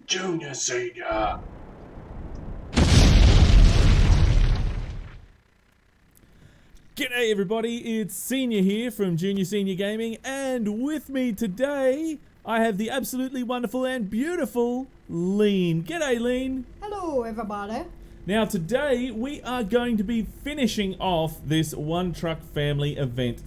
Junior Senior. G'day everybody, it's Senior here from Junior Senior Gaming, and with me today I have the absolutely wonderful and beautiful Lean. G'day Lean. Hello everybody. Now today we are going to be finishing off this One Truck Family event.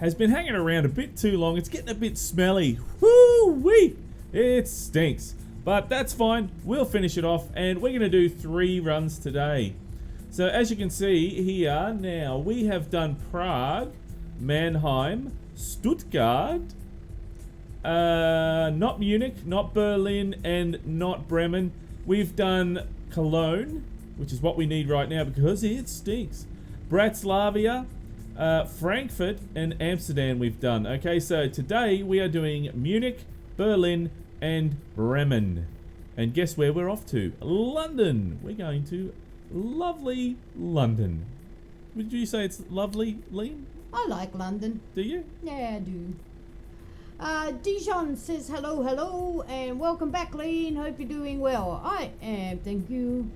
Has been hanging around a bit too long. It's getting a bit smelly. Woo-wee! It stinks. But that's fine. We'll finish it off and we're going to do 3 runs today. So as you can see here now, we have done Prague, Mannheim, Stuttgart, not Munich, not Berlin, and not Bremen. We've done Cologne, which is what we need right now because it stinks. Bratislava, Frankfurt, and Amsterdam we've done. Okay, so today we are doing Munich, Berlin, and Bremen. And guess where we're off to? London. We're going to lovely London. Would you say it's lovely, Lean? I like London. Do you? Yeah, I do. Dijon says hello, and welcome back, Lean. Hope you're doing well. I am, thank you.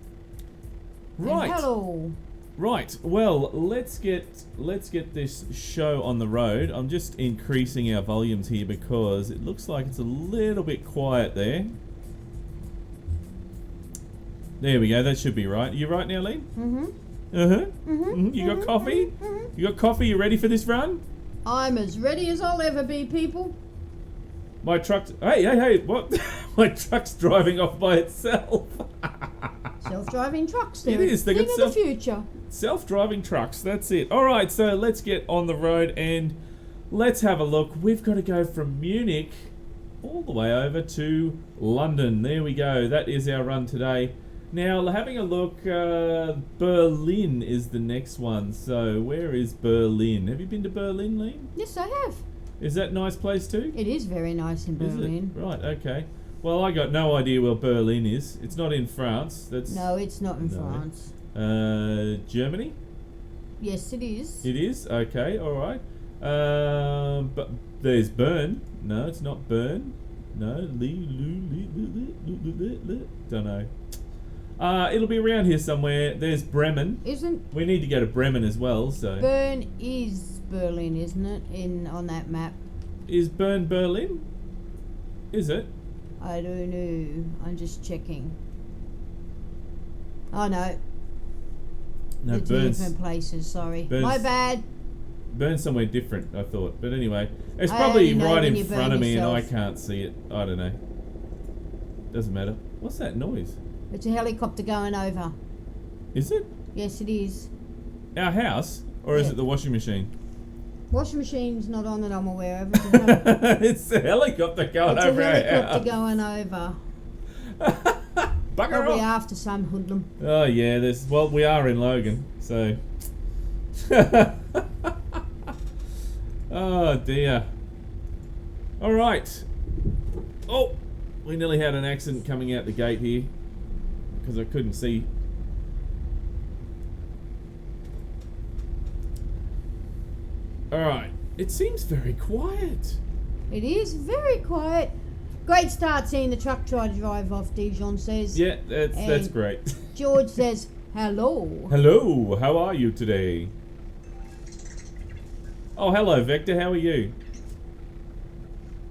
Right. And hello. Right. Well, let's get this show on the road. I'm just increasing our volumes here because it looks like it's a little bit quiet there. There we go. That should be right. You right now, Lee? Mm-hmm. You got coffee? You got coffee? You ready for this run? I'm as ready as I'll ever be, people. My truck's... Hey, what? My truck's driving off by itself. Self-driving trucks, It is. They thing got of the future. Self-driving trucks. That's it. All right, so let's get on the road and let's have a look. We've got to go from Munich all the way over to London. There we go. That is our run today. Now, having a look, Berlin is the next one. So, where is Berlin? Have you been to Berlin, Lee? Yes, I have. Is that a nice place too? It is very nice in Berlin. Is it? Right, okay. Well, I got no idea where Berlin is. It's not in France. No, it's not in France. Germany? Yes, it is. It is? Okay, alright. But there's Bern. No, it's not Bern. No, don't know. It'll be around here somewhere. There's Bremen. We need to go to Bremen as well, so. Bern is Berlin, isn't it? On that map. Is Bern Berlin? Is it? I don't know. I'm just checking. Oh no. No, It's Bern's different places. Sorry, my bad. Bern's somewhere different, I thought. But anyway, it's I probably only know right when in you front burn of me and I yourself. can't see it. I don't know. Doesn't matter. What's that noise? It's a helicopter going over. Is it Yes, it is. our house or is Yeah. it the washing machine? Washing machine's not on that I'm aware of. It's a It's a helicopter going over our helicopter house. going over. Bugger Probably off. after some hoodlum. Oh yeah, well we are in Logan, so. Oh dear. All right. Oh, we nearly had an accident coming out the gate here because I couldn't see. All right. It seems very quiet. It is very quiet. Great start seeing the truck try to drive off, Dijon says. Yeah, that's And- great. George says, hello. Hello, how are you today? Oh, hello, Vector. How are you?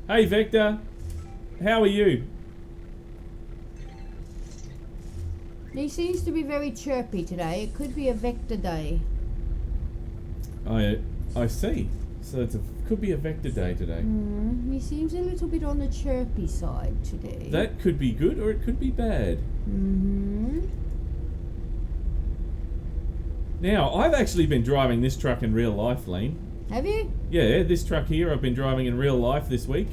Hey, Vector. How are you? He seems to be very chirpy today. It could be a vector day. I see. So could be a Vector day today. He seems a little bit on the chirpy side today. That could be good or it could be bad. Now, I've actually been driving this truck in real life, Lane. Have you? Yeah, this truck here I've been driving in real life this week.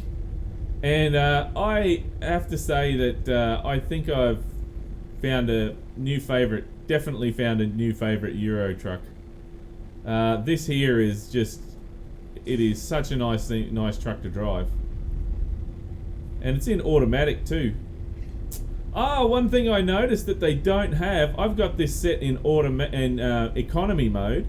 And I have to say that I think I've found a new favourite, definitely found a new favourite Euro truck. This here is just, it is such a nice truck to drive. And it's in automatic too. One thing I noticed that they don't have, I've got this set in economy mode.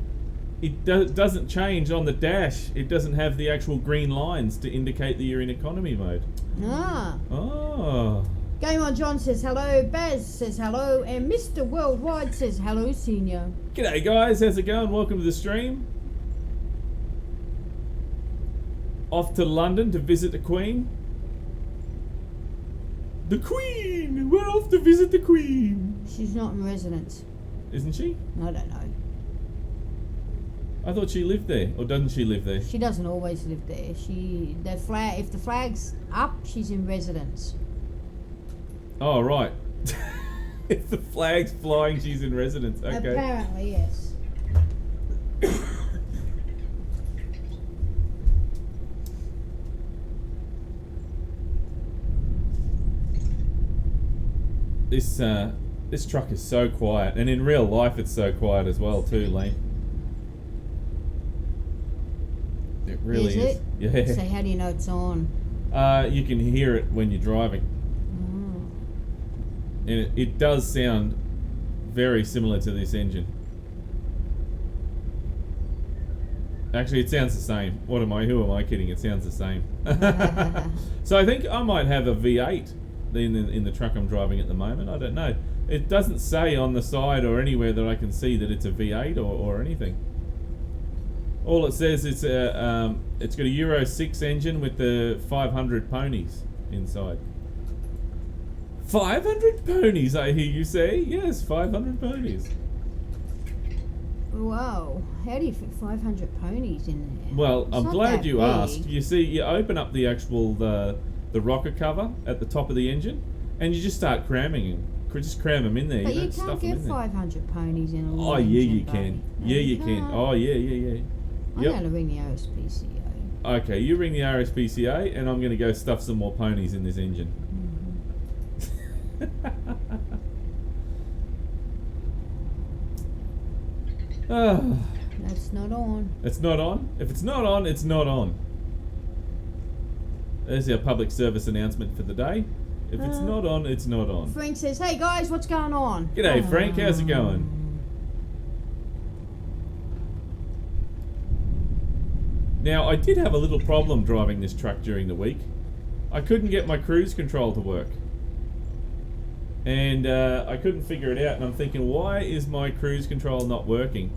It doesn't change on the dash. It doesn't have the actual green lines to indicate that you're in economy mode. Ah. Oh. Game on John says hello. Baz says hello. And Mr. Worldwide says hello, Senior. G'day guys, how's it going? Welcome to the stream. Off to London to visit the Queen. The Queen! We're off to visit the Queen. She's not in residence. Isn't she? I don't know. I thought she lived there. Or doesn't she live there? She doesn't always live there. If the flag's up, she's in residence. Oh, right. If the flag's flying, she's in residence. Okay. Apparently, yes. This truck is so quiet, and in real life it's so quiet as well too, Lee. It really is. Is it? Yeah. So how do you know it's on? You can hear it when you're driving, and it does sound very similar to this engine. Actually, it sounds the same. Who am I kidding? It sounds the same. So I think I might have a V8 in the truck I'm driving at the moment. I don't know. It doesn't say on the side or anywhere that I can see that it's a V8 or anything. All it says is it's got a Euro 6 engine with the 500 ponies inside. 500 ponies, I hear you say? Yes, 500 ponies. Wow. How do you fit 500 ponies in there? Well, It's I'm not glad that you big. asked. You see, you open up the actual the rocker cover at the top of the engine, and you just start cramming them. Just cram them in there. But You you don't can't stuff them get in there. 500 ponies in a little Oh yeah, engine, you can. buddy. No, Yeah, you can. can't. Oh yeah. I'm Yep. going to ring the OSPCA. Okay, you ring the RSPCA, and I'm going to go stuff some more ponies in this engine. Ah, That's not on. it's not on. If it's not on, it's not on. There's our public service announcement for the day. If it's not on, it's not on. Frank says, hey guys, what's going on? G'day, Frank. How's it going? Now, I did have a little problem driving this truck during the week. I couldn't get my cruise control to work. And I couldn't figure it out, and I'm thinking, why is my cruise control not working?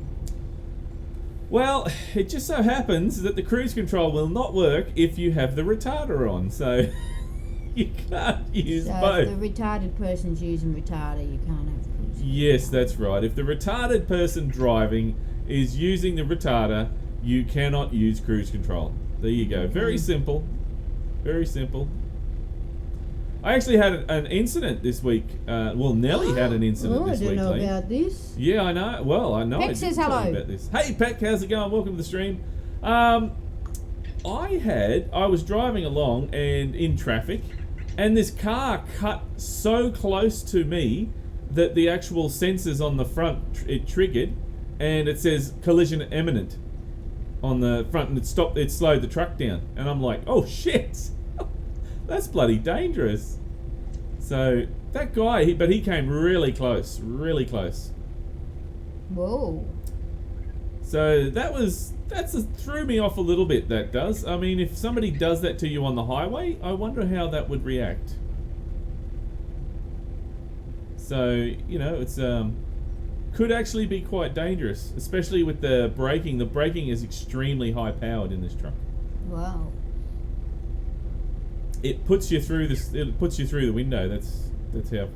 Well, it just so happens that the cruise control will not work if you have the retarder on, so you can't use So both. if the retarded person's using retarder, you can't have the cruise. Yes, that's right. If the retarded person driving is using the retarder, you cannot use cruise control. There you go. Very simple. Very simple. I actually had an incident this week. Nelly had an incident this week. I don't know Lee. about this. Yeah, I know. Well, I know. Peck I says didn't tell you hello. about this. Hey, Peck, how's it going? Welcome to the stream. I was driving along and in traffic, and this car cut so close to me that the actual sensors on the front it triggered, and it says collision imminent on the front, and it slowed the truck down, and I'm like, oh shit. That's bloody dangerous. So that guy, he came really close, really close. Whoa. So threw me off a little bit. That does. I mean, if somebody does that to you on the highway, I wonder how that would react. So it's could actually be quite dangerous, especially with the braking. The braking is extremely high powered in this truck. Wow. It puts you through this. It puts you through the window. That's how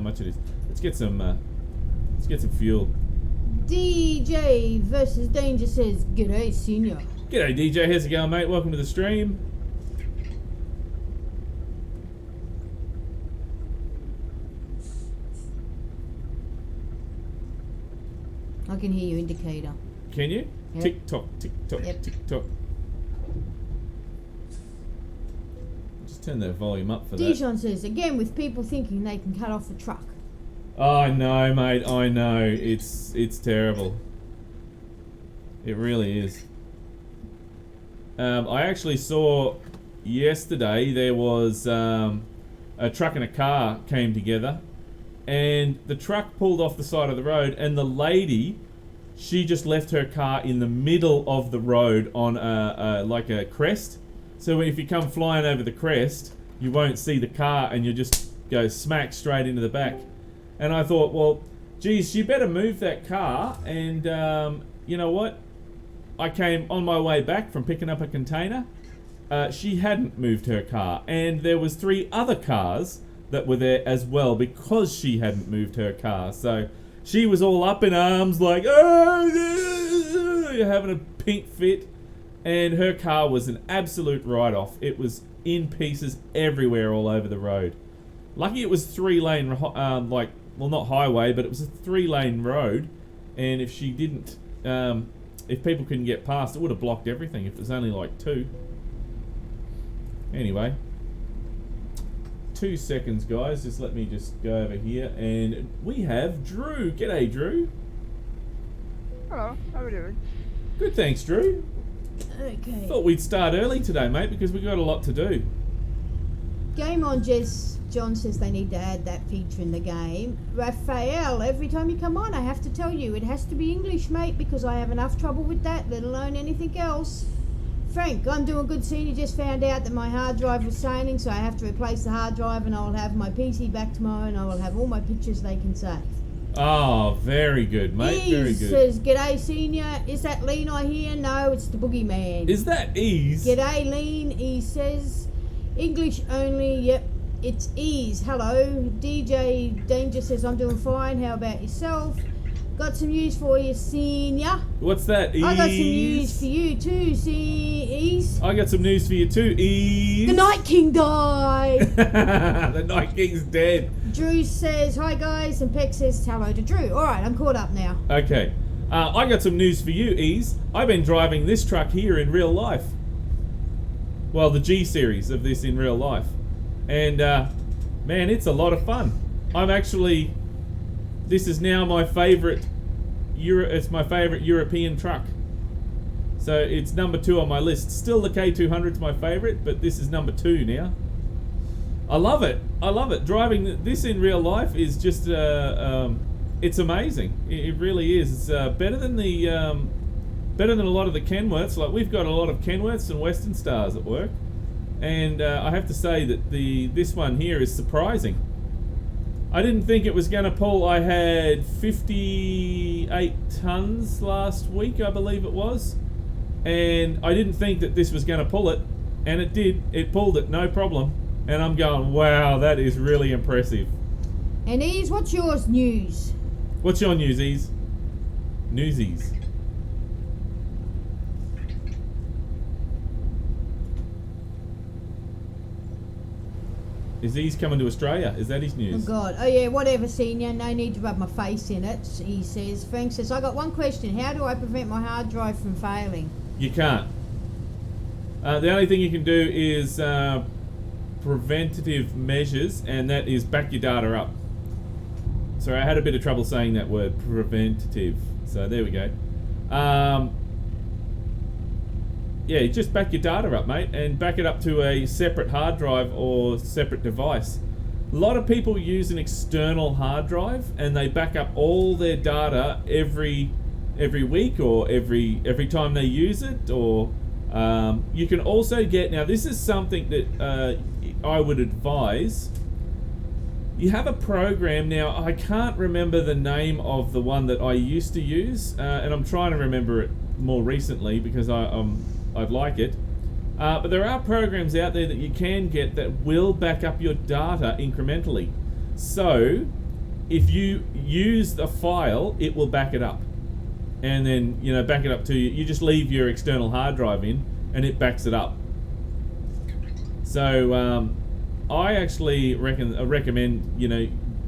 much it is. Let's get some fuel. DJ versus Danger says, g'day, senior. G'day DJ, how's it going, mate? Welcome to the stream. I can hear your indicator. Can you? Yep. Tick tock, tick tock, Yep. tick tock. Just turn that volume up for that. Dijon says, again with people thinking they can cut off the truck. I know, mate. I know. It's terrible. It really is. I actually saw yesterday there was a truck and a car came together, and the truck pulled off the side of the road, and the lady, she just left her car in the middle of the road on like a crest. So if you come flying over the crest, you won't see the car and you just go smack straight into the back. And I thought, well, geez, she better move that car. And you know what? I came on my way back from picking up a container. She hadn't moved her car, and there was 3 other cars that were there as well because she hadn't moved her car. So she was all up in arms like, oh, you're having a pink fit, and her car was an absolute write-off. It was in pieces everywhere all over the road. Lucky it was 3-lane, like, well, not highway, but it was a 3-lane road, and if she didn't, if people couldn't get past, it would have blocked everything if it was only like 2. Anyway, 2 seconds, guys. Just let me just go over here, and we have Drew. G'day, Drew. Hello, how are you doing? Good, thanks, Drew. Okay. Thought we'd start early today, mate, because we got a lot to do. Game on, Jess. John says they need to add that feature in the game. Raphael, every time you come on, I have to tell you, it has to be English, mate, because I have enough trouble with that, let alone anything else. Frank, I'm doing good, seeing you just found out that my hard drive was sailing, so I have to replace the hard drive, and I will have my PC back tomorrow, and I will have all my pictures they can save. Oh, very good, mate. Very good. Says, g'day, senior. Is that Lean I hear? No, it's the boogeyman. Is that Ease? G'day, Lean. He says, English only. Yep, it's Ease. Hello. DJ Danger says, I'm doing fine. How about yourself? Got some news for you, senior. What's that, Ease? I got some news for you too, Ease. I got some news for you too, Ease. The Night King died. The Night King's dead. Drew says, hi guys, and Peck says hello to Drew. Alright, I'm caught up now. Okay. I got some news for you, Ease. I've been driving this truck here in real life. Well, the G series of this in real life. And, man, it's a lot of fun. This is now my favourite it's my favourite European truck. So it's number 2 on my list. Still the K200's my favourite, but this is number 2 now. I love it. I love it. Driving this in real life is just it's amazing. It really is. It's better than a lot of the Kenworths. Like, we've got a lot of Kenworths and Western Stars at work, and I have to say that this one here is surprising. I didn't think it was going to pull. I had 58 tons last week, I believe it was, and I didn't think that this was going to pull it, and it did. It pulled it, no problem. And I'm going, wow, that is really impressive. And Ease, what's your news? What's your newsies? Newsies. Is he's coming to Australia? Is that his Oh news? God. Oh yeah, whatever, senior. No need to rub my face in it, he says. Frank says, I got one question. How do I prevent my hard drive from failing? You can't. The only thing you can do is preventative measures, and that is back your data up. Sorry, I had a bit of trouble saying that word, preventative. So there we go. Yeah, just back your data up, mate, and back it up to a separate hard drive or separate device. A lot of people use an external hard drive, and they back up all their data every week or every time they use it. Or you can also get, now this is something that I would advise. You have a program now. I can't remember the name of the one that I used to use, and I'm trying to remember it more recently because I'd like it. But there are programs out there that you can get that will back up your data incrementally. So if you use the file, it will back it up. And then, back it up to you. You just leave your external hard drive in and it backs it up. So I actually recommend,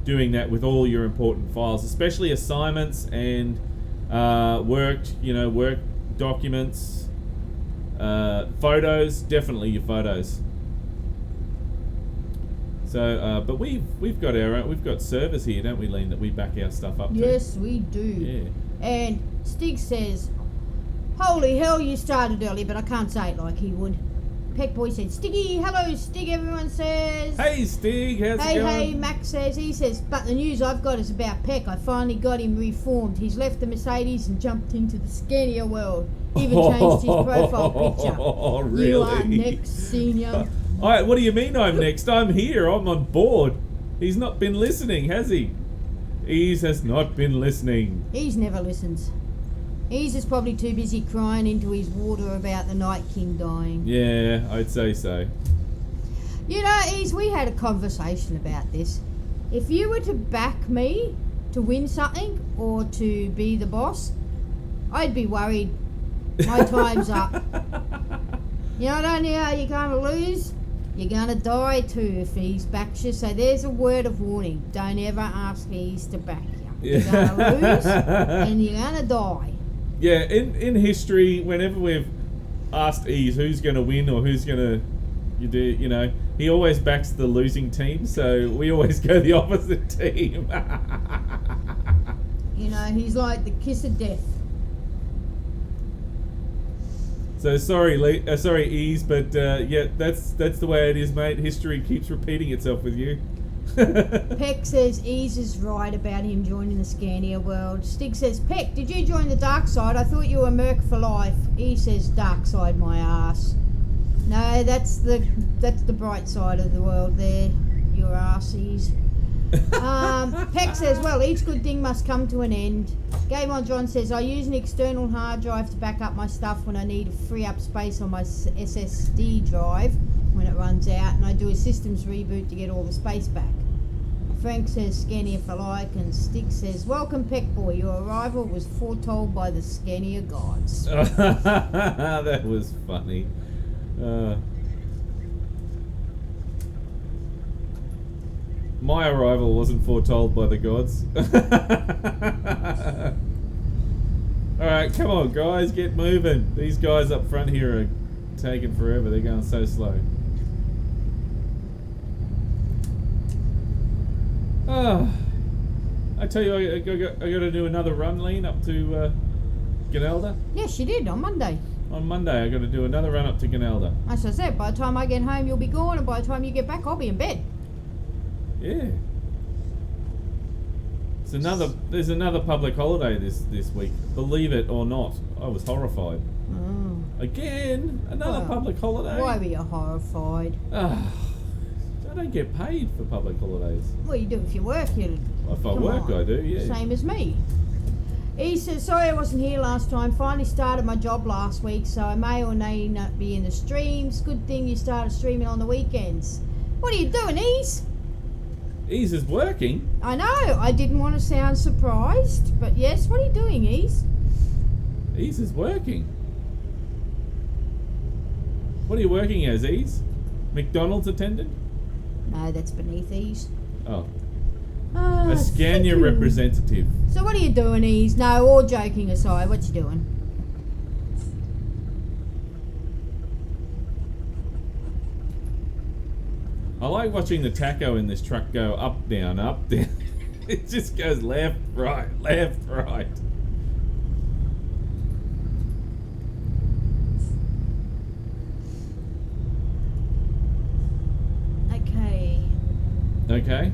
doing that with all your important files, especially assignments and work documents. Photos, definitely your photos. So, but we've got servers here, don't we, Lean, that we back our stuff up to? Yes, we do. Yeah. And Stig says, holy hell, you started early, but I can't say it like he would. Peckboy said, Stiggy, hello Stig, everyone says. Hey Stig, how's it going? Hey, Max says, he says, but the news I've got is about Peck. I finally got him reformed. He's left the Mercedes and jumped into the Scania world. Even changed his profile picture. Oh, really? You are next, senior. What do you mean I'm next? I'm here. I'm on board. He's not been listening, has he? Ease has not been listening. He's never listens. He's just probably too busy crying into his water about the Night King dying. Yeah, I'd say so. You know, Ease, we had a conversation about this. If you were to back me to win something or to be the boss, I'd be worried. My time's up. You know, don't know how you're going to lose? You're going to die too if Ease backs you. So there's a word of warning. Don't ever ask Ease to back you. You're going to lose and you're going to die. Yeah, in history, whenever we've asked Ease who's going to win or who's going to, you know, he always backs the losing team, so we always go the opposite team. You know, he's like the kiss of death. So sorry, Ease, but yeah, that's the way it is, mate. History keeps repeating itself with you. Peck says Ease is right about him joining the Scania world. Stig says, Peck, did you join the dark side? I thought you were Merc for life. Ease says, dark side, my ass. No, that's the bright side of the world there, your ass, Ease. Peck says, well, each good thing must come to an end. Game on John says, I use an external hard drive to back up my stuff when I need to free up space on my SSD drive when it runs out, and I do a systems reboot to get all the space back. Frank says, Scania for like, and Stig says, welcome Peck boy, your arrival was foretold by the Scania gods. That was funny. My arrival wasn't foretold by the gods. Alright, come on guys, get moving. These guys up front here are taking forever. They're going so slow. I tell you, I got to do another run, Lean, up to Ganelda. Yes, you did, on Monday. On Monday, I got to do another run up to Ganelda. As I said, by the time I get home, you'll be gone, and by the time you get back, I'll be in bed. Yeah. There's another public holiday this week. Believe it or not, I was horrified. Oh. Again, another public holiday. Why were you horrified? I don't get paid for public holidays. Well, you do if you work. If I work, I do. Yeah. Same as me. He says, sorry I wasn't here last time. Finally started my job last week, so I may or may not be in the streams. Good thing you started streaming on the weekends. What are you doing, Ease? Ease is working. I know. I didn't want to sound surprised, but yes. What are you doing, Ease? Ease is working. What are you working as, Ease? McDonald's attendant? No, that's beneath Ease. Oh. A Scania representative. So what are you doing, Ease? No, all joking aside, what you doing? I like watching the tacho in this truck go up, down, up, down. It just goes left, right, left, right. Okay.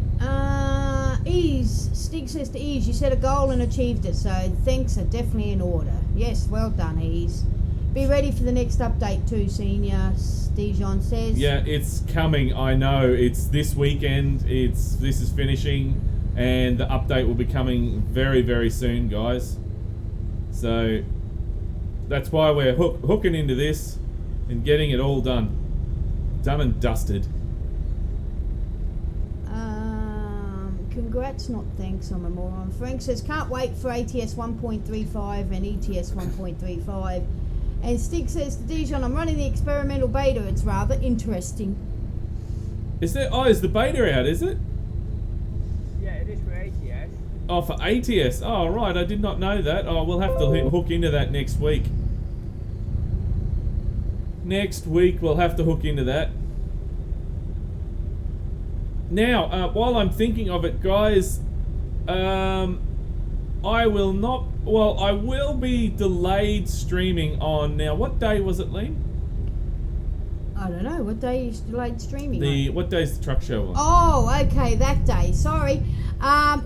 Ease. Stig says to Ease, you set a goal and achieved it, so thanks are definitely in order. Yes, well done, Ease. Be ready for the next update too, Senior. Dijon says. Yeah, it's coming. I know. It's this weekend. This is finishing, and the update will be coming very, very soon, guys. So that's why we're hooking into this and getting it all done and dusted. Congrats, not thanks, I'm a moron. Frank says, can't wait for ATS 1.35 and ETS 1.35. And Stig says to Dijon, I'm running the experimental beta. It's rather interesting. Is the beta out, is it? Yeah, it is for ATS. Oh, for ATS. Oh, right. I did not know that. Oh, we'll have to hook into that next week. Next week, we'll have to hook into that. Now, while I'm thinking of it, guys, I will be delayed streaming on, now, what day was it, Liam? I don't know. What day is delayed streaming? What day's the truck show on? Oh, okay, that day. Sorry.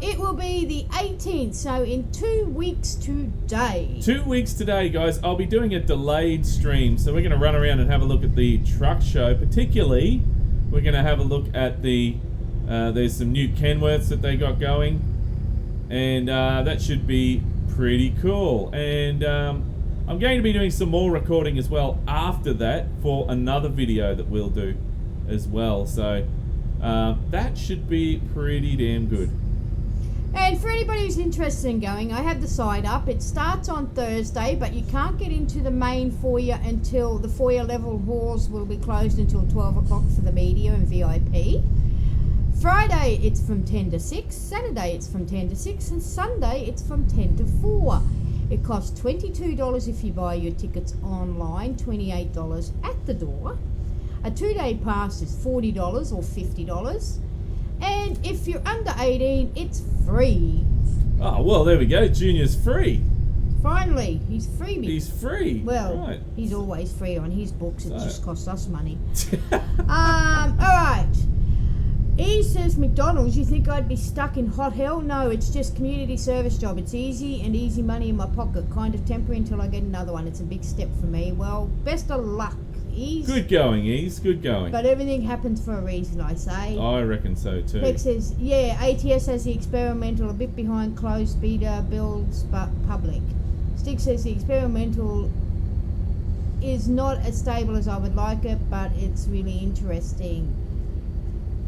It will be the 18th, so in 2 weeks today. 2 weeks today, guys. I'll be doing a delayed stream, so we're going to run around and have a look at the truck show. Particularly, we're going to have a look at there's some new Kenworths that they got going, and that should be pretty cool. And I'm going to be doing some more recording as well after that for another video that we'll do as well. So that should be pretty damn good. And for anybody who's interested in going, I have the site up. It starts on Thursday, but you can't get into the main foyer until the foyer level halls will be closed until 12 o'clock for the media and VIP. Friday it's from 10 to 6, Saturday it's from 10 to 6, and Sunday it's from 10 to 4. It costs $22 if you buy your tickets online, $28 at the door. A 2-day pass is $40 or $50. And if you're under 18, it's free. Oh, well, there we go. Junior's free. Finally, he's freebie. He's free. Well, right. He's always free on his books. It just costs us money. Alright. E says, McDonald's, you think I'd be stuck in hot hell? No, it's just community service job. It's easy and easy money in my pocket. Kind of temporary until I get another one. It's a big step for me. Well, best of luck, Ease. Good going, Ease. Good going. But everything happens for a reason, I say. I reckon so too. Beck says, yeah, ATS has the experimental a bit behind closed beta builds, but public. Stick says the experimental is not as stable as I would like it, but it's really interesting.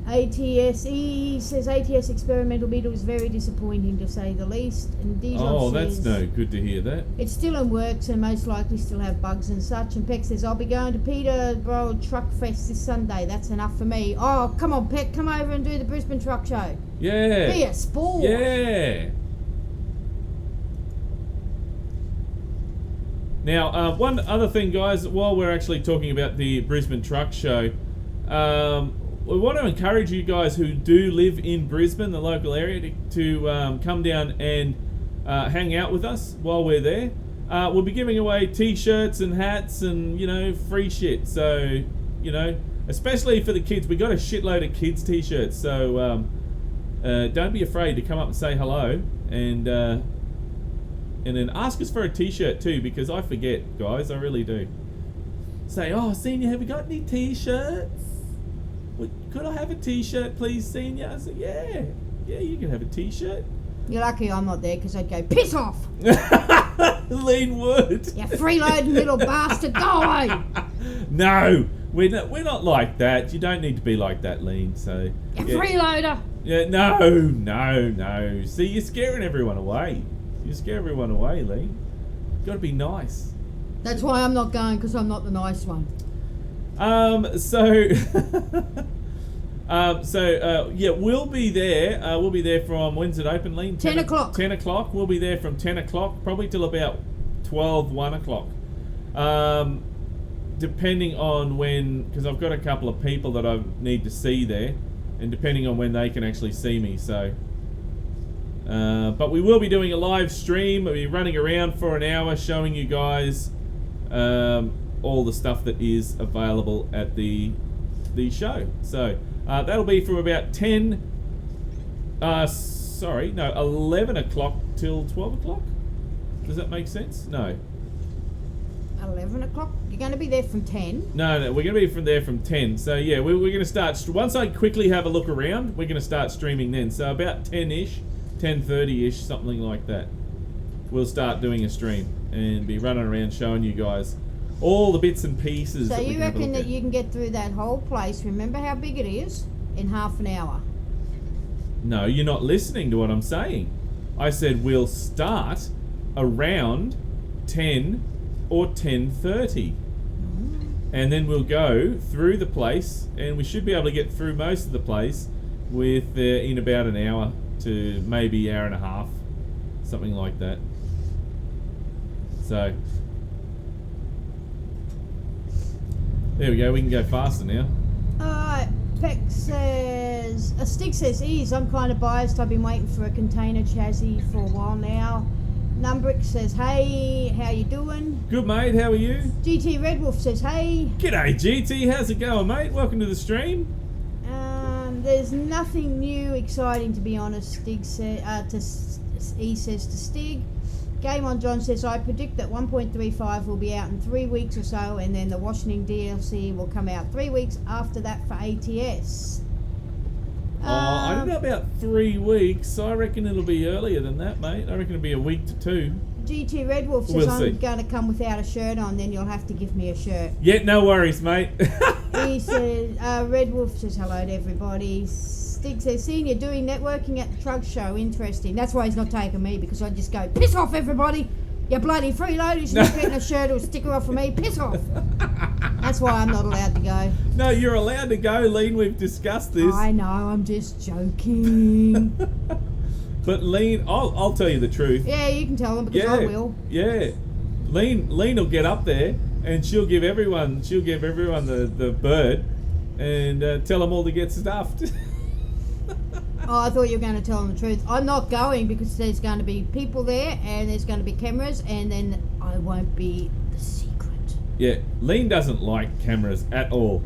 ATSE says ATS experimental beta was very disappointing to say the least. And Dijon that's says, no good to hear that. it's still in works and most likely still have bugs and such. And Peck says, I'll be going to Peterborough Truck Fest this Sunday. That's enough for me. Oh, come on, Peck, come over and do the Brisbane Truck Show. Yeah. Be a sport. Yeah. Now, one other thing, guys, while we're actually talking about the Brisbane Truck Show, we want to encourage you guys who do live in Brisbane, the local area, to come down and hang out with us while we're there. We'll be giving away t-shirts and hats and, free shit. So, especially for the kids. We got a shitload of kids t-shirts. So, don't be afraid to come up and say hello. And then ask us for a t-shirt too, because I forget, guys. I really do. Say, oh, Senior, have you got any t-shirts? Could I have a t-shirt, please, Senior? I said, yeah, you can have a t-shirt. You're lucky I'm not there because I'd go, piss off! Lean wood. You freeloading little bastard, go away! No, we're not like that. You don't need to be like that, Lean. So You freeloader! Yeah, no. See, you're scaring everyone away. You scare everyone away, Lean. You've got to be nice. That's why I'm not going, because I'm not the nice one. We'll be there. We'll be there from, when's it open, Lean? 10 o'clock. 10 o'clock. We'll be there from 10 o'clock, probably till about 1 o'clock. Depending on when, because I've got a couple of people that I need to see there, and depending on when they can actually see me, so. But we will be doing a live stream. We'll be running around for an hour showing you guys all the stuff that is available at the show. So that'll be from about 11 o'clock till 12 o'clock. Does that make sense? No. 11 o'clock? You're going to be there from 10? No, we're going to be from 10. So yeah, we're going to start, once I quickly have a look around, we're going to start streaming then. So about 10-ish, 10:30-ish, something like that. We'll start doing a stream and be running around showing you guys all the bits and pieces. So that we you can have a reckon look that at. you can get through that whole place, remember how big it is, in half an hour? No, you're not listening to what I'm saying. I said we'll start around 10 or 10:30. And then we'll go through the place, and we should be able to get through most of the place with in about an hour to maybe hour and a half, something like that. So there we go. We can go faster now. Alright, Peck says, Stig says, I'm kind of biased. I've been waiting for a container chassis for a while now. Numbrick says, hey, how you doing? Good, mate. How are you? GT Red Wolf says, hey. G'day, GT. How's it going, mate? Welcome to the stream. There's nothing new exciting, to be honest, Stig he says to Stig. Game on John says, I predict that 1.35 will be out in 3 weeks or so, and then the Washington DLC will come out 3 weeks after that for ATS. I don't know about 3 weeks. I reckon it'll be earlier than that, mate. I reckon it'll be a week to 2. GT Red Wolf says, We'll I'm see. going to come without a shirt on, then you'll have to give me a shirt. Yeah, no worries, mate. He says, Red Wolf says hello to everybody. Stig says, Senior, doing networking at the truck show, interesting. That's why he's not taking me, because I just go, piss off everybody, you bloody freeloaders, you're not getting a shirt or a sticker off of me, piss off. That's why I'm not allowed to go. No, you're allowed to go, Lean. We've discussed this. I know, I'm just joking. But Lean, I'll tell you the truth. Yeah, you can tell them, because I will. Yeah. Lean will get up there and she'll give everyone the bird and tell them all to get stuffed. Oh, I thought you were going to tell them the truth. I'm not going because there's going to be people there and there's going to be cameras, and then I won't be the secret. Yeah, Lean doesn't like cameras at all.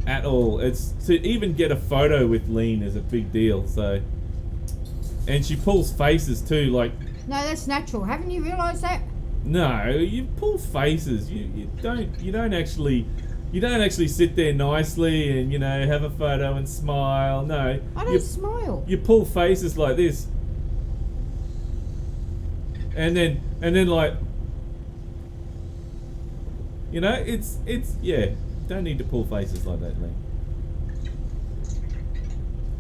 At all. It's to even get a photo with Lean is a big deal, so. And she pulls faces too, like. No, that's natural. Haven't you realised that? No, you pull faces. You don't actually sit there nicely and have a photo and smile. No, I don't smile. You pull faces like this, and then like, it's yeah. Don't need to pull faces like that, Lean.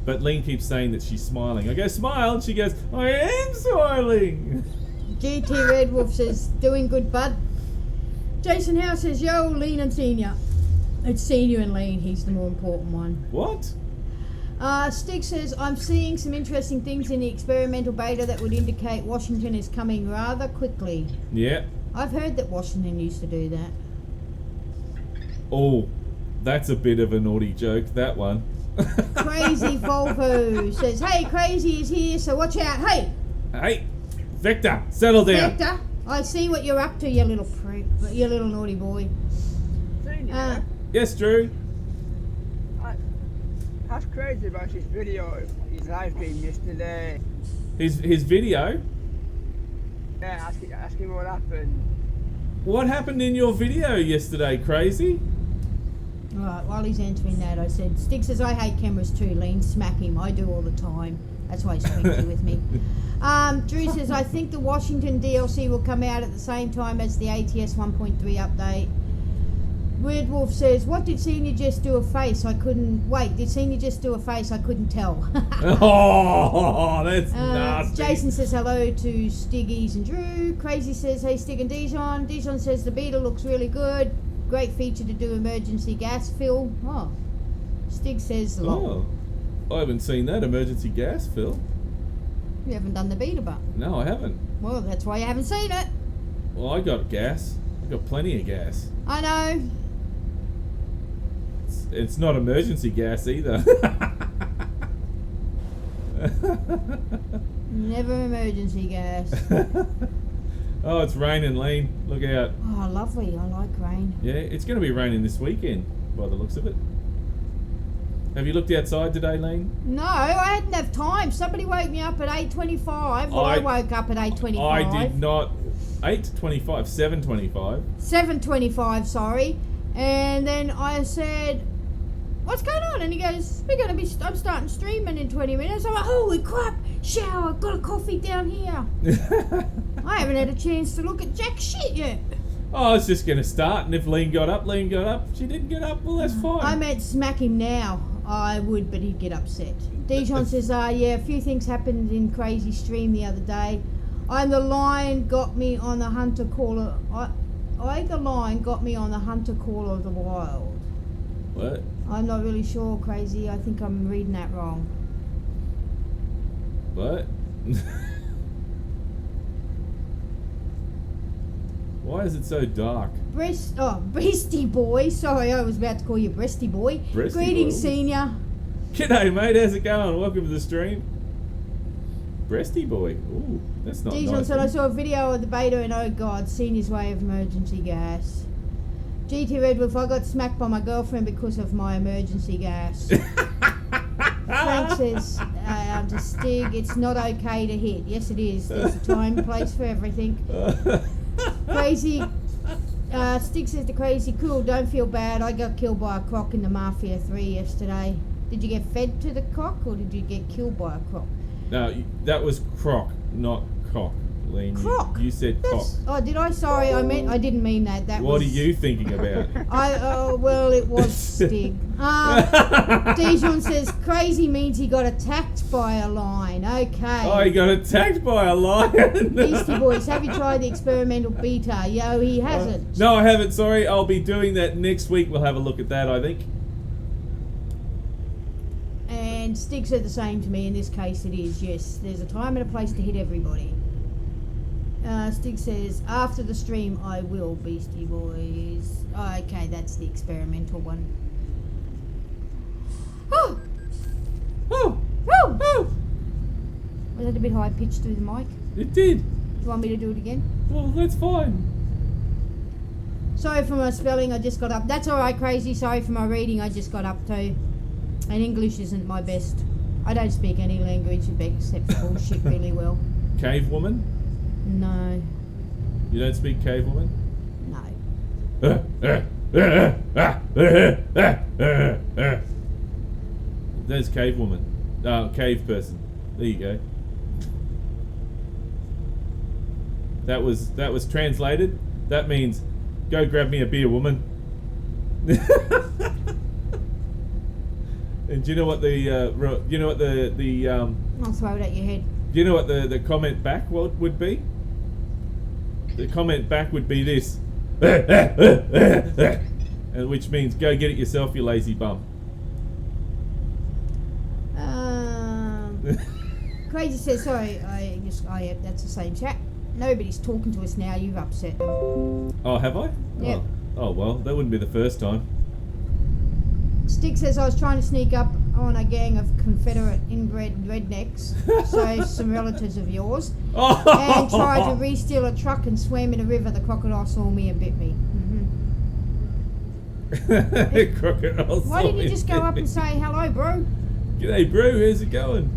But Lean keeps saying that she's smiling. I go, smile, and she goes, I am smiling. GT Red Wolf says, doing good, bud. Jason Howe says, yo, Lean and Senior. It's Senior and Lean, he's the more important one. What? Stig says, I'm seeing some interesting things in the experimental beta that would indicate Washington is coming rather quickly. Yeah. I've heard that Washington used to do that. Oh, that's a bit of a naughty joke, that one. Crazy Volvo says, hey, Crazy is here, so watch out. Hey! Hey, Vector, settle down. Vector, I see what you're up to, you little prick, you little naughty boy. Senior, Yes, Drew. that's crazy about his video, his live stream yesterday. His video? Yeah, ask him what happened. What happened in your video yesterday, Crazy? Alright, while he's answering that, I said, Stig says, I hate cameras too, Lean, smack him, I do all the time. That's why he's cranky with me. Drew says, I think the Washington DLC will come out at the same time as the ATS 1.3 update. Red Wolf says, what did Senior just do a face? I couldn't, wait, did Senior just do a face? I couldn't tell. Oh, that's nasty. Jason says hello to Stiggies and Drew. Crazy says, hey Stig and Dijon. Dijon says, the beta looks really good. Great feature to do emergency gas fill. Oh. Stig says, lol. Oh, I haven't seen that emergency gas fill. You haven't done the beta button. No, I haven't. Well, that's why you haven't seen it. Well, I got gas. I got plenty of gas. I know. It's not emergency gas either. Never emergency gas. Oh, it's raining, Lean. Look out. Oh, lovely. I like rain. Yeah, it's going to be raining this weekend, by the looks of it. Have you looked outside today, Lean? No, I didn't have time. Somebody woke me up at 8:25. Well, I woke up at 8:25. I did not. 8:25, 7:25. 7:25, sorry. And then I said, what's going on? And he goes, I'm starting streaming in 20 minutes. I'm like, holy crap, shower, got a coffee down here. I haven't had a chance to look at jack shit yet. Oh, it's just going to start, and if Lean got up. She didn't get up, well, that's fine. I meant smack him now. I would, but he'd get upset. Dijon says, yeah, a few things happened in Crazy Stream the other day. The line got me on the hunter caller. The line got me on the hunter caller of the wild. What? I'm not really sure, Crazy. I think I'm reading that wrong. What? Why is it so dark? Breasty boy. Sorry, I was about to call you Breasty boy. Breasty Greetings, boy. Senior. G'day, mate. How's it going? Welcome to the stream. breasty boy. Ooh, that's not Dijon nice. said, I saw a video of the beta and oh god, Senior's way of emergency gas. GT Redwolf, I got smacked by my girlfriend because of my emergency gas. Frank says to Stig, it's not okay to hit. Yes, it is. There's a time and place for everything. Crazy. Stig says to Crazy, cool, don't feel bad. I got killed by a croc in the Mafia 3 yesterday. Did you get fed to the croc or did you get killed by a croc? No, that was croc, not cock. Lean. Croc. You said cock. Oh, did I? Sorry, I didn't mean that. What are you thinking about? Well, it was Stig. Dijon says crazy means he got attacked by a lion. Okay. Oh, he got attacked by a lion. Beastie Boys, have you tried the experimental beta? Yo, he hasn't. No, I haven't. Sorry, I'll be doing that next week. We'll have a look at that, I think. And Stig said the same to me. In this case, it is. Yes, there's a time and a place to hit everybody. Stig says, after the stream I will, Beastie Boys. Oh, okay, that's the experimental one. Oh! Oh! Oh! Oh! Was that a bit high pitched through the mic? It did. Do you want me to do it again? Well, that's fine. Sorry for my spelling, I just got up. That's alright, Crazy. Sorry for my reading, I just got up too. And English isn't my best. I don't speak any language except bullshit really well. Cave woman? No. You don't speak cave woman? No. There's cave woman. Cave person. There you go. That was translated. That means, go grab me a beer, woman. And do you know what the I'll throw it at your head. do you know what the comment back would be? The comment back would be this, and which means go get it yourself, you lazy bum. Crazy says, sorry, that's the same chat. Nobody's talking to us now, you've upset them. Oh, have I? Yep. Oh well, that wouldn't be the first time. Stig says, I was trying to sneak up on a gang of Confederate inbred rednecks, so some relatives of yours, and tried to re-steal a truck and swam in a river. The crocodile saw me and bit me. Mm-hmm. Crocodile. Why didn't you just go up and say, hello, bro? G'day, bro. How's it going?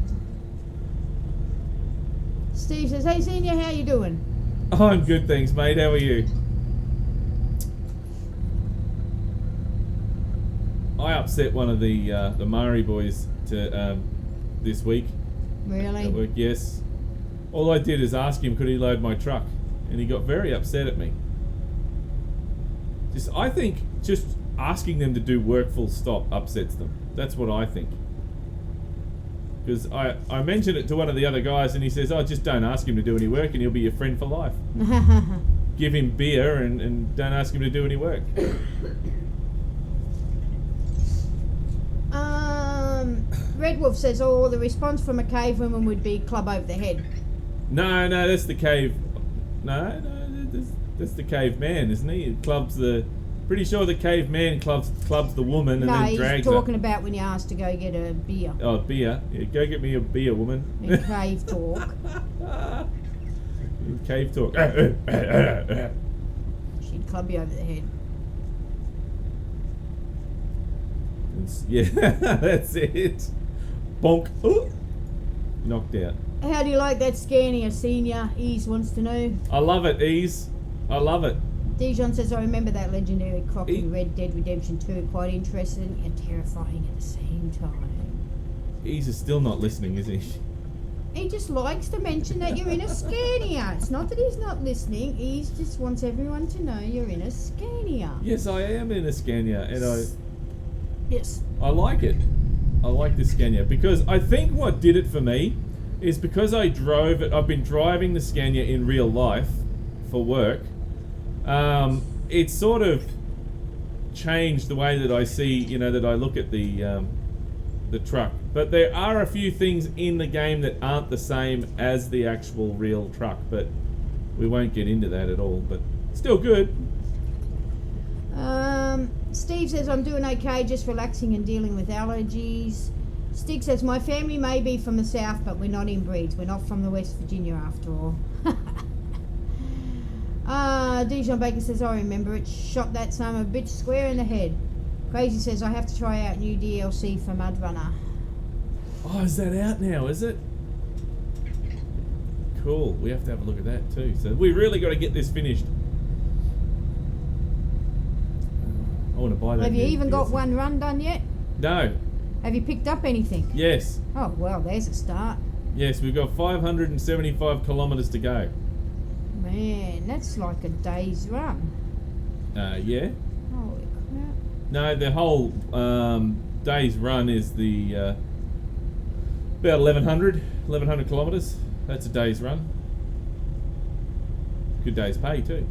Steve says, hey, Senior, how you doing? Oh, I'm good, thanks, mate. How are you? I upset one of the Maori boys this week. Really? At work, yes. All I did is ask him could he load my truck, and he got very upset at me. I think just asking them to do work full stop upsets them. That's what I think. Because I mentioned it to one of the other guys, and he says, "Oh, just don't ask him to do any work, and he'll be your friend for life." Give him beer and don't ask him to do any work. Red Wolf says, oh, the response from a cave woman would be club over the head. No, that's the cave. No, that's the caveman, isn't he? It clubs the. Pretty sure the caveman clubs the woman and then drags her. No, he's talking about when you asked to go get a beer. Oh, beer. Yeah, go get me a beer, woman. In cave talk. In cave talk. She'd club you over the head. Yeah, that's it. Bonk. Ooh. Knocked out. How do you like that Scania Senior? Ease wants to know. I love it, Ease. I love it. Dijon says, I remember that legendary croc in Red Dead Redemption 2. Quite interesting and terrifying at the same time. Ease is still not listening, is he? He just likes to mention that you're in a Scania. It's not that he's not listening. He just wants everyone to know you're in a Scania. Yes, I am in a Scania, and Yes. I like it. I like the Scania because I think what did it for me is because I drove it. I've been driving the Scania in real life for work. It sort of changed the way that I see, that I look at the truck. But there are a few things in the game that aren't the same as the actual real truck. But we won't get into that at all. But still good. Steve says, I'm doing okay, just relaxing and dealing with allergies. Stick says, my family may be from the south, but we're not inbreeds. We're not from the West Virginia after all. Dijon Baker says, I remember it. Shot that son of a bitch square in the head. Crazy says, I have to try out new DLC for Mud Runner. Oh, is that out now, is it? Cool. We have to have a look at that too. So we really got to get this finished. I want to buy that. Have you even got DLC. one run done yet? No. Have you picked up anything? Yes. Oh, well, there's a start. Yes, we've got 575 kilometres to go. Man, that's like a day's run. Yeah. Holy crap. No, the whole day's run is the about 1100 kilometres. That's a day's run. Good day's pay too.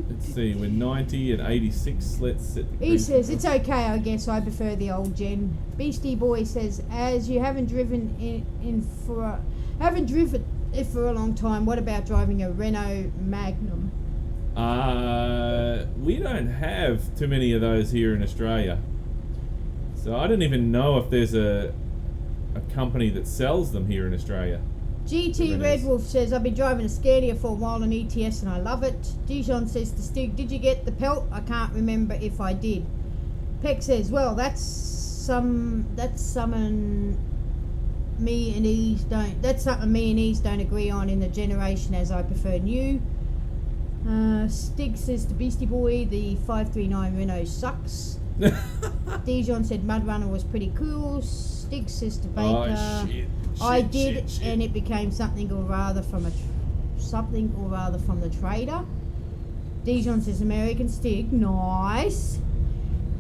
Let's see, we're 90 and 86. Let's set the He says, it's okay, I guess. I prefer the old gen. Beastie Boy says, as you haven't driven haven't driven it for a long time, what about driving a Renault Magnum? We don't have too many of those here in Australia. So I don't even know if there's a company that sells them here in Australia. GT Red Wolf says, I've been driving a Scania for a while on ETS and I love it. Dijon says to Stig, did you get the pelt? I can't remember if I did. Peck says, well, that's something me and Ease don't agree on in the generation, as I prefer new. Stig says to Beastie Boy, the 539 Renault sucks. Dijon said Mud Runner was pretty cool. Stig says to Baker, Oh, shit. I did, and it became something or rather from the trader. Dijon says American Stig, nice.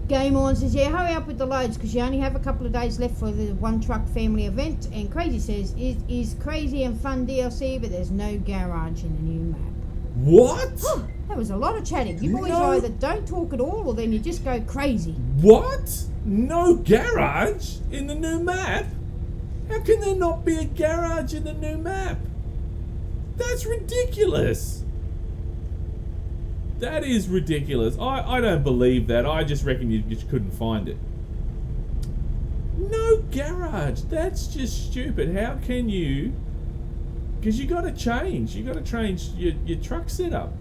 Game On says, yeah, hurry up with the loads because you only have a couple of days left for the one truck family event. And Crazy says, it is crazy and fun DLC, but there's no garage in the new map. What? Oh, that was a lot of chatting. You boys either don't talk at all or then you just go crazy. What? No garage in the new map? How can there not be a garage in the new map? That's ridiculous. That is ridiculous. I don't believe that. I just reckon you just couldn't find it. No garage. That's just stupid. How can you? Because you got to change. You got to change your truck setup.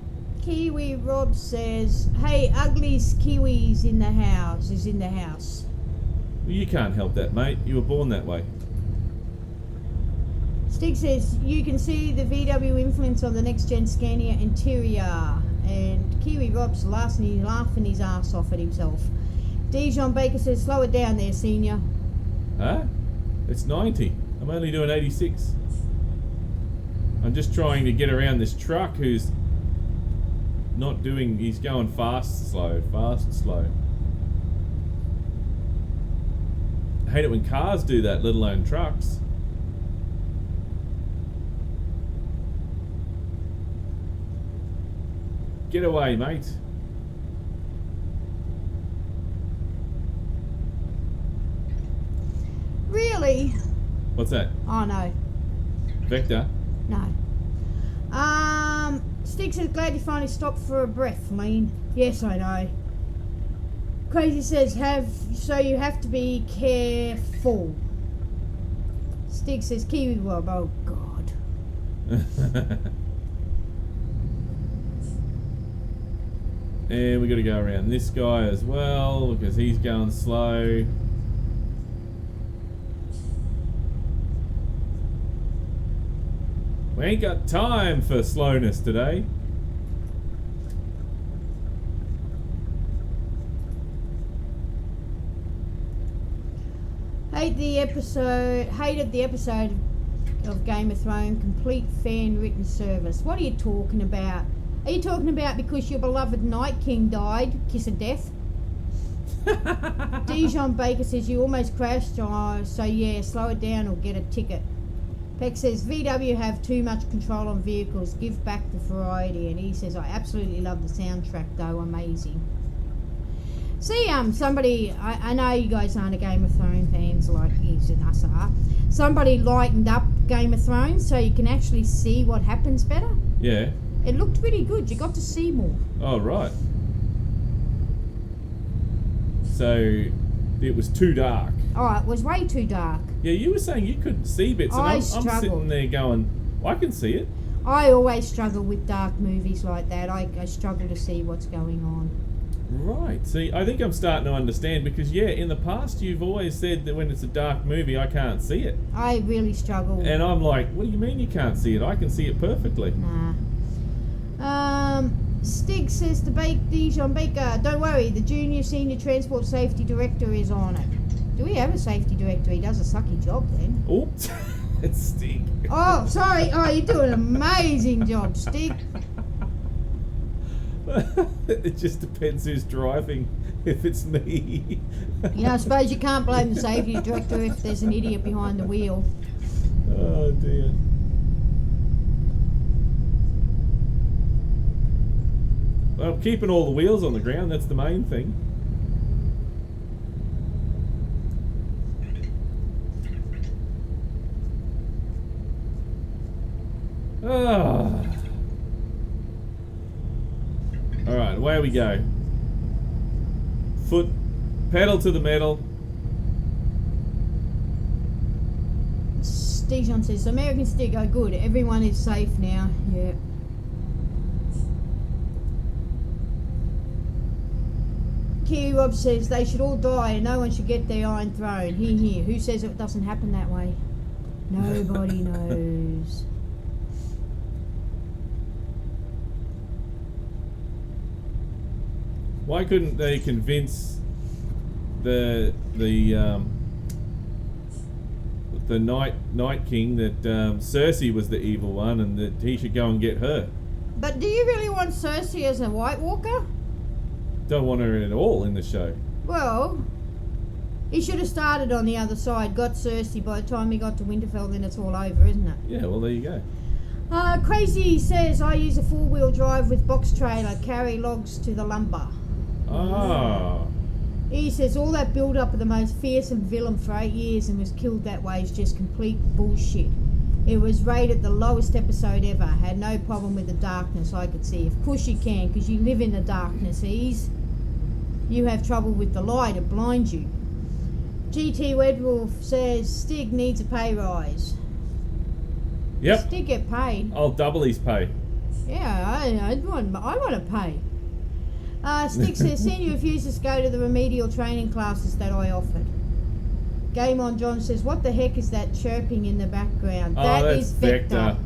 Kiwi Rob says, hey, Ugly's Kiwis in the house. Well, you can't help that, mate. You were born that way. Stig says, you can see the VW influence on the next gen Scania interior. And Kiwi Rob's laughing his ass off at himself. Dijon Baker says, slow it down there, senior. Huh? It's 90. I'm only doing 86. I'm just trying to get around this truck who's not doing, he's going fast, slow. I hate it when cars do that, let alone trucks. Get away, mate. Really? What's that? Oh, no. Vector? No. Stig says, glad you finally stopped for a breath, Lean. Yes, I know. Crazy says, so you have to be careful. Stig says, Kiwi Rob, oh God. And we got to go around this guy as well because he's going slow. We ain't got time for slowness today. Hated the episode of Game of Thrones, complete fan written service. What are you talking about? Are you talking about because your beloved Night King died? Kiss of death? Dijon Baker says you almost crashed, so yeah, slow it down or get a ticket. Peck says VW have too much control on vehicles, give back the variety. And he says I absolutely love the soundtrack though, amazing. See, somebody, I know you guys aren't a Game of Thrones fans like Yves and us are. Somebody lightened up Game of Thrones so you can actually see what happens better. Yeah. It looked pretty good. You got to see more. Oh, right. So it was too dark. Oh, it was way too dark. Yeah, you were saying you couldn't see bits, and I'm sitting there going, I can see it. I always struggle with dark movies like that. I struggle to see what's going on. Right. See, I think I'm starting to understand because, yeah, in the past you've always said that when it's a dark movie, I can't see it. I really struggle. And I'm like, what do you mean you can't see it? I can see it perfectly. Nah. Stig says to Dijon Baker, don't worry, the junior senior transport safety director is on it. Do we have a safety director? He does a sucky job then. Oops. It's Stig. Oh, sorry. Oh, you do an amazing job, Stig. It just depends who's driving. If it's me. I suppose you can't blame the safety director if there's an idiot behind the wheel. Oh dear. Well, keeping all the wheels on the ground, that's the main thing. Ah. Alright, away we go. Foot, pedal to the metal. Dijon says, American Stig, oh good, everyone is safe now. Yeah. Kiwi Rob says they should all die and no one should get their iron thrown. Hear. Who says it doesn't happen that way? Nobody knows. Why couldn't they convince the Night King that Cersei was the evil one and that he should go and get her? But do you really want Cersei as a White Walker? Don't want her at all in the show. Well, he should have started on the other side, got Cersei. By the time he got to Winterfell, then it's all over, isn't it? Yeah, well, there you go. Crazy says, I use a four-wheel drive with box trailer, carry logs to the lumber. Ah. He says all that build-up of the most fearsome villain for 8 years and was killed that way is just complete bullshit. It was rated the lowest episode ever. Had no problem with the darkness, I could see. Of course you can, because you live in the darkness. You have trouble with the light, it blinds you. GT Wedwolf says Stig needs a pay rise. Yep. Stig get paid. I'll double his pay. Yeah, I want to pay. Stig says senior refuses to go to the remedial training classes that I offered. Game On John says, what the heck is that chirping in the background? Oh, that that's is Vector. Vector.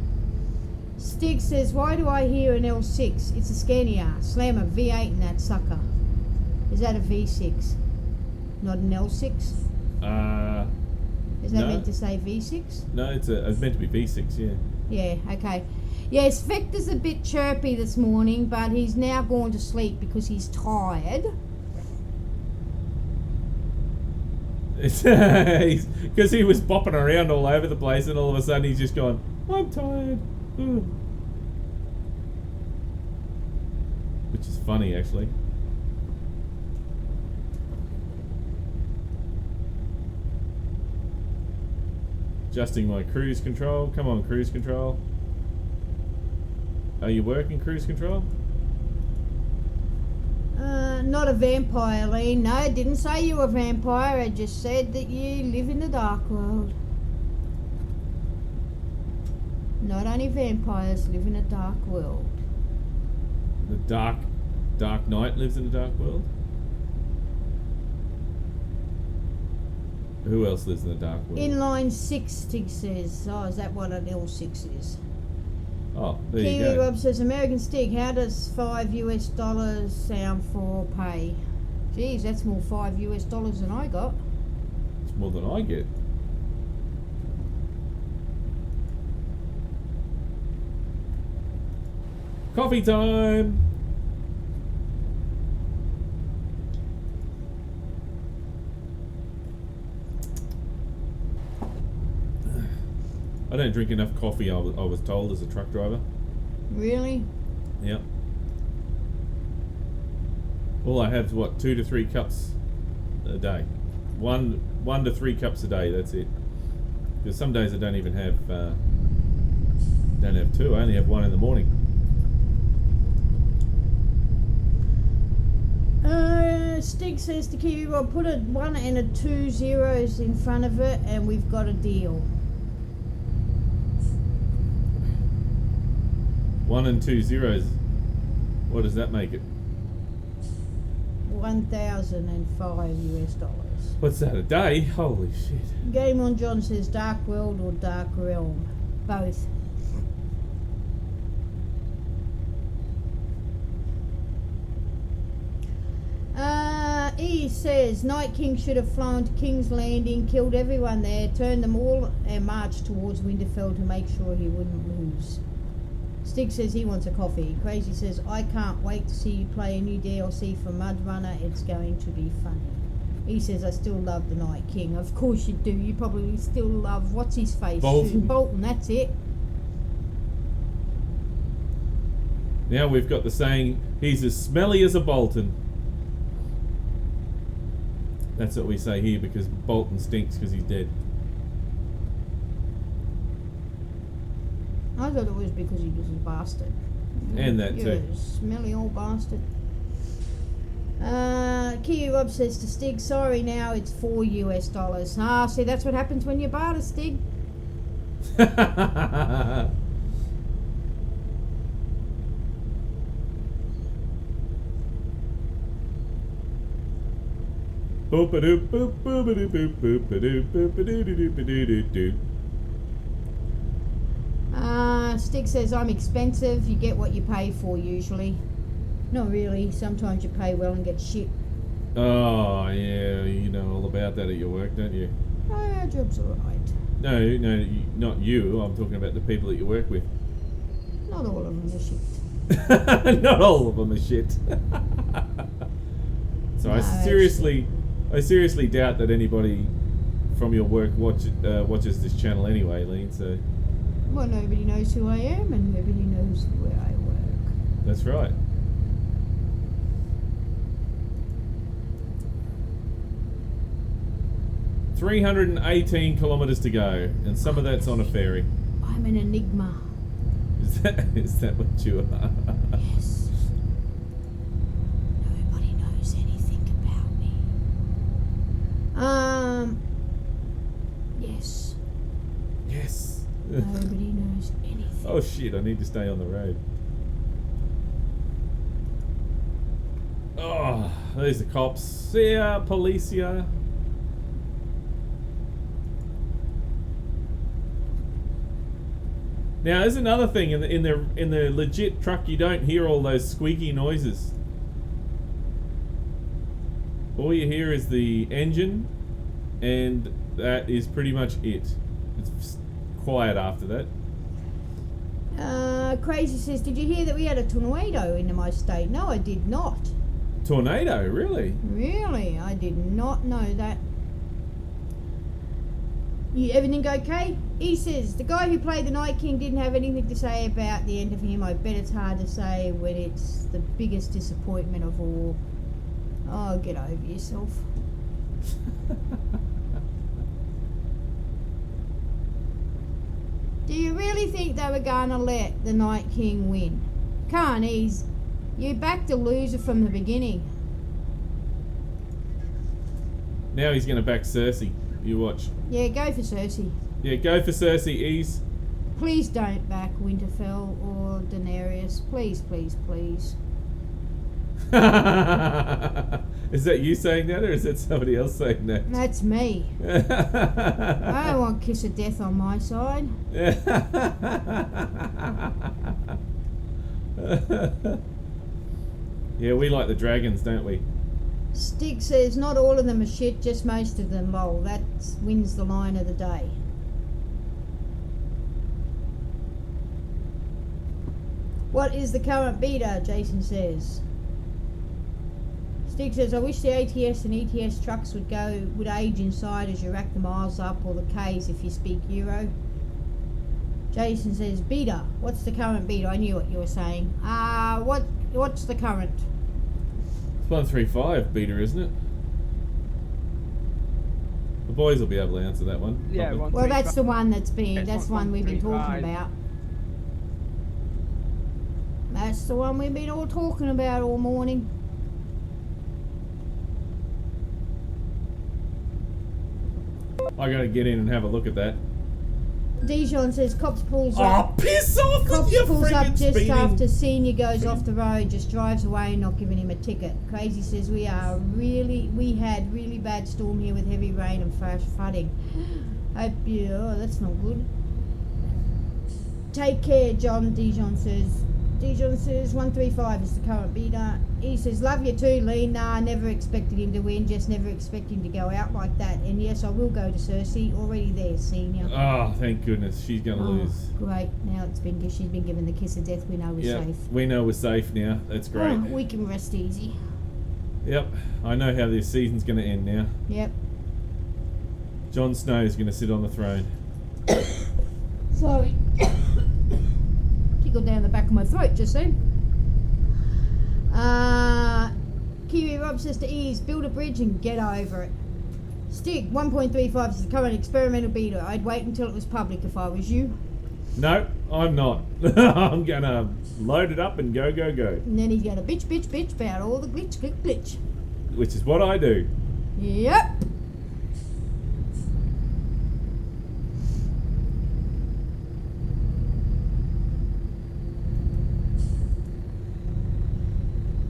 Stig says, why do I hear an L6? It's a Scania. Slam a V8 in that sucker. Is that a V6? Not an L6? Is that no. meant to say V6? No, it's meant to be V6, yeah. Yeah, okay. Yes, Vector's a bit chirpy this morning, but he's now gone to sleep because he's tired. Because he was bopping around all over the place and all of a sudden he's just gone, I'm tired. Ooh. Which is funny, actually. Adjusting my cruise control. Come on, cruise control. Are you working cruise control? Not a vampire, Lee. No, I didn't say you were a vampire. I just said that you live in the dark world. Not only vampires live in a dark world. The Dark Knight lives in a dark world? Who else lives in the dark world? Inline 6, Stig says. Oh, is that what an L6 is? Oh, there you Kiwi go. Rob says, American Stig, how does $5 sound for pay? Geez, that's more $5 than I got. It's more than I get. Coffee time! I don't drink enough coffee, I was told, as a truck driver. Really? Yep. All I have is, what, 2 to 3 cups a day. One to 3 cups a day, that's it. Because some days I don't even have, don't have 2, I only have 1 in the morning. Stig says to Kiwi Rob, put a 1 and a 2 zeros in front of it and we've got a deal. 1 and 2 zeros. What does that make it? $1,005. What's that, a day? Holy shit. Game on John says Dark World or Dark Realm. Both. E says Night King should have flown to King's Landing, killed everyone there, turned them all and marched towards Winterfell to make sure he wouldn't lose. Stig says he wants a coffee. Crazy says I can't wait to see you play a new DLC for Mud Runner. It's going to be funny. He says I still love the Night King. Of course you do. You probably still love what's his face? Bolton. Bolton, that's it. Now we've got the saying, he's as smelly as a Bolton. That's what we say here because Bolton stinks because he's dead. I thought it was because he was a bastard. And that You're too. a smelly old bastard. Kiwi Rob says to Stig, sorry now, it's $4. Ah, see, that's what happens when you barter, Stig. Boop-a-doop, boop, boop-a-doop, boop, boop-a-doop, boop-a-doo-doo-doo-doo-doo-doo. Stig says I'm expensive. You get what you pay for usually. Not really. Sometimes you pay well and get shit. Oh, yeah, you know all about that at your work, don't you? Oh, our job's alright. No, not you. I'm talking about the people that you work with. Not all of them are shit. Not all of them are shit. So No, I seriously doubt that anybody from your work watches this channel anyway, Lean. So Well, nobody knows who I am and nobody knows where I work. that's right. $318 kilometers to go, and some of that's on a ferry. I'm an enigma. Is that what you are? Yes. Nobody knows anything about me. Yes. Yes. Nobody knows anything. Oh shit! I need to stay on the road. Oh, there's the cops. See ya, policia. Now, there's another thing in the legit truck. You don't hear all those squeaky noises. All you hear is the engine, and that is pretty much it. It's quiet after that. Crazy says, did you hear that we had a tornado in my state? No, I did not. Tornado, really? Really? I did not know that. Everything okay? He says, the guy who played the Night King didn't have anything to say about the end of him. I bet it's hard to say when it's the biggest disappointment of all. Oh, get over yourself. Do you really think they were going to let the Night King win? Can't ease. You backed a loser from the beginning. Now he's going to back Cersei. You watch. Yeah, go for Cersei. Yeah, go for Cersei, ease. Please don't back Winterfell or Daenerys. Please, please, please. Is that you saying that, or is that somebody else saying that? That's me. I don't want Kiss of Death on my side. Yeah, we like the dragons, don't we? Stig says, not all of them are shit, just most of them, lol. That wins the line of the day. What is the current beta? Jason says. Stig says, I wish the ATS and ETS trucks would age inside as you rack the miles up, or the Ks if you speak Euro. Jason says, beta. What's the current beta? I knew what you were saying. What's the current? It's 135 beta, isn't it? The boys will be able to answer that one. Yeah, probably. Well, that's the one that's It's one we've been talking 135. about. That's the one we've been all talking about all morning. I gotta get in and have a look at that. Dijon says cops pulls Oh, up. piss off Cops with your pulls up friggin' just speeding. after senior goes off the road, just drives away, not giving him a ticket. Crazy says we had really bad storm here with heavy rain and flash flooding. Hope you. Oh, that's not good. Take care, John. Dijon says 135 is the current beater. He says love you too, Lee. Nah, never expected him to win. Just never expect him to go out like that. And yes, I will go to Cersei. Already there, senior. Oh, thank goodness. She's going to lose. Great. Now she's been given the kiss of death. We know we're safe. We know we're safe now. That's great. Oh, we can rest easy. Yep. I know how this season's going to end now. Yep. Jon Snow's going to sit on the throne. Sorry. Tickled down the back of my throat just then. Kiwi Rob says to Ease, build a bridge and get over it. Stig, 1.35 is the current experimental beta. I'd wait until it was public if I was you. No, I'm not. I'm going to load it up and go. And then he's going to bitch about all the glitch. Which is what I do. Yep.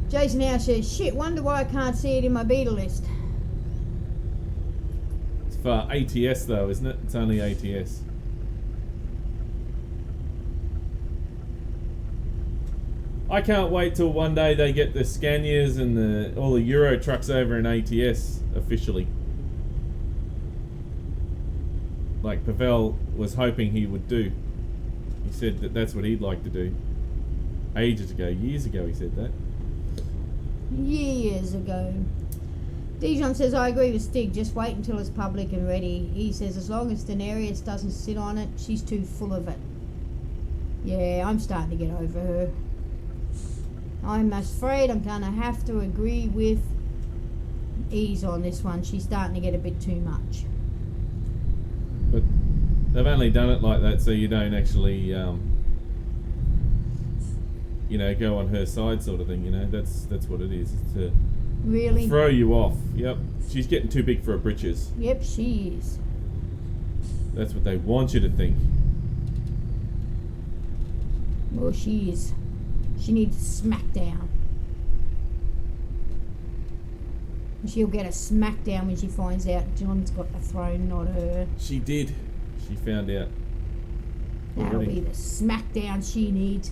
Jason now says, shit, wonder why I can't see it in my beta list. It's for ATS though, isn't it? It's only ATS. I can't wait till one day they get the Scanias and all the Euro trucks over in ATS officially. Like Pavel was hoping he would do. He said that that's what he'd like to do. Ages ago, years ago he said that. Years ago. Dijon says, I agree with Stig, just wait until it's public and ready. He says, as long as Daenerys doesn't sit on it, she's too full of it. Yeah, I'm starting to get over her. I'm afraid I'm going to have to agree with Ease on this one. She's starting to get a bit too much. But they've only done it like that so you don't actually, go on her side sort of thing, That's what it is. It's to Really? throw you off. Yep. She's getting too big for her britches. Yep, she is. That's what they want you to think. Well, she is. She needs a smackdown. She'll get a smackdown when she finds out John's got the throne, not her. She did. She found out. That'll Already. be the smackdown she needs.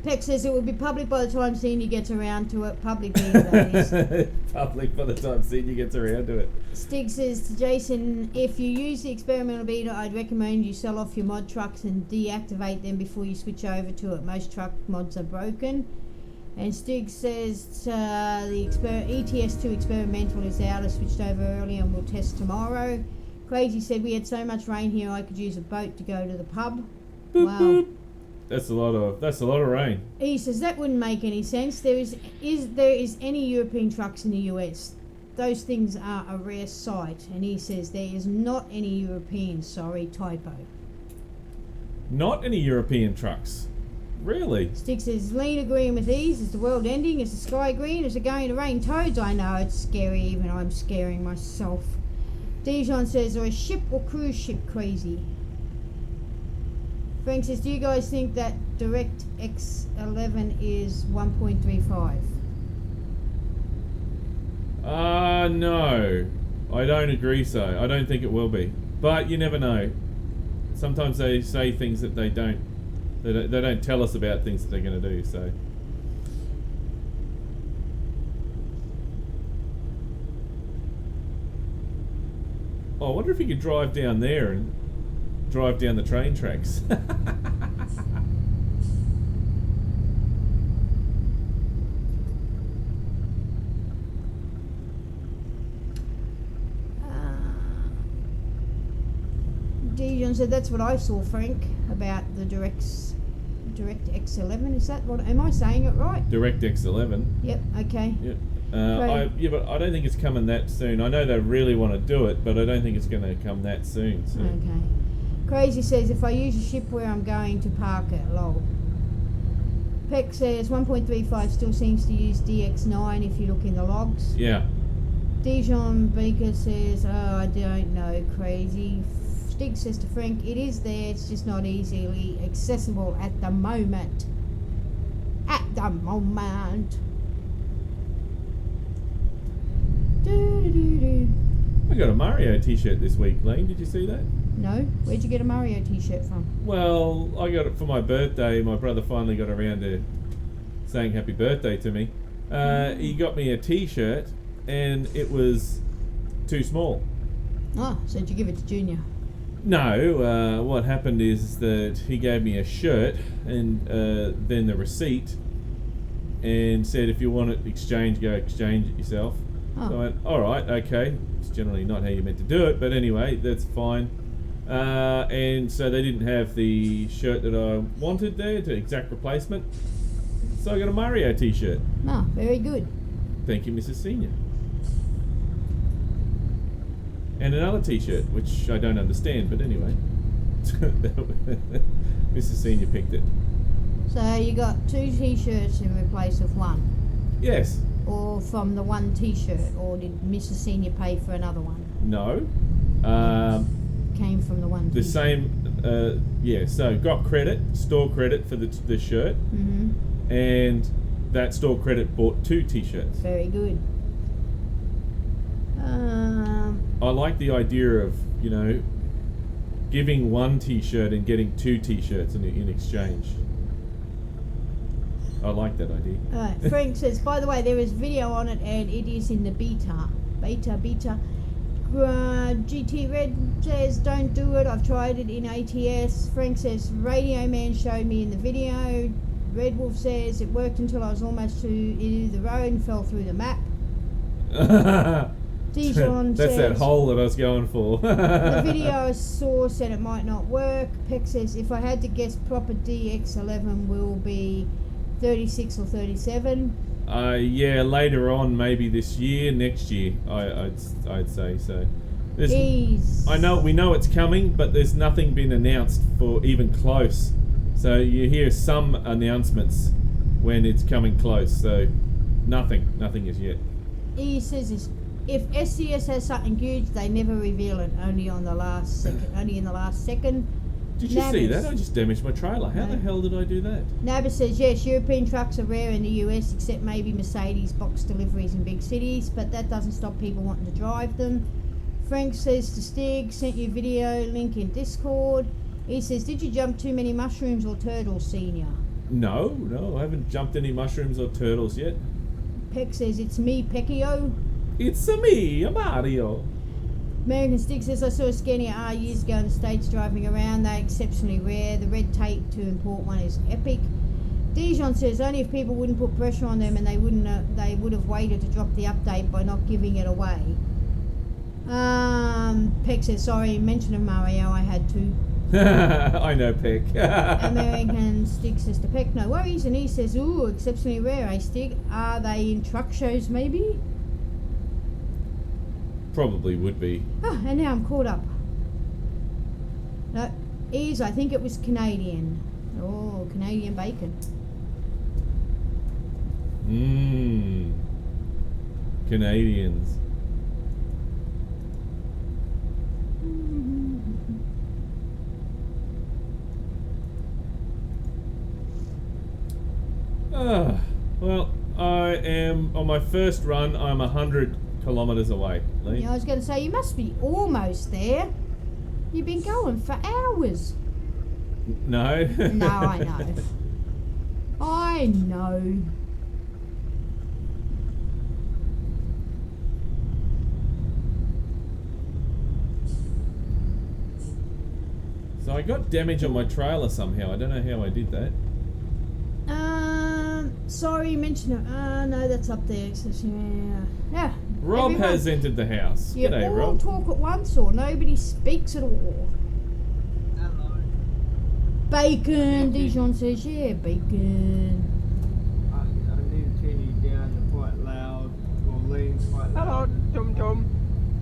Peck says it will be public by the time Senior gets around to it. Public being that is. Public by the time Senior gets around to it. Stig says to Jason, if you use the experimental beta, I'd recommend you sell off your mod trucks and deactivate them before you switch over to it. Most truck mods are broken. And Stig says the ETS2 experimental is out. I switched over early and we'll test tomorrow. Crazy said we had so much rain here I could use a boat to go to the pub. Boop, Wow. boop. That's a lot of rain. He says that wouldn't make any sense. There is any European trucks in the US. Those things are a rare sight. And he says there is not any European. Sorry, typo. Not any European trucks. Really? Stick says Lean agreeing with Ease. Is the world ending? Is the sky green? Is it going to rain toads? I know it's scary. Even I'm scaring myself. Dijon says, are a ship or cruise ship crazy? Frank says, do you guys think that DirectX 11 is 1.35? No. I don't agree so. I don't think it will be. But you never know. Sometimes they say things that they don't tell us about things that they're going to do, so. Oh, I wonder if you could drive down there and drive down the train tracks. Dijon said that's what I saw, Frank, about the DirectX 11. Is that what? Am I saying it right? DirectX 11. Yep. Okay. Yep. Right. But I don't think it's coming that soon. I know they really want to do it, but I don't think it's going to come that soon. So. Okay. Crazy says if I use a ship where I'm going to park it, lol. Peck says 1.35 still seems to use DX9 if you look in the logs. Yeah. Dijon Baker says, oh, I don't know, crazy. Stig says to Frank, it is there, it's just not easily accessible at the moment. At the moment. Do-do-do-do. I got a Mario t-shirt this week, Lane. Did you see that? No? Where'd you get a Mario t-shirt from? Well, I got it for my birthday. My brother finally got around to saying happy birthday to me. He got me a t-shirt and it was too small. Oh, so did you give it to Junior? No, what happened is that he gave me a shirt and then the receipt and said if you want it exchange, go exchange it yourself. Oh. So I went, alright, okay. It's generally not how you're meant to do it, but anyway, that's fine. And so they didn't have the shirt that I wanted there, the exact replacement. So I got a Mario t-shirt. Oh, very good. Thank you, Mrs. Senior. And another t-shirt, which I don't understand, but anyway. Mrs. Senior picked it. So you got 2 t-shirts in place of one? Yes. Or from the one t-shirt? Or did Mrs. Senior pay for another one? No. Came from the one The t-shirt. same, yeah, so got credit, store credit for the shirt, Mm-hmm. and that store credit bought 2 t-shirts. Very good. I like the idea of, you know, giving 1 t-shirt and getting 2 t-shirts in exchange. I like that idea. Alright, Frank says, by the way, there is video on it and it is in the beta. Beta. GT Red says, don't do it. I've tried it in ATS. Frank says, Radio Man showed me in the video. Red Wolf says, it worked until I was almost to the road and fell through the map. Dijon That's says, that hole that I was going for. the video source said it might not work. Peck says, if I had to guess, proper DX11 will be 36 or 37. Yeah, later on, maybe this year, next year, I'd say so. We know it's coming, but there's nothing been announced for even close. So you hear some announcements when it's coming close. So nothing as yet. He says this, if SCS has something huge, they never reveal it. Only in the last second. Did you see that? I just damaged my trailer. How No. the hell did I do that? Nabba says, yes, European trucks are rare in the US, except maybe Mercedes box deliveries in big cities, but that doesn't stop people wanting to drive them. Frank says to Stig, sent you video, link in Discord. He says, did you jump too many mushrooms or turtles, Senior? No, I haven't jumped any mushrooms or turtles yet. Peck says, it's me, Pecchio. It's me, Mario. American Stick says, I saw a Scania R years ago in the States driving around. They're exceptionally rare. The red tape to import one is epic. Dijon says, only if people wouldn't put pressure on them and they would have waited to drop the update by not giving it away. Peck says, sorry, mention of Mario, I had to. I know, Peck. American Stick says to Peck, no worries. And he says, ooh, exceptionally rare, eh, Stick? Are they in truck shows, maybe? Probably would be. Oh, and now I'm caught up. No, I think it was Canadian. Oh, Canadian bacon. Canadians. Well, I am on my first run. I'm 100 kilometres away. Lee. Yeah, I was going to say, you must be almost there. You've been going for hours. No. No, I know. I know. So I got damage on my trailer somehow. I don't know how I did that. Sorry, mention it. No, that's up there. It says, yeah. Rob everyone, has entered the house. you G'day, all Rob. talk at once or nobody speaks at all. Hello. Bacon, Dijon says, yeah, bacon. I need to turn you down quite loud, or lean quite loud. Hello, Dum.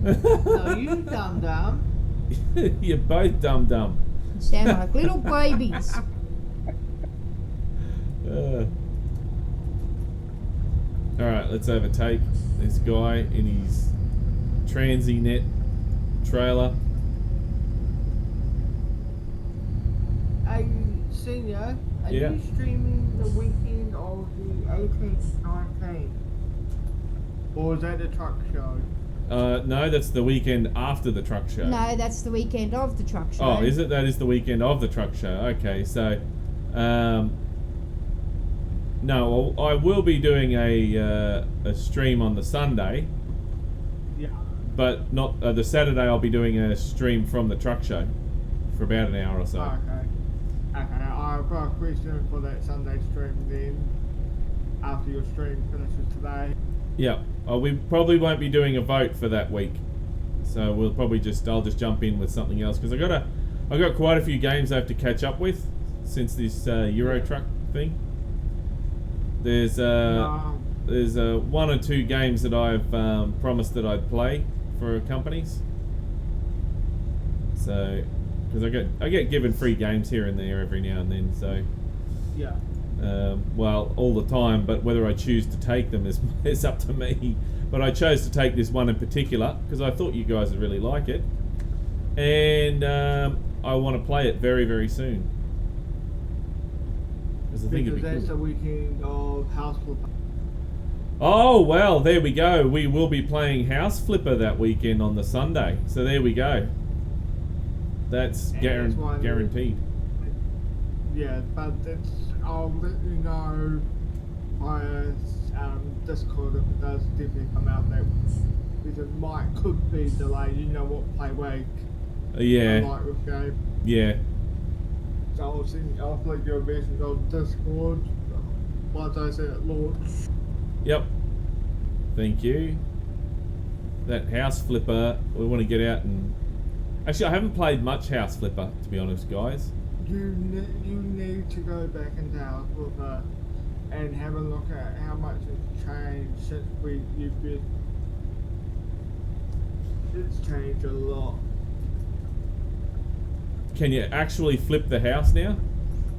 No, you dum. You're both dumb. Sound like little babies. Alright, let's overtake this guy in his Transinet trailer. Hey, Senior, are Yeah. you streaming the weekend of the 18th, 19th? Or is that the truck show? No, that's the weekend after the truck show. No, that's the weekend of the truck show. Oh, is it? That is the weekend of the truck show. Okay, so, no, I will be doing a stream on the Sunday, Yeah. but not the Saturday. I'll be doing a stream from the truck show for about an hour or so. Okay. Okay, I've got a question for that Sunday stream then. After your stream finishes today. Yeah. Oh, we probably won't be doing a vote for that week, so we'll probably I'll just jump in with something else because I got quite a few games I have to catch up with since this Euro Truck thing. There's one or two games that I've promised that I'd play for companies. So, because I get given free games here and there every now and then. So, Yeah. well, all the time, but whether I choose to take them is up to me. But I chose to take this one in particular because I thought you guys would really like it, and I want to play it very, very soon. Because I think it'd be that's the cool. weekend of House Flipper. Oh well, there we go. We will be playing House Flipper that weekend on the Sunday. So there we go. That's And that's one- guaranteed. Yeah, but I'll let you know via Discord if it does definitely come out that because it could be delayed. You know what play week Yeah, like with game. yeah. So I'll flick your message on Discord once I see it launch. Yep. Thank you. That House Flipper, we want to get out and... Actually, I haven't played much House Flipper, to be honest, guys. You need to go back into House Flipper and have a look at how much it's changed since it's changed a lot. Can you actually flip the house now?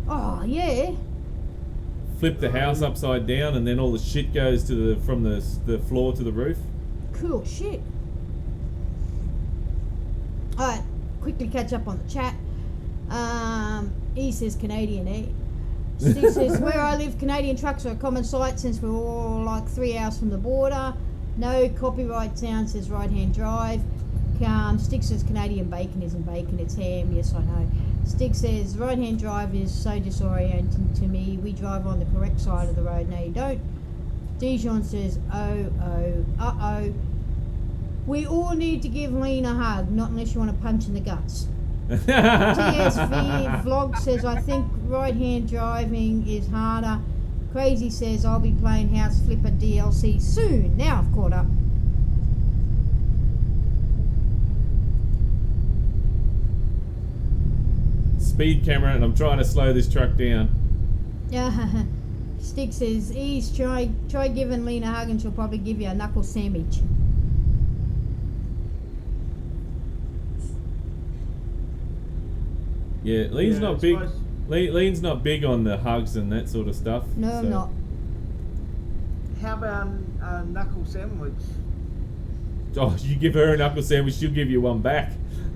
Oh, yeah. Flip the house upside down and then all the shit goes to from the floor to the roof? Cool shit. Alright, quickly catch up on the chat. E says Canadian, eh? Steve says, where I live, Canadian trucks are a common sight since we're all like 3 hours from the border. No copyright sound, says right-hand drive. Stick says Canadian bacon isn't bacon, it's ham. Yes, I know. Stick says right-hand drive is so disorienting to me. We drive on the correct side of the road. No, you don't. Dijon says, uh-oh. We all need to give Lean a hug, not unless you want to punch in the guts. TSV Vlog says, I think right-hand driving is harder. Crazy says, I'll be playing House Flipper DLC soon. Now I've caught up. Speed camera, and I'm trying to slow this truck down. Stick says, Ease, try giving Lean a hug and she'll probably give you a knuckle sandwich. Yeah, Lean's not it's big. supposed- Lean's not big on the hugs and that sort of stuff. No, so- I'm not. How about a knuckle sandwich? Oh, you give her a knuckle sandwich, she'll give you one back.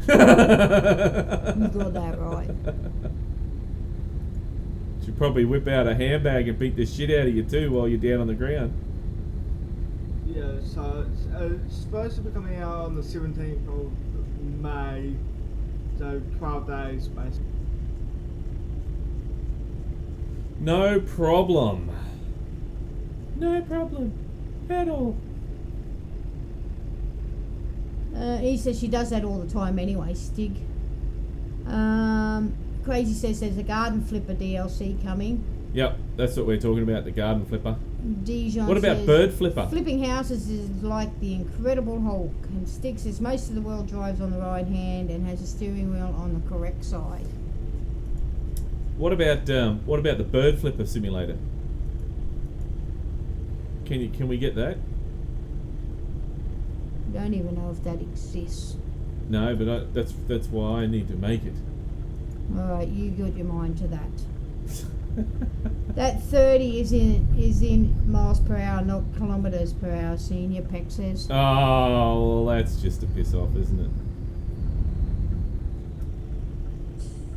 You got that right. She'll probably whip out a handbag and beat the shit out of you too while you're down on the ground. Yeah, so it's supposed to be coming out on the 17th of May, so 12 days basically. No problem. No problem at all. He says she does that all the time anyway, Stig. Crazy says there's a garden flipper DLC coming. Yep, that's what we're talking about, the garden flipper. Dijon What about says, bird flipper? Flipping houses is like the Incredible Hulk. And Stig says most of the world drives on the right hand and has a steering wheel on the correct side. What about the bird flipper simulator? Can we get that? Don't even know if that exists. No, but that's why I need to make it. Alright, you got your mind to that. That 30 is in miles per hour, not kilometres per hour, Senior, Peck says. Oh, well, that's just a piss off, isn't it?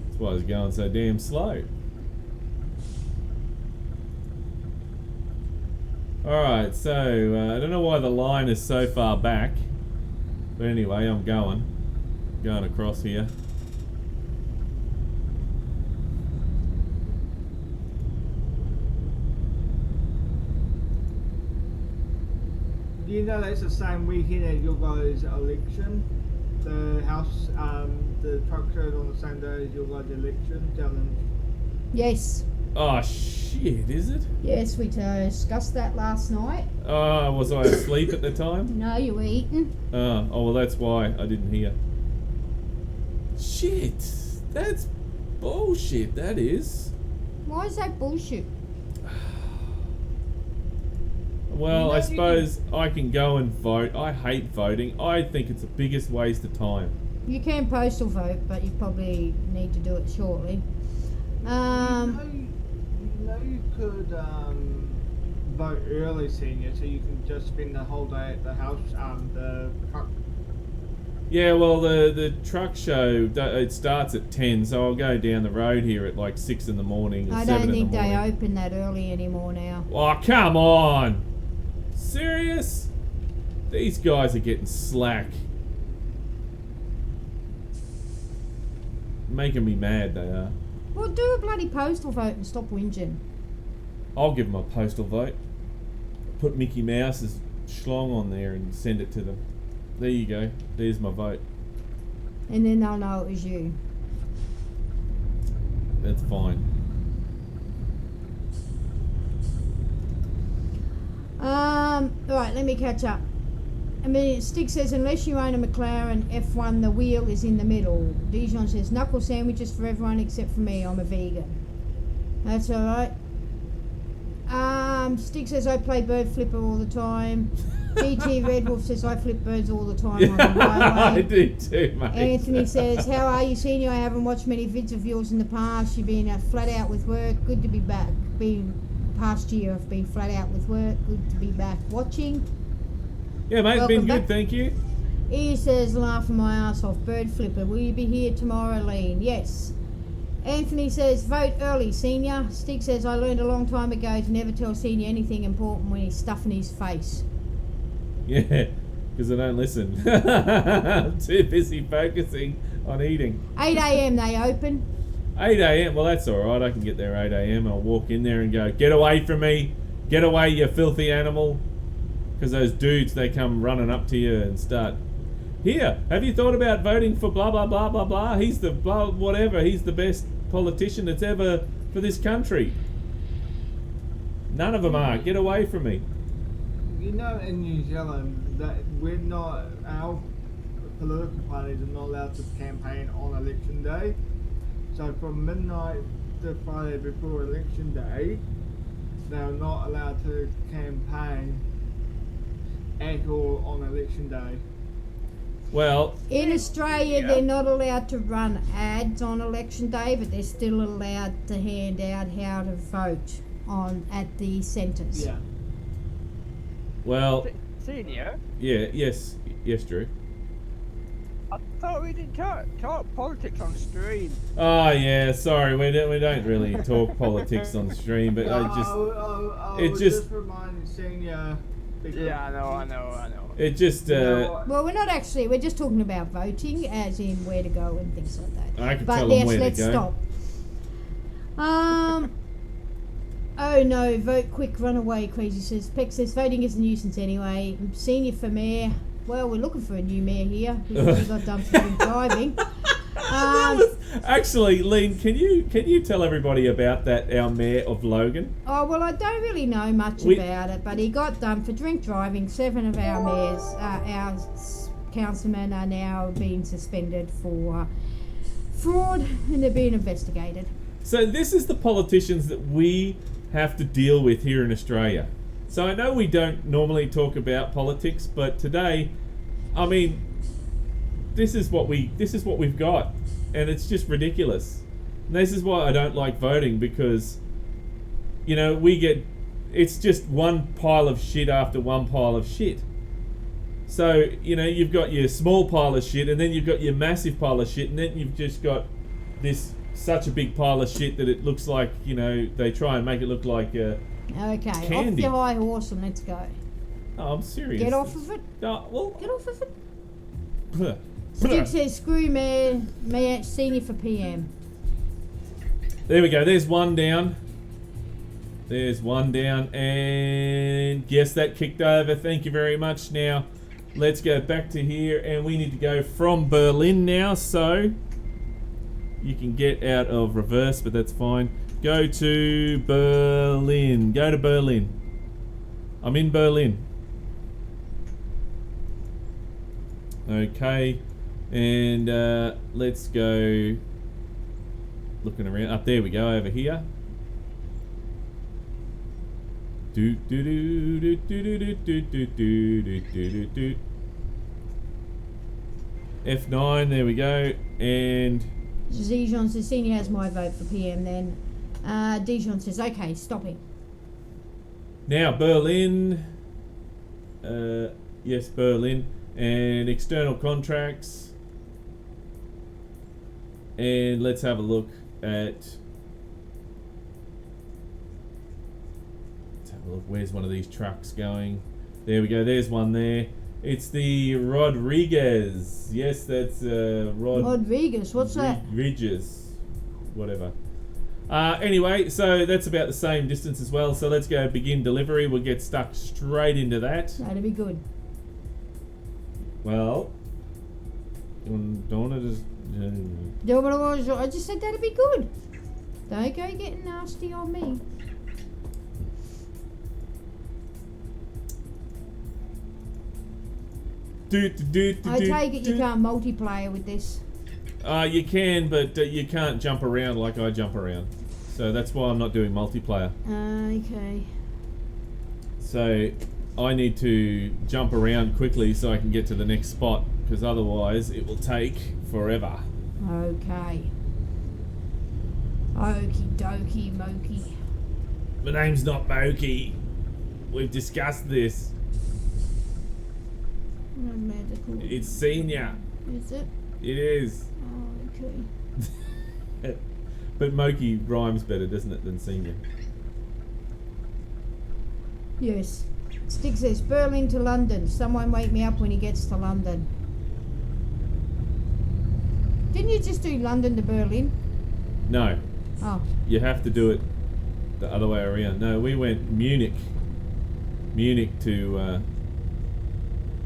That's why it's going so damn slow. Alright, so I don't know why the line is so far back. But anyway, I'm going across here. You know that's the same weekend as your guys' election. The house, the truck show's on the same day as your guys' election down in. Yes. Oh shit, is it? Yes, we discussed that last night. Oh, was I asleep at the time? No, you were eating. Oh, well, that's why I didn't hear. Shit, that's bullshit, that is. Why is that bullshit? Well, No, I you suppose I can go and vote. I hate voting. I think it's the biggest waste of time. You can postal vote, but you probably need to do it shortly. You could vote early, Senior, so you can just spend the whole day at the house. The truck. Yeah, well, the truck show, it starts at 10, so I'll go down the road here at like 6 in the morning or I 7 don't in the think they morning. open that early anymore now. Oh, come on! Serious? These guys are getting slack. Making me mad, they are. Well, do a bloody postal vote and stop whinging. I'll give them a postal vote. Put Mickey Mouse's schlong on there and send it to them. There you go. There's my vote. And then they'll know it was you. That's fine. Right, let me catch up. I mean, Stick says, unless you own a McLaren F1, the wheel is in the middle. Dijon says, knuckle sandwiches for everyone except for me, I'm a vegan. That's alright. Stick says, I play bird flipper all the time. GT Red Wolf says, I flip birds all the time on the I highway. do too, mate. Anthony says, how are you, Senior? I haven't watched many vids of yours in the past. You've been flat out with work. Good to be back. Past year I've been flat out with work. Good to be back watching. Yeah, mate, Welcome been good, back. thank you. He says, laughing my ass off. Bird flipper, will you be here tomorrow, Lean? Yes. Anthony says, vote early, Senior. Stick says, I learned a long time ago to never tell Senior anything important when he's stuffing his face. Yeah, because I don't listen. I'm too busy focusing on eating. 8 a.m. they open. 8 a.m, well that's alright, I can get there 8 a.m. I'll walk in there and go, get away from me, get away you filthy animal. Because those dudes, they come running up to you and start, here, have you thought about voting for blah blah blah blah blah, he's the blah whatever, he's the best politician that's ever for this country. None of them are, get away from me. You know, in New Zealand, that our political parties are not allowed to campaign on election day. So from midnight to Friday before election day, they're not allowed to campaign at all on election day. Well, In Australia, they're not allowed to run ads on election day, but they're still allowed to hand out how to vote at the centres. Yeah. well, Senior, yes, Drew. I thought we didn't talk politics on stream. Oh yeah, sorry, we don't really talk politics on stream, but I was just- just reminding Senior. because- Yeah, I know. it just You know what? Well, we're not actually. We're just talking about voting, as in where to go and things like that. I can But tell them yes, where let's to go. stop. Oh no, vote quick, run away, Crazy says. Peck says, voting is a nuisance anyway. Senior for mayor. Well, we're looking for a new mayor here. Because we got done for drink driving. Actually, Lynn, can you tell everybody about that, our mayor of Logan? Oh, well, I don't really know much about it, but he got done for drink driving. 7 of our mayors, our councilmen are now being suspended for fraud, and they're being investigated. So this is the politicians that we have to deal with here in Australia. So I know we don't normally talk about politics, but today, I mean, this is what we've got, and it's just ridiculous. And this is why I don't like voting, because you know, it's just one pile of shit after one pile of shit. So, you know, you've got your small pile of shit, and then you've got your massive pile of shit, and then you've just got this such a big pile of shit that it looks like, you know, they try and make it look like Okay, candy. off your high horse and let's go. Oh, I'm serious. Get off of it. Well, Get off of it. bleh. Stick says screw Mayor Senior for PM. There we go. There's one down. There's one down, and yes, that kicked over. Thank you very much. Now, let's go back to here, and we need to go from Berlin now, so you can get out of reverse, but that's fine. Go to Berlin. Go to Berlin. I'm in Berlin. Okay, and let's go looking around. Up there we go, over here. Do do do do do do do do do do do. F9, there we go, and Dijon says Senior has my vote for PM then. Dijon says, okay, stop him. now Berlin. Yes, Berlin, and external contracts, and let's have a look at. Look, where's one of these trucks going? There we go. There's one there. It's the Rodriguez. Yes, that's Rodriguez, what's that? Rodriguez, whatever. Anyway, so that's about the same distance as well. So let's go begin delivery. We'll get stuck straight into that. That'd be good. Well, don't want to just. I just said that'd be good. Don't go getting nasty on me. I take it you can't multiplayer with this. You can, but you can't jump around like I jump around. So that's why I'm not doing multiplayer. Okay. So I need to jump around quickly so I can get to the next spot, because otherwise it will take forever. Okay. Okie dokie mokey. My name's not Moki. We've discussed this. No medical. It's Senior. Is it? It is. Oh, okay. But Moki rhymes better, doesn't it, than Senior? Yes. Stick says Berlin to London. Someone wake me up when he gets to London. Didn't you just do London to Berlin? No. Oh. You have to do it the other way around. No, we went Munich to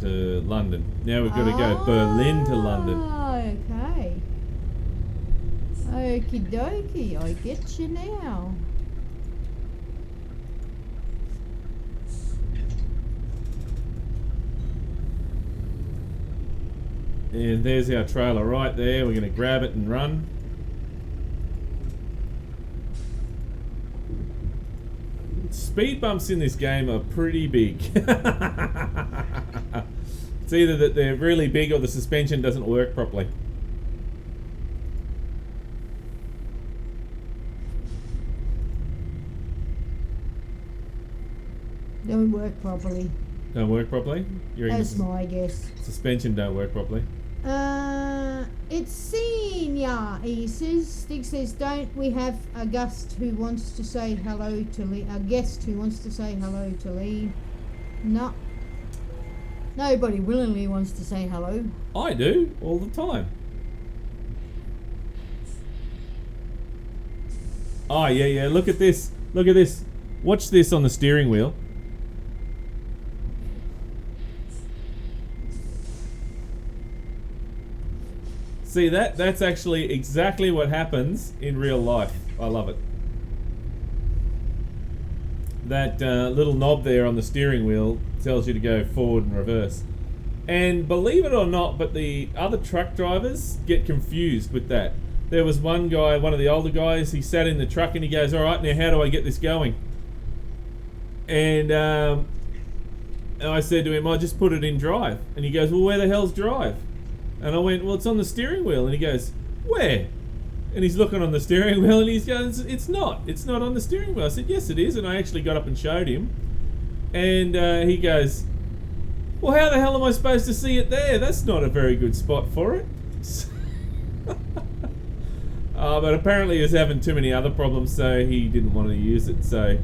London. Now we've got to go Berlin to London. Okay. Okie dokie, I get you now. And there's our trailer right there. We're going to grab it and run. Speed bumps in this game are pretty big. It's either that they're really big or the suspension doesn't work properly. Don't work properly. Don't work properly? You reckon That's my guess. suspension don't work properly? It's Senior. He says, Stig says, don't we have a guest who wants to say hello to Lee? A guest who wants to say hello to Lee? No. Nobody willingly wants to say hello. I do, all the time. Oh, yeah. Look at this. Look at this. Watch this on the steering wheel. See, that's actually exactly what happens in real life. I love it. That little knob there on the steering wheel tells you to go forward and reverse. And believe it or not, but the other truck drivers get confused with that. There was one guy, one of the older guys, he sat in the truck and he goes, all right, now how do I get this going? And I said to him, I just put it in drive. And he goes, well, where the hell's drive? And I went, well, it's on the steering wheel. And he goes, where? And he's looking on the steering wheel and he's going, it's not on the steering wheel. I said, yes it is, and I actually got up and showed him. And he goes, well, how the hell am I supposed to see it there? That's not a very good spot for it. But apparently he was having too many other problems, so he didn't want to use it. So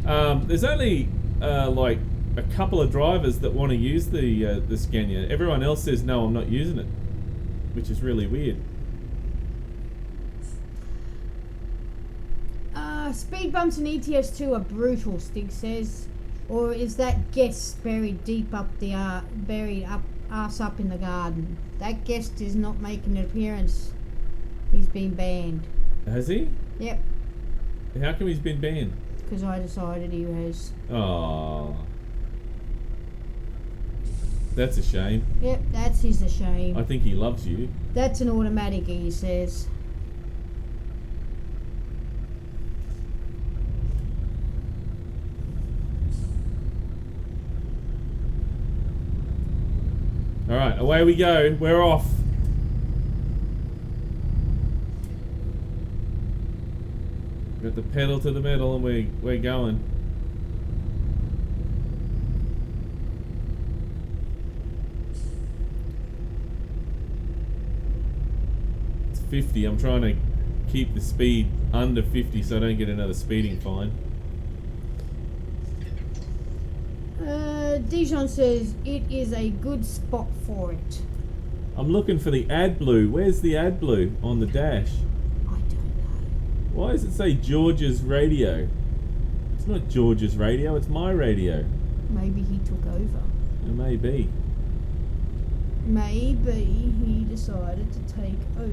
there's only like a couple of drivers that want to use the Scania. Everyone else says, no, I'm not using it, which is really weird. Speed bumps in ETS2 are brutal, Stig says. Or is that guest buried deep up the arse up in the garden? That guest is not making an appearance. He's been banned. Has he? Yep. How come he's been banned? Because I decided he has. Oh, that's a shame. Yep, that's his a shame. I think he loves you. That's an automatic, he says. Alright, away we go. We're off. Got the pedal to the metal and we're going. It's 50. I'm trying to keep the speed under 50 so I don't get another speeding fine. Dijon says it is a good spot for it. I'm looking for the AdBlue. Where's the AdBlue on the dash? I don't know. Why does it say George's radio? It's not George's radio, it's my radio. Maybe he took over. It may be. Maybe he decided to take over.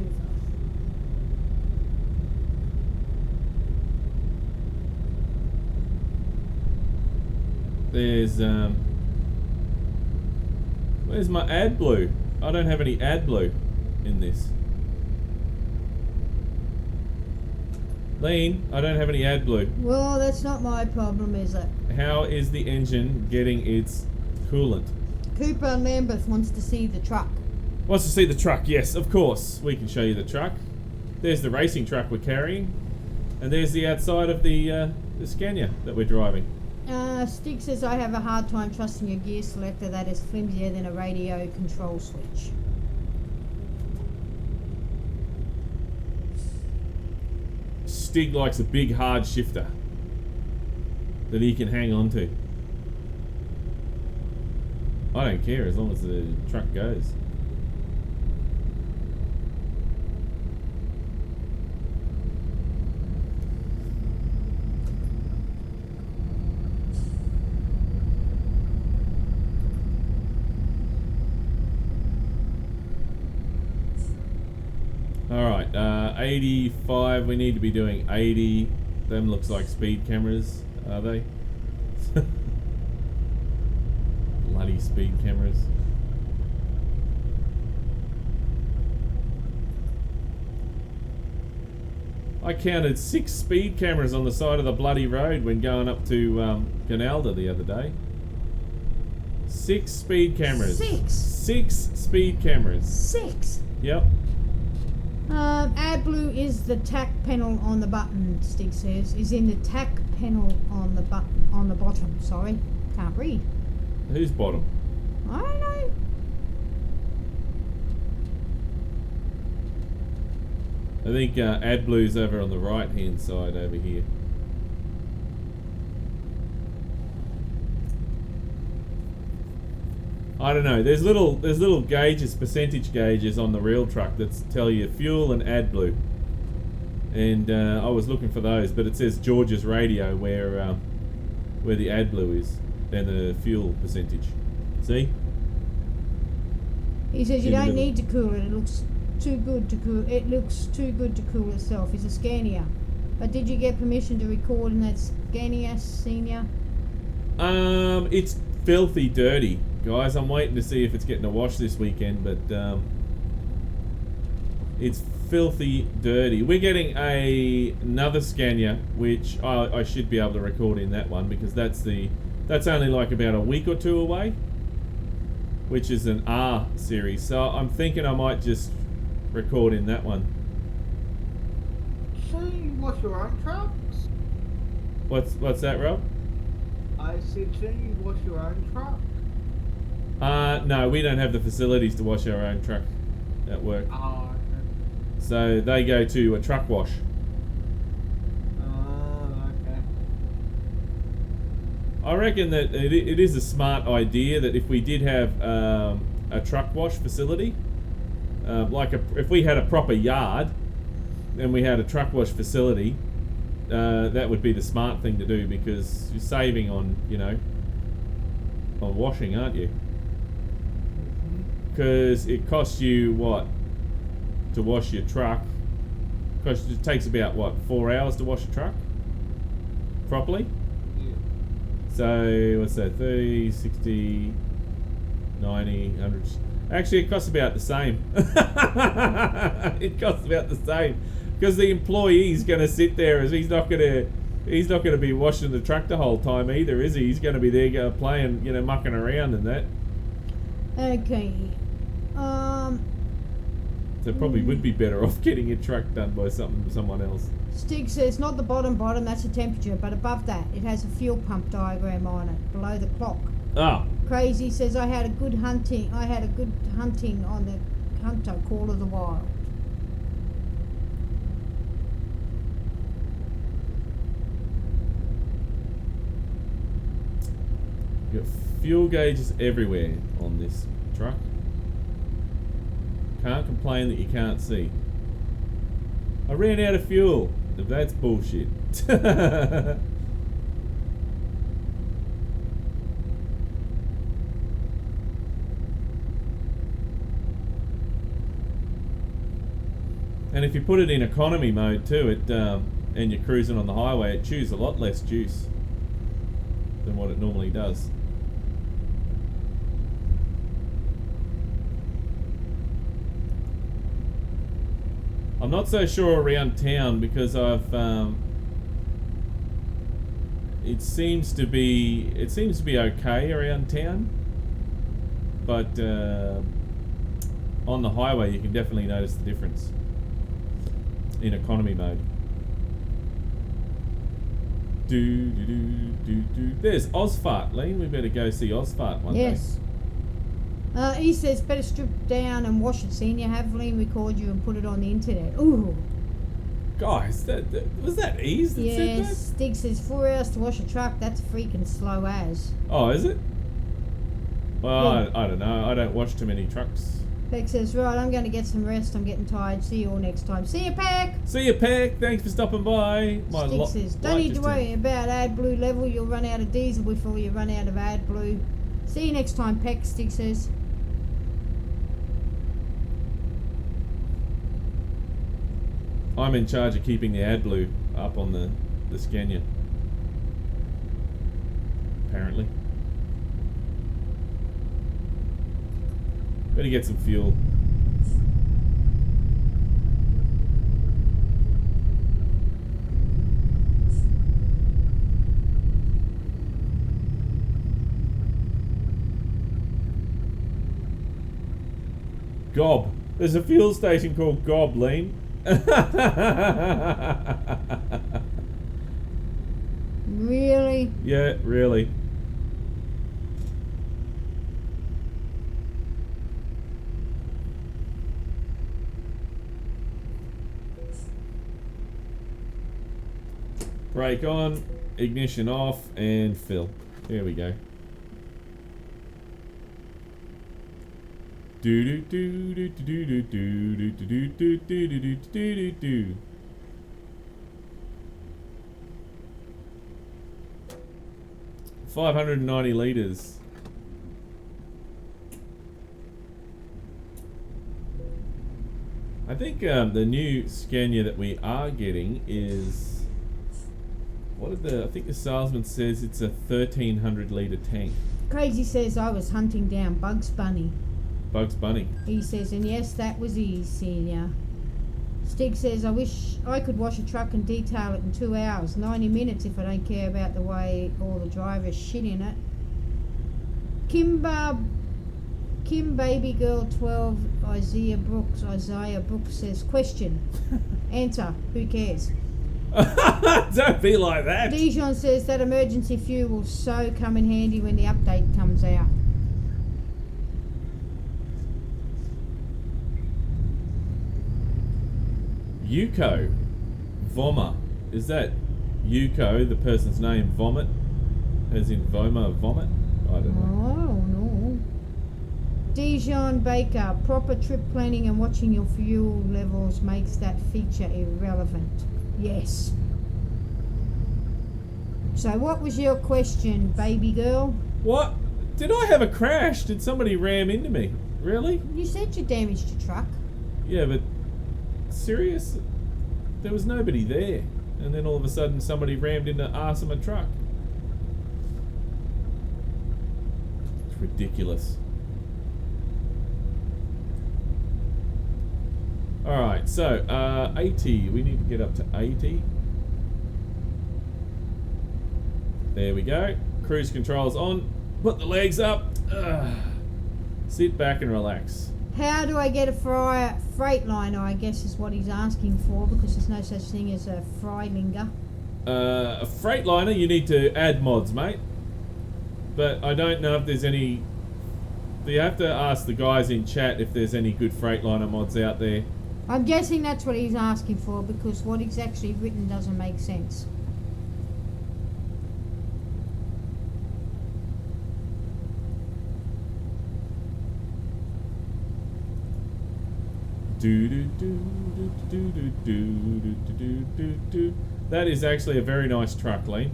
There's where's my AdBlue? I don't have any AdBlue in this. Lean, I don't have any AdBlue. Well, that's not my problem, is it? How is the engine getting its coolant? Cooper Lambeth wants to see the truck. Wants to see the truck? Yes, of course. We can show you the truck. There's the racing truck we're carrying, and there's the outside of the Scania that we're driving. Stig says, I have a hard time trusting a gear selector that is flimsier than a radio control switch. Stig likes a big hard shifter that he can hang on to. I don't care as long as the truck goes. Alright, 85, we need to be doing 80. Them looks like speed cameras, are they? Bloody speed cameras. I counted 6 speed cameras on the side of the bloody road when going up to Gonalda the other day. 6 speed cameras. 6 speed cameras. 6? Yep. AdBlue is the tack panel on the button, Stig says. Is in the tack panel on the button, on the bottom, sorry. Can't read. Whose bottom? I don't know. I think AdBlue's over on the right hand side over here. I don't know. There's little gauges, percentage gauges on the real truck that tell you fuel and AdBlue. And I was looking for those, but it says George's radio where the AdBlue is and the fuel percentage. See? He says you don't need to cool it. It looks too good to cool. It looks too good to cool itself. It's a Scania. But did you get permission to record in that Scania Senior? It's filthy dirty, guys. I'm waiting to see if it's getting a wash this weekend, but it's filthy dirty. We're getting another Scania, which I should be able to record in that one because that's only like about a week or two away, which is an R series. So I'm thinking I might just record in that one. Shouldn't you wash your own trucks? What's that, Rob? I said, shouldn't you wash your own truck? No, we don't have the facilities to wash our own truck at work. Oh, okay. So they go to a truck wash. Oh, okay. I reckon that it is a smart idea that if we did have a truck wash facility, if we had a proper yard and we had a truck wash facility, that would be the smart thing to do, because you're saving on, on washing, aren't you? Because it costs you what to wash your truck? It takes about 4 hours to wash a truck properly. Yeah. So what's that? 30, 60, 90, 100. Actually, it costs about the same. It costs about the same, because the employee's going to sit there, as he's not going to be washing the truck the whole time either, is he? He's going to be there playing, mucking around and that. Okay. So probably would be better off getting your truck done by someone else. Stig says not the bottom, that's the temperature, but above that it has a fuel pump diagram on it, below the clock. Ah. Crazy says I had a good hunting on the Hunter Call of the Wild. You got fuel gauges everywhere on this truck. Can't complain that you can't see. I ran out of fuel. That's bullshit. And if you put it in economy mode too, and you're cruising on the highway, it chews a lot less juice than what it normally does. I'm not so sure around town, because it seems to be okay around town, but on the highway you can definitely notice the difference in economy mode. There's Ozfart, Lean. We better go see Ozfart one day. Yes. He says better strip down and wash it, Senior. Have Lean record you and put it on the internet. Ooh. Guys, was that Ease that said that? Yes. Stig says 4 hours to wash a truck. That's freaking slow as. Oh, is it? Well, Yeah. I don't know. I don't watch too many trucks. Peck says, right, I'm going to get some rest. I'm getting tired. See you all next time. See you, Peck. See you, Peck. Thanks for stopping by. Stig says, don't need to worry about AdBlue level. You'll run out of diesel before you run out of AdBlue. See you next time, Peck, Stig says. I'm in charge of keeping the AdBlue up on the Scania. Apparently. Better get some fuel. Gob. There's a fuel station called Gob, Lean. Really? Yeah, really. Brake on, ignition off, and fill. There we go. Do do do do do do do do do do do do do do. 590 litres. I think the new Scania that we are getting is, I think the salesman says it's a 1300 litre tank. Crazy says I was hunting down Bugs Bunny. Bugs Bunny. He says, and yes, that was easy, Senior. Stig says, I wish I could wash a truck and detail it in 2 hours, 90 minutes if I don't care about the way all the drivers shit in it. Kim Baby Girl 12 Isaiah Brooks says question. Answer, who cares? Don't be like that. Dijon says that emergency fuel will so come in handy when the update comes out. Yuko. Voma. Is that Yuko, the person's name, vomit? As in Voma, vomit? I don't know. I don't know. Dijon Baker, proper trip planning and watching your fuel levels makes that feature irrelevant. Yes. So what was your question, baby girl? What? Did I have a crash? Did somebody ram into me? Really? You said you damaged your truck. Yeah, but serious? There was nobody there. And then all of a sudden somebody rammed into the arse of my truck. It's ridiculous. Alright, so 80. We need to get up to 80. There we go. Cruise control's on. Put the legs up. Sit back and relax. How do I get a Freightliner, I guess is what he's asking for, because there's no such thing as a Freilinger. A Freightliner, you need to add mods, mate. But I don't know if there's any... You have to ask the guys in chat if there's any good Freightliner mods out there. I'm guessing that's what he's asking for, because what he's actually written doesn't make sense. That is actually a very nice truck, Lee.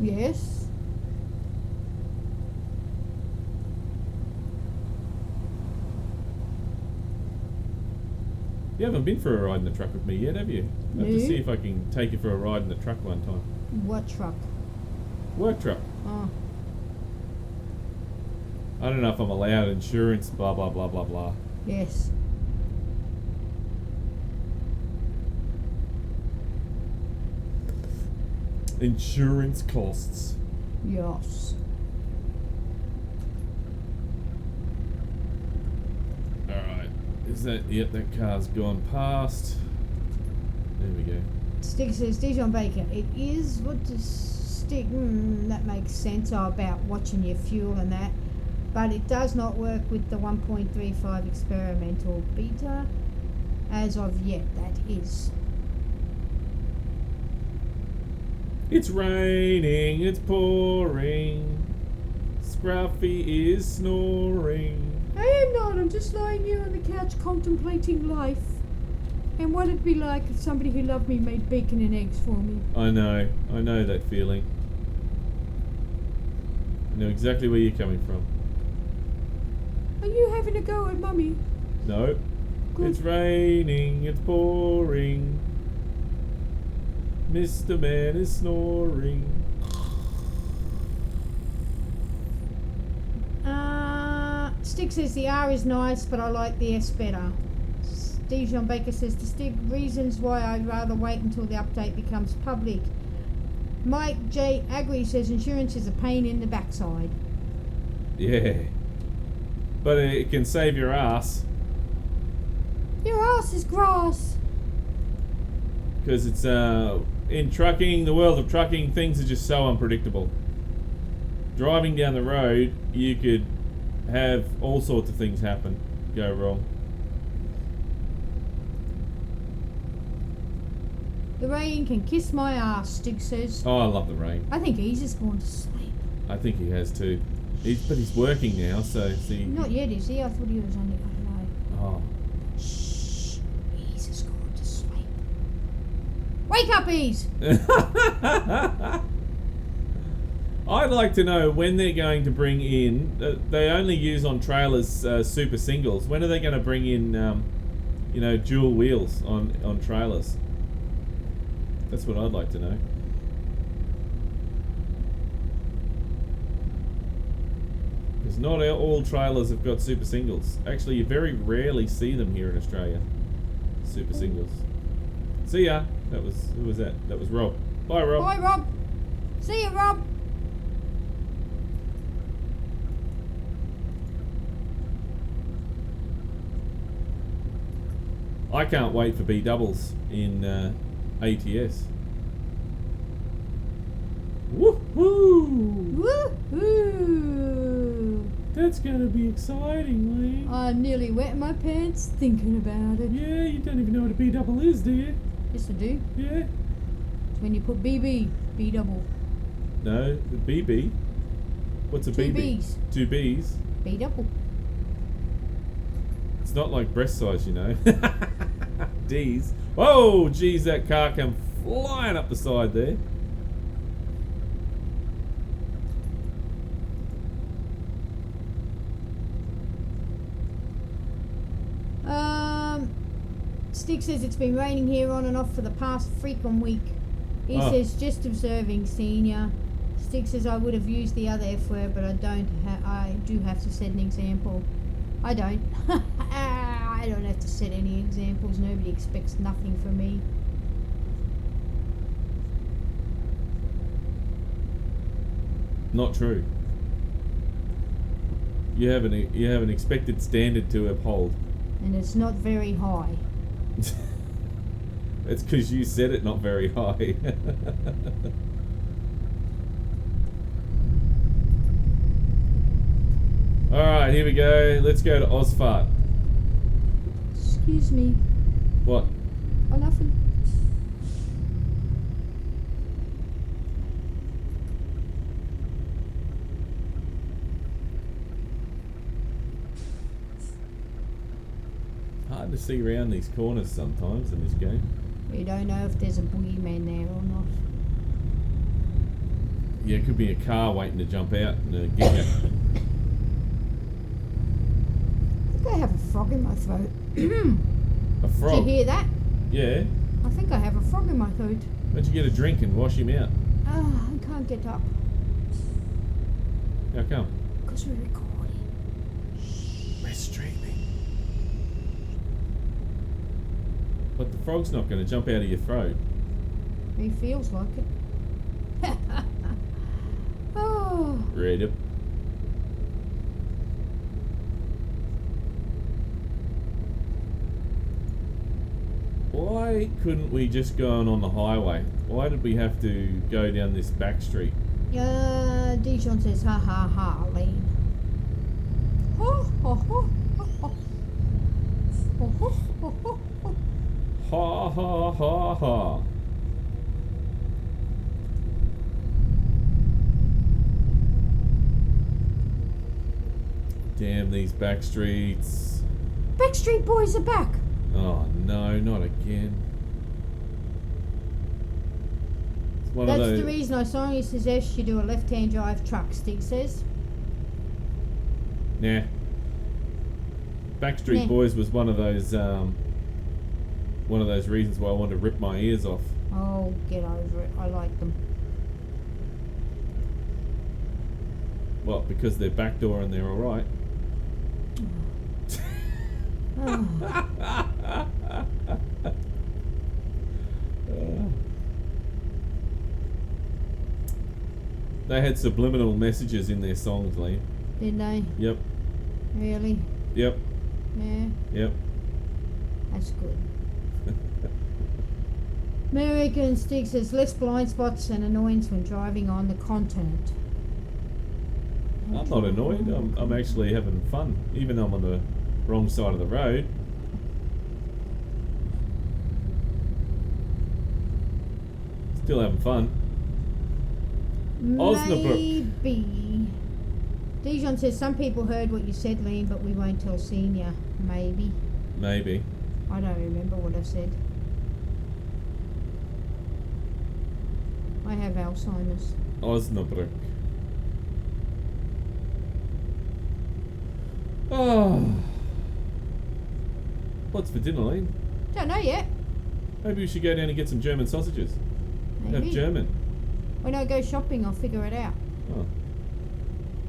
Yes. You haven't been for a ride in the truck with me yet, have you? I have to No. see if I can take you for a ride in the truck one time. What truck? Work truck. Oh. I don't know if I'm allowed insurance, blah, blah, blah, blah, blah. Yes. Insurance costs. Yes. Alright. Is that... Yep, that car's gone past. There we go. Stick says, Dijon Baker, it is, what does stick, that makes sense about watching your fuel and that, but it does not work with the 1.35 experimental beta as of yet, that is. It's raining, it's pouring. Scruffy is snoring. I am not, I'm just lying here on the couch contemplating life and what it'd be like if somebody who loved me made bacon and eggs for me. I know that feeling. I know exactly where you're coming from. Are you having a go at Mummy? No. Good. It's raining, it's pouring. Mr. Man is snoring. Stick says the R is nice, but I like the S better. Dijon Baker says the Stick reasons why I'd rather wait until the update becomes public. Mike J. Agri says insurance is a pain in the backside. Yeah. But it can save your ass. Your ass is grass. Because it's, in trucking, the world of trucking, things are just so unpredictable. Driving down the road, you could have all sorts of things happen, go wrong. The rain can kiss my ass, Stig says. Oh, I love the rain. I think he's just gone to sleep. I think he has too. But he's working now, so see. Not yet, is he? I thought he was only going away. Oh. Shh. He's just gone to sleep. Wake up, Ease! I'd like to know when they're going to bring in. They only use on trailers super singles. When are they going to bring in, dual wheels on trailers? That's what I'd like to know. Because not all trailers have got super singles. Actually, you very rarely see them here in Australia. Super singles. See ya. Who was that? That was Rob. Bye, Rob. Bye, Rob. See you, Rob. I can't wait for B doubles in ATS. Woohoo! Woohoo! That's gonna be exciting, Lee. I'm nearly wetting my pants thinking about it. Yeah, you don't even know what a B double is, do you? Yes, I do. Yeah. It's when you put BB, B double, No, the BB. What's a two BB? Bs, 2 Bs. B double. It's not like breast size, you know. D's. Whoa, geez, that car came flying up the side there. Stick says it's been raining here on and off for the past freaking week. He says just observing, senior. Stick says I would have used the other F word, but I don't. I do have to set an example. I don't. I don't have to set any examples. Nobody expects nothing from me. Not true. You have an expected standard to uphold. And it's not very high. It's because you said it not very high. Alright, here we go. Let's go to Osfart. Excuse me. What? Oh, nothing. Hard to see around these corners sometimes in this game. We don't know if there's a boogeyman there or not. Yeah, it could be a car waiting to jump out and get you. I think I have a frog in my throat. A frog? Did you hear that? Yeah. I think I have a frog in my throat. Why don't you get a drink and wash him out? Ah, I can't get up. How come? Because we're recording. We're streaming. But the frog's not going to jump out of your throat. He feels like it. Oh. Read it. Why couldn't we just go on the highway? Why did we have to go down this back street? Dijon says, ha ha ha, Lane. Ho ho ho ho ho. Ho ho ho ho ho. Ha ha ha ha. Damn these back streets. Backstreet Boys are back. Oh no, not again. It's one of That's those. the reason I strongly suggest you do a left-hand drive truck, Stig says. Nah. Backstreet Nah. Boys was one of those reasons why I wanted to rip my ears off. Oh, get over it. I like them. Well, because they're backdoor and they're alright. Oh. They had subliminal messages in their songs, Lee. Did they? Yep. Really? Yep. Yeah, Yep. that's good. American Stig says less blind spots and annoyance when driving on the continent. I'm not annoyed. I'm actually having fun, even though I'm on the wrong side of the road. Still having fun. Osnabrück. Maybe. Dijon says some people heard what you said, Liam, but we won't tell senior. Maybe. Maybe. I don't remember what I said. I have Alzheimer's. Osnabrück. Oh. What's for dinner, Lee? Don't know yet. Maybe we should go down and get some German sausages. Maybe. Have German. When I go shopping, I'll figure it out. Oh.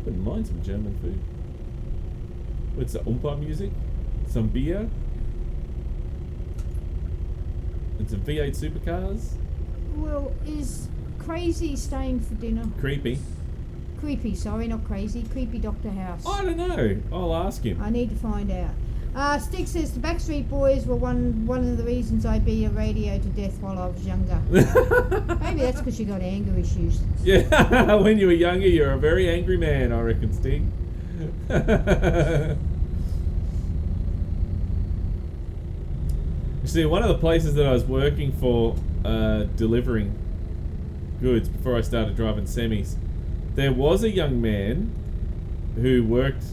Wouldn't mind some German food. What's the Oompa music? Some beer? And some V8 supercars? Well, is Crazy staying for dinner? Creepy. Creepy, sorry, not crazy. Creepy Doctor House. I don't know. I'll ask him. I need to find out. Stick says the Backstreet Boys were one of the reasons I beat a radio to death while I was younger. Maybe that's because you got anger issues. Yeah, when you were younger, you're a very angry man, I reckon, Stig. You see, one of the places that I was working for, delivering goods before I started driving semis, there was a young man who worked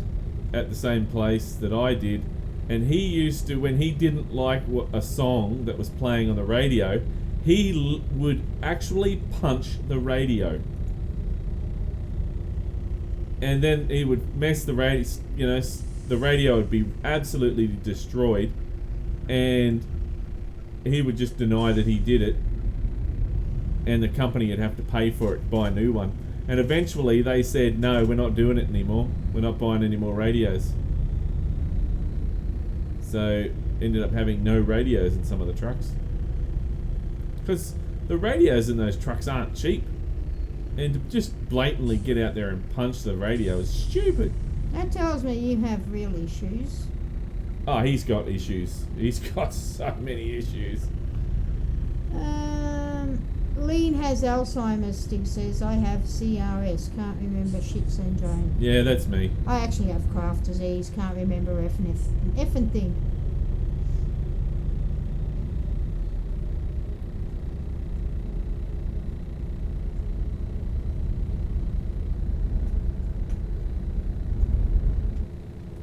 at the same place that I did, and he used to, when he didn't like a song that was playing on the radio, he would actually punch the radio. And then he would mess the radio, you know, the radio would be absolutely destroyed, and he would just deny that he did it, and the company would have to pay for it, buy a new one. And eventually they said, no, we're not doing it anymore. We're not buying any more radios. So ended up having no radios in some of the trucks. Because the radios in those trucks aren't cheap. And to just blatantly get out there and punch the radio is stupid. That tells me you have real issues. Oh, he's got issues. He's got so many issues. Lean has Alzheimer's, Stig says. I have CRS, can't remember shit syndrome. Yeah, that's me. I actually have Kraft disease, can't remember effing thing.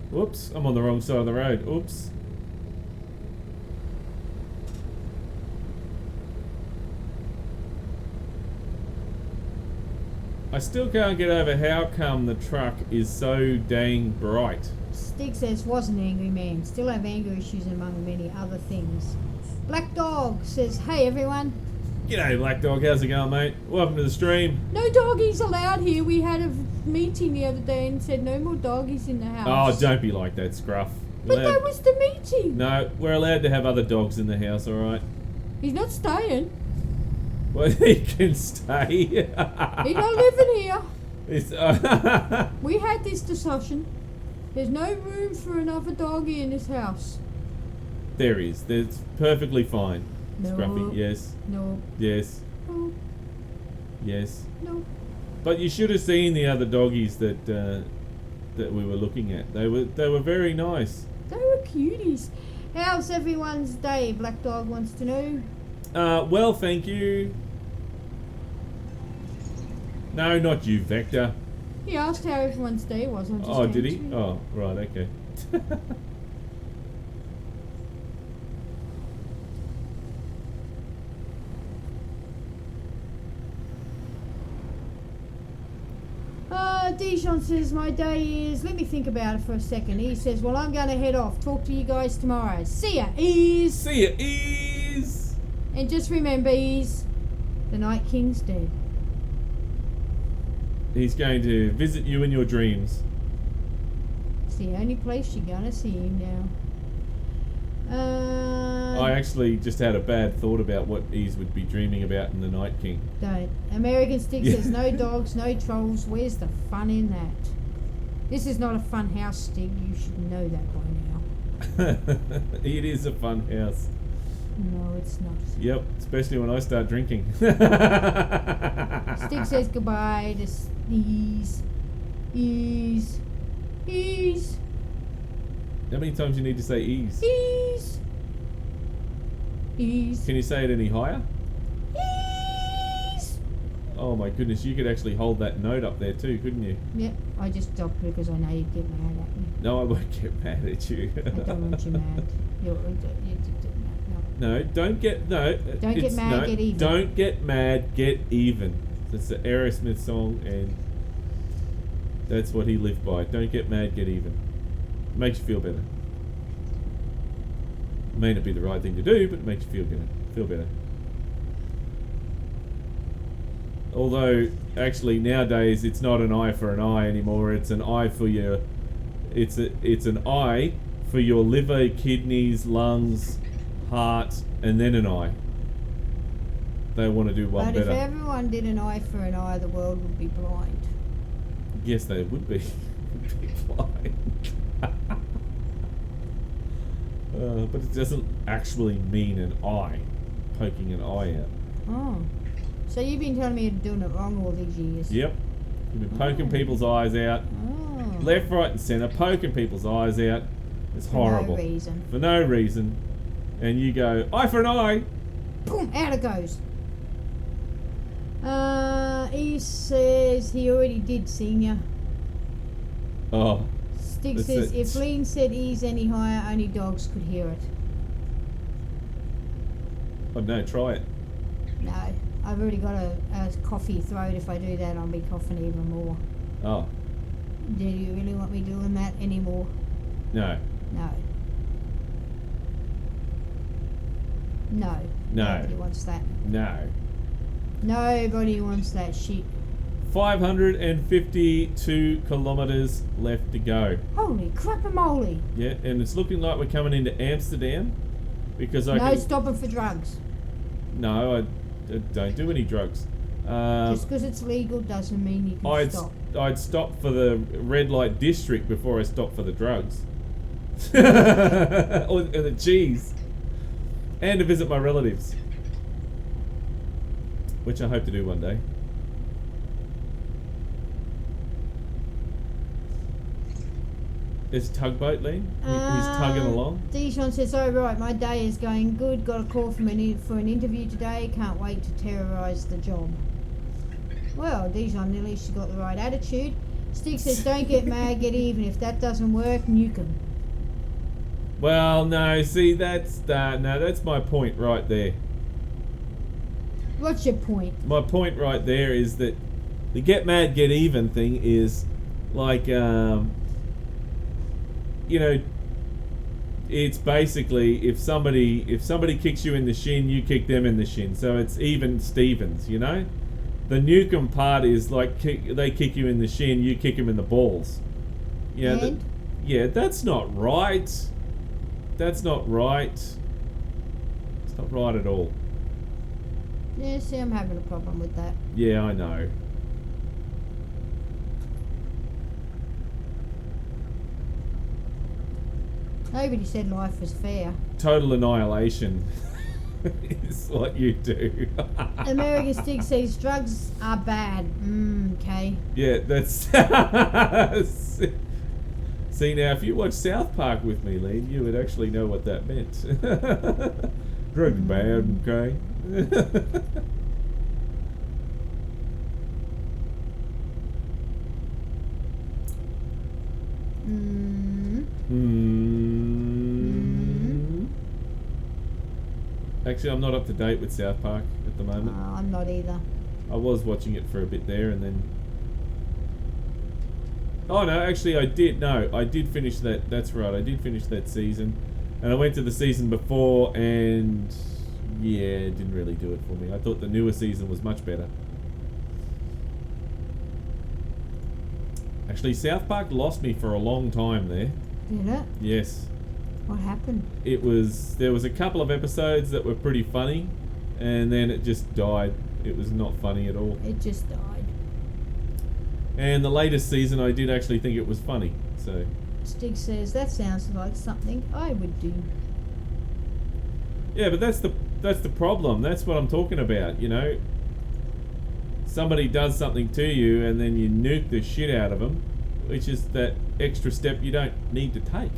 Whoops, I'm on the wrong side of the road. Oops. I still can't get over how come the truck is so dang bright. Stig says, was an angry man. Still have anger issues among many other things. Black Dog says, hey everyone. G'day Black Dog, how's it going, mate? Welcome to the stream. No doggies allowed here. We had a meeting the other day and said no more doggies in the house. Oh, don't be like that, Scruff. But that was the meeting. No, we're allowed to have other dogs in the house, alright? He's not staying. Well, he can stay. He's not living here. It's, We had this discussion. There's no room for another doggy in this house. there is. That's perfectly fine. No. Scruffy, yes. No. Yes. No. Yes. No. But you should have seen the other doggies that that we were looking at. They were very nice. They were cuties. How's everyone's day? Black Dog wants to know. Well, thank you. No, not you, Vector. He asked how everyone's day was. I'm just Oh, did he? answering. Oh, right, okay. Dijon says my day is, let me think about it for a second. He says, well, I'm going to head off. Talk to you guys tomorrow. See ya, Ease. See ya, Ease. And just remember, Ease, the Night King's dead. He's going to visit you in your dreams. It's the only place you're going to see him now. I actually just had a bad thought about what Ease would be dreaming about in the Night King. Don't. American Stick says no dogs, no trolls. Where's the fun in that? This is not a fun house, Stig. You should know that by now. It is a fun house. No, it's not. Yep, especially when I start drinking. Stig says goodbye to Ease. Ease. Ease. How many times do you need to say Ease? Ease. Ease. Can you say it any higher? Ease. Oh my goodness, you could actually hold that note up there too, couldn't you? Yep, I just stopped because I know you'd get mad at me. No, I won't get mad at you. I don't want you mad. No, don't get Don't get mad, get even. Don't get mad, get even. That's the Aerosmith song, and that's what he lived by. Don't get mad, get even. Makes you feel better. May not be the right thing to do, but it makes you feel good. Feel better. Although, actually, nowadays it's not an eye for an eye anymore. It's an eye for your. It's an eye for your liver, kidneys, lungs, heart, and then an eye. They want to do one But better. if everyone did an eye for an eye, the world would be blind. Yes, they would be. Would be blind. But it doesn't actually mean an eye, poking an eye out. Oh. So you've been telling me you're doing it wrong all these years? Yep. You've been poking people's eyes out, Oh. left, right, and centre, poking people's eyes out. It's horrible. For no reason. For no reason. And you go, eye for an eye. Boom, out it goes. He says he already did, Senior. Oh, Stick That's says it. if Lean said ease any higher, only dogs could hear it. oh no, try it. No, I've already got a coffee throat. If I do that, I'll be coughing even more. Oh, Do you really want me doing that anymore? no. No. No. No. Nobody wants that. No. Nobody wants that shit. 552 kilometres left to go. Holy crap-a-moly. Yeah, and it's looking like we're coming into Amsterdam because I No can... stopping for drugs. No, I don't do any drugs. Just because it's legal doesn't mean you can stop. I'd stop for the red light district before I stop for the drugs. or the cheese. And to visit my relatives. Which I hope to do one day. Is tugboat, Lee? He's tugging along. Dijon says, oh right, my day is going good. Got a call for an interview today. Can't wait to terrorise the job. Well, Dijon, at least you got the right attitude. Stick says, don't get mad, get even. If that doesn't work, nuke 'em. Well, no, see, that's my point right there. What's your point? My point right there is that the get mad, get even thing is like, you know, it's basically if somebody kicks you in the shin, you kick them in the shin. So it's even Stevens, you know. The nuke 'em part is like they kick you in the shin, you kick them in the balls. Yeah, And? That's not right. That's not right. It's not right at all. Yeah, see, I'm having a problem with that. Yeah, I know. Nobody said life was fair. Total annihilation is what you do. American Stick says drugs are bad. Okay. Yeah, that's... See, now, if you watch South Park with me, Lean, you would actually know what that meant. Drugs bad, okay? Actually, I'm not up to date with South Park at the moment. I'm not either. I was watching it for a bit there and then... Oh no, actually I did. No, I did finish that. That's right, I did finish that season. And I went to the season before and... yeah, it didn't really do it for me. I thought the newer season was much better. Actually, South Park lost me for a long time there. Did it? Yes. What happened? There was a couple of episodes that were pretty funny, and then it just died. It was not funny at all. It just died. And the latest season, I did actually think it was funny. So Stig says that sounds like something I would do. yeah, but that's the problem. That's what I'm talking about. You know, somebody does something to you, and then you nuke the shit out of them, which is that extra step you don't need to take.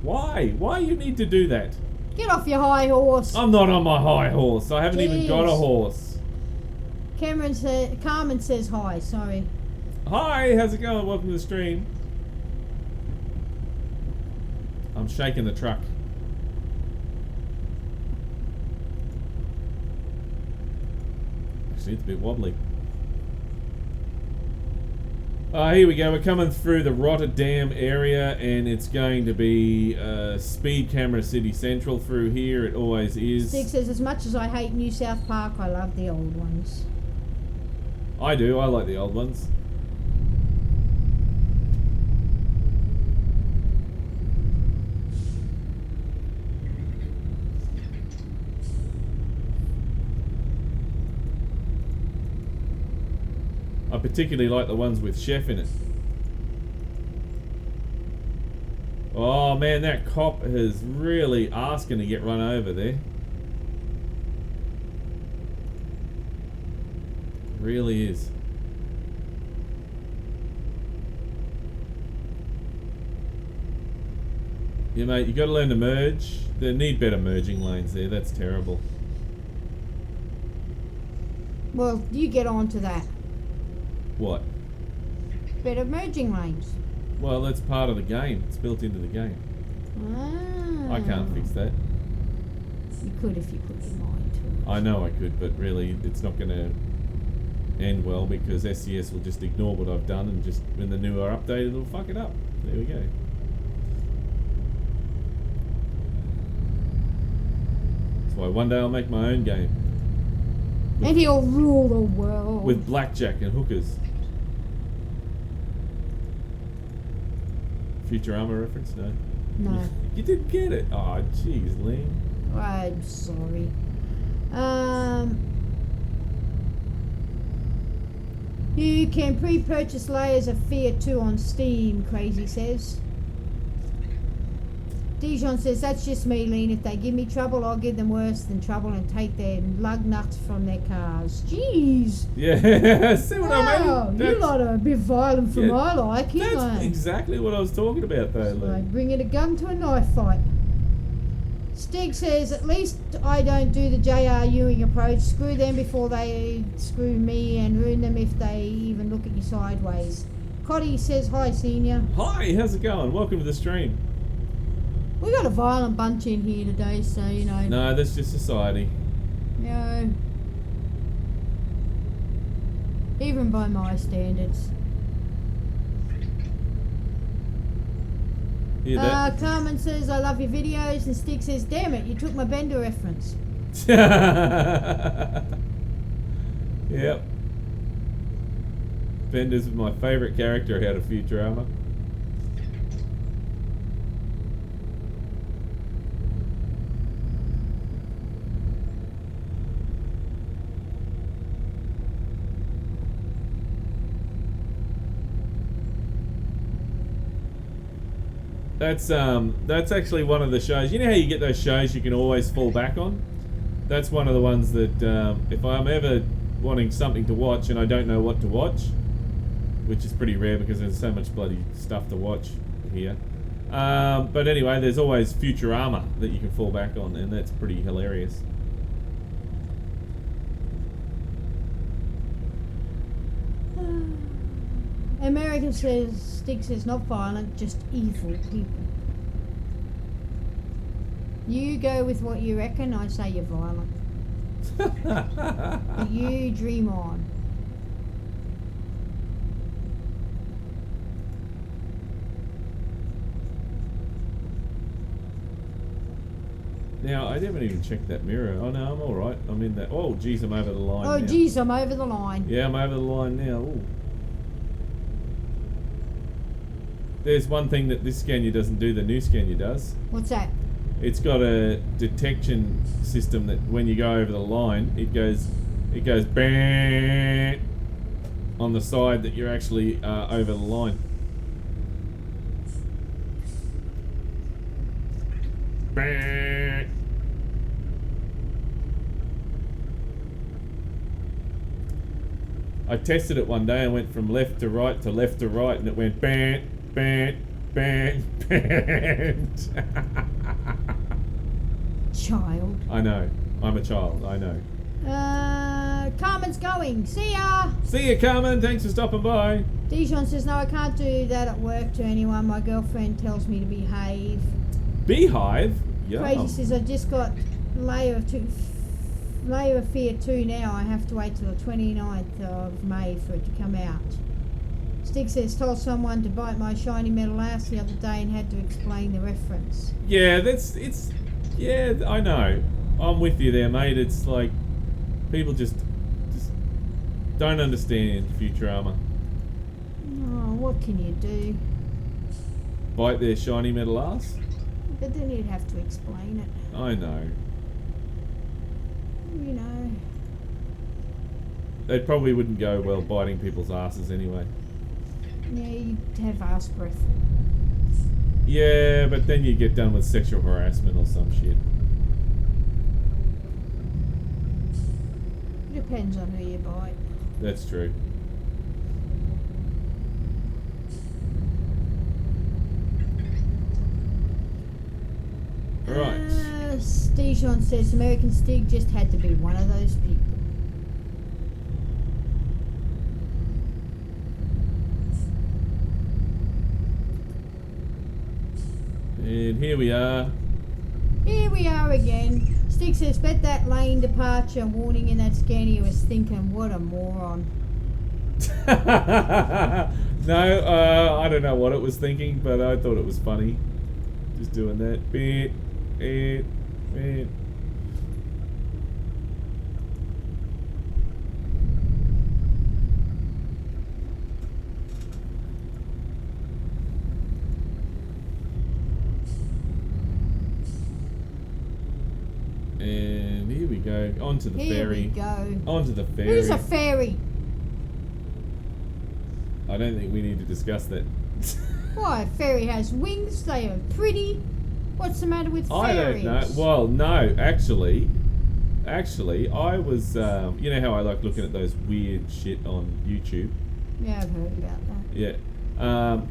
Why? Why you need to do that? Get off your high horse. I'm not on my high horse. I haven't even got a Jeez. horse. Carmen says hi. Sorry. Hi, how's it going? Welcome to the stream. I'm shaking the truck. Actually, it's a bit wobbly. Here we go. We're coming through the Rotterdam area, and it's going to be speed camera city central through here. It always is. Stig says, as much as I hate New South Park, I love the old ones. I do. I like the old ones. I particularly like the ones with Chef in it. Oh man, that cop is really asking to get run over there. Really is. Yeah, mate, you got to learn to merge. They need better merging lanes there. That's terrible. Well, you get on to that. What? Better merging lanes. Well, that's part of the game. It's built into the game. Ah. I can't fix that. You could if you put your mind to it. I know I could, but really, it's not going to end well because SCS will just ignore what I've done and just when the newer update, it'll fuck it up. There we go. That's why one day I'll make my own game. And he'll rule the world. With blackjack and hookers. Futurama reference? No. No. You didn't get it. Oh, jeez, Lee. I'm sorry. You can pre-purchase layers of Fear 2 on Steam, Crazy says. Dijon says, that's just me, Lean. If they give me trouble, I'll give them worse than trouble and take their lug nuts from their cars. Jeez. Yeah, see what I Wow, mean? you lot are a bit violent for my liking, That's mate. exactly what I was talking about, though, Lee. Like bringing a gun to a knife fight. Stig says, at least I don't do the J.R. Ewing approach. Screw them before they screw me and ruin them if they even look at you sideways. Cotty says, hi, Senior. Hi, how's it going? Welcome to the stream. We got a violent bunch in here today, so, you know. No, that's just society. You know, even by my standards. Hear that? Carmen says, I love your videos, and Stig says, damn it, you took my Bender reference. Yep. Bender's my favourite character out of Futurama. That's actually one of the shows. You know how you get those shows you can always fall back on? That's one of the ones that if I'm ever wanting something to watch and I don't know what to watch, which is pretty rare because there's so much bloody stuff to watch here. But anyway, there's always Futurama that you can fall back on, and that's pretty hilarious. American says, Stig says, not violent, just evil people. You go with what you reckon, I say you're violent. But you dream on. Now, I haven't even checked that mirror. Oh no, I'm alright. I'm in that. Oh geez, I'm over the line Oh now. geez, I'm over the line. Yeah, I'm over the line now. Ooh. There's one thing that this Scania doesn't do, the new Scania does. What's that? It's got a detection system that when you go over the line, it goes bang on the side that you're actually over the line. Bang. I tested it one day. I went from left to right to left to right, and it went bang, bang, bang, bang. Child. I know. I'm a child. I know. Carmen's going. See ya. See you, Carmen. Thanks for stopping by. Dijon says, no, I can't do that at work to anyone. My girlfriend tells me to behave. Beehive? Yeah. Crazy says, I just got layer of Fear 2 now. I have to wait till the 29th of May for it to come out. Stig says, told someone to bite my shiny metal ass the other day and had to explain the reference. Yeah, yeah, I know. I'm with you there, mate. It's like people just don't understand Futurama. Oh, what can you do? Bite their shiny metal ass? But then you'd have to explain it. I know. You know. It probably wouldn't go well biting people's asses anyway. Yeah, you'd have ass breath. Yeah, but then you get done with sexual harassment or some shit. Depends on who you bite. That's true. Right. Stejon says American Stig just had to be one of those people. And here we are. Here we are again. Stig says, bet that lane departure warning in that scanner he was thinking, what a moron. No, I don't know what it was thinking, but I thought it was funny. Just doing that. Bit. And here we go. Onto the Here ferry. we go. Onto the ferry. Who's a fairy? I don't think we need to discuss that. Why, a fairy has wings, they are pretty. What's the matter with I fairies? don't know. Well, no, actually, I was, you know how I like looking at those weird shit on YouTube? Yeah, I've heard about that. Yeah.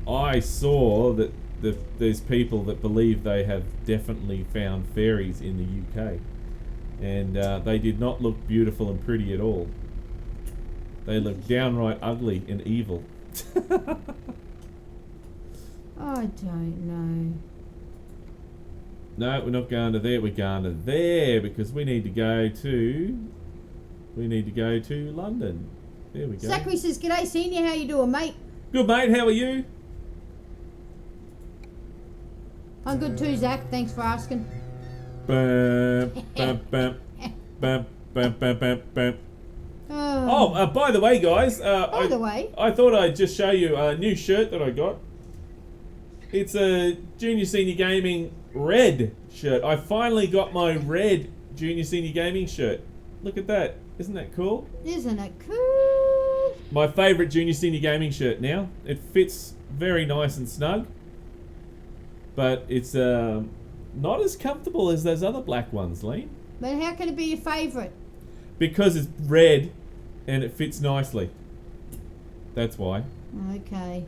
I saw that there's people that believe they have definitely found fairies in the UK. And they did not look beautiful and pretty at all. They looked downright ugly and evil. I don't know. No, we're not going to there. We're going to there because we need to go to London. There we go. Zachary says, g'day senior, how you doing, mate? Good, mate. How are you? I'm good too, Zach. Thanks for asking. Bam, bam, bam, bam, bam, bam, bam, bam. Oh, By the way, guys. by the way. I thought I'd just show you a new shirt that I got. It's a Junior Senior Gaming red shirt. I finally got my red Junior Senior Gaming shirt. Look at that. Isn't that cool? Isn't it cool? My favourite Junior Senior Gaming shirt now. It fits very nice and snug. But it's not as comfortable as those other black ones, Lee. But how can it be your favourite? Because it's red and it fits nicely. That's why. Okay.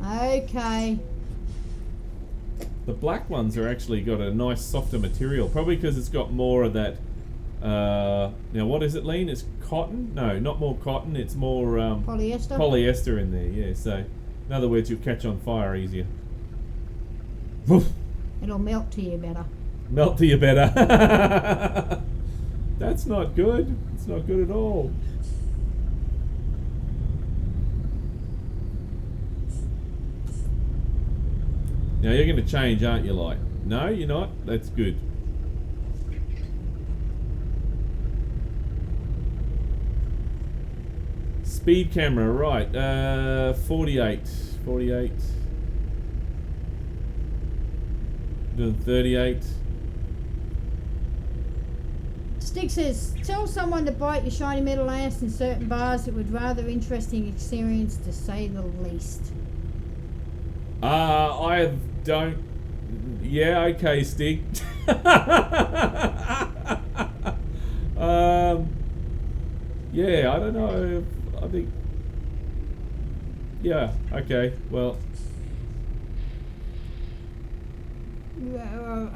Okay. The black ones are actually got a nice softer material. Probably because it's got more of that... now what is it, Lean? It's cotton? No, not more cotton. It's more... Polyester? polyester in there, yeah. So, in other words, you'll catch on fire easier. Woof. It'll melt to you better. Melt to you better. That's not good. It's not good at all. Now you're going to change, aren't you, Light? No, you're not? That's good. Speed camera, right. 48. 48. Doing 38. Stig says, tell someone to bite your shiny metal ass in certain bars. It would rather interesting experience to say the least. I don't... Yeah, okay, Stig. Yeah, I don't know. I think... Yeah, okay, well...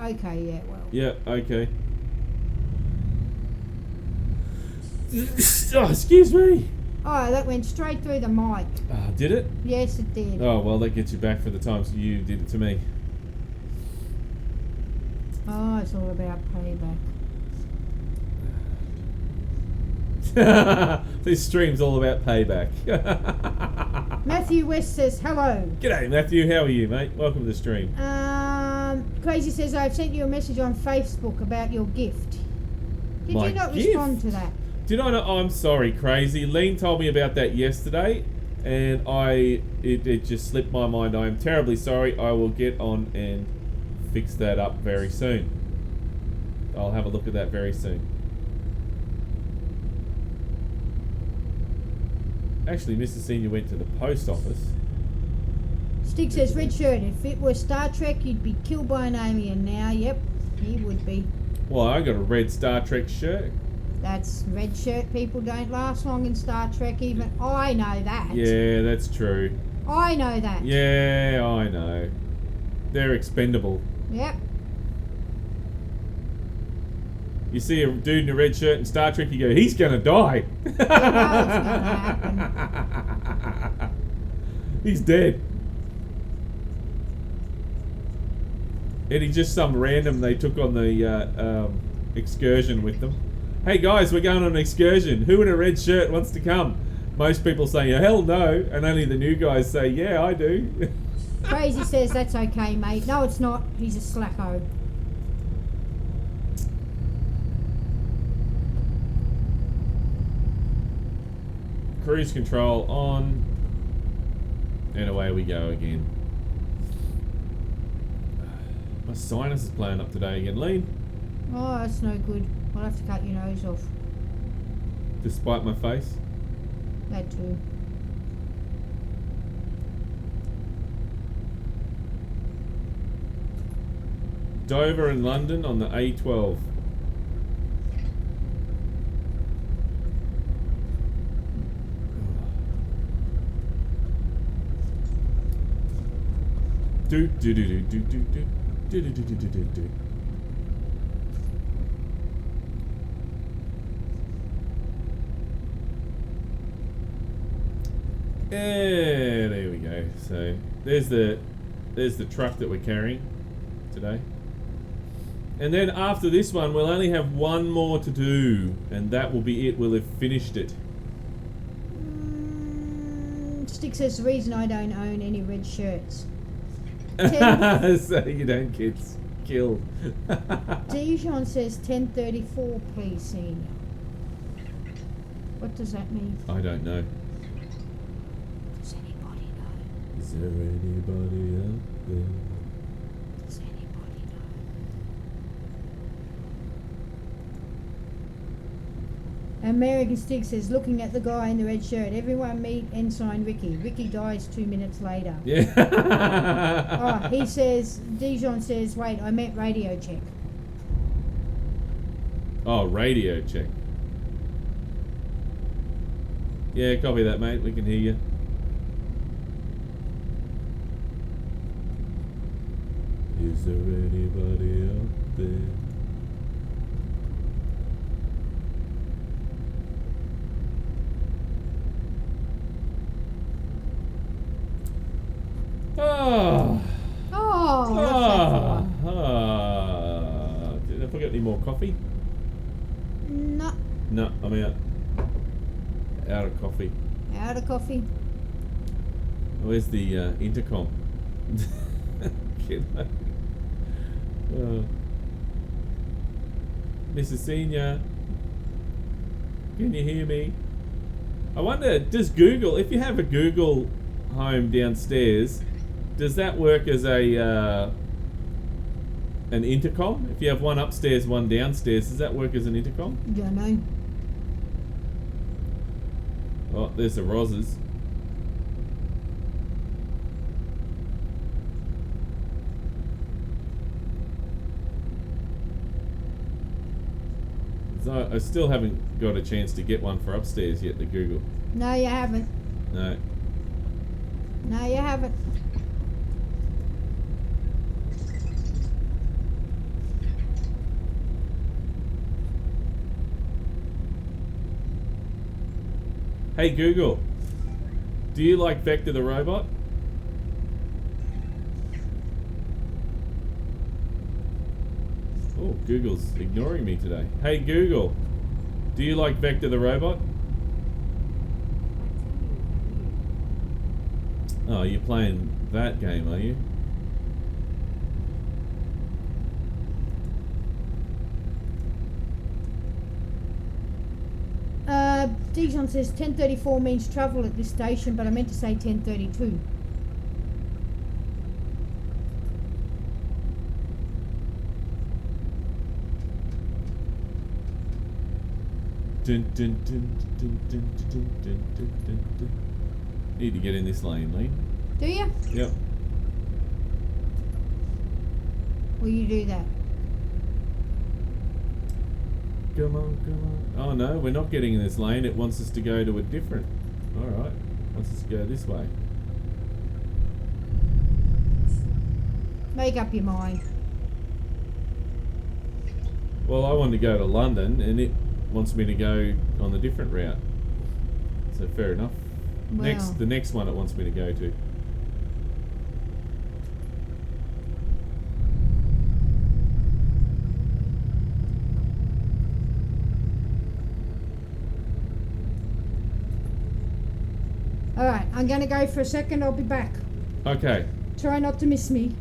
Okay, yeah, well. Yeah, okay. Oh, excuse me. Oh, that went straight through the mic. Did it? Yes, it did. Oh, well, that gets you back for the times you did it to me. Oh, it's all about payback. This stream's all about payback. Matthew West says, hello. G'day, Matthew. How are you, mate? Welcome to the stream. Crazy says, I've sent you a message on Facebook about your gift. Did My you not gift? respond to that? Did I not? Oh, I'm sorry, Crazy. Lean told me about that yesterday, and it just slipped my mind. I am terribly sorry. I will get on and fix that up very soon. I'll have a look at that very soon. Actually, Mr. Senior went to the post office. Stick says, red shirt, if it were Star Trek, you'd be killed by an alien now. Yep, he would be. Well, I got a red Star Trek shirt. That's red shirt people don't last long in Star Trek, even I know that. Yeah, that's true. I know that. Yeah, I know. They're expendable. Yep. You see a dude in a red shirt in Star Trek, you go, he's gonna die. You know it's gonna happen. He's dead. And he's just some random they took on the excursion with them. Hey guys, we're going on an excursion. Who in a red shirt wants to come? Most people say, hell no. And only the new guys say, yeah, I do. Crazy says, that's okay, mate. No, it's not. He's a slacko. Cruise control on. And away we go again. My sinus is playing up today again. Lean. Oh, that's no good. I'll have to cut your nose off. Despite my face. That too. Dover and London on the A12. Do do do do do do do do do do do do do. Yeah, there we go. So there's the truck that we're carrying today. And then after this one, we'll only have one more to do, and that will be it. We'll have finished it. Stick says, the reason I don't own any red shirts. So you don't get killed. Dijon says 1034, please, senior. What does that mean? I don't know. Does anybody know? Is there anybody out there? Does anybody know? American Stick says, looking at the guy in the red shirt, everyone meet Ensign Ricky. Ricky dies 2 minutes later. Yeah. Oh, he says, Dijon says, wait, I meant radio check. Oh, radio check. Yeah, copy that, mate. We can hear you. Is there anybody out there? Oh. Oh, what's that for? Did I forget any more coffee? No. No, I'm out. Out of coffee. Out of coffee. Where's the intercom? Mrs. Senior, can you hear me? I wonder, does Google, if you have a Google Home downstairs, does that work as a an intercom? If you have one upstairs, one downstairs, does that work as an intercom? Don't know. Oh, there's the Roses. So I still haven't got a chance to get one for upstairs yet, the Google. No, you haven't. No. No, you haven't. Hey Google, do you like Vector the robot? Oh, Google's ignoring me today. Hey Google, do you like Vector the robot? Oh, you're playing that game, are you? Dijon says 1034 means travel at this station, but I meant to say 1032. Dun, dun, dun, dun, dun, dun, dun, dun, dun, dun. Need to get in this lane, Lee. Do you? Yep. Will you do that? Come on, come on. Oh no, we're not getting in this lane. It wants us to go to a different. Alright. Wants us to go this way. Make up your mind. Well, I want to go to London and it wants me to go on the different route. So fair enough. Well. The next one it wants me to go to. Alright, I'm gonna go for a second, I'll be back. Okay. Try not to miss me.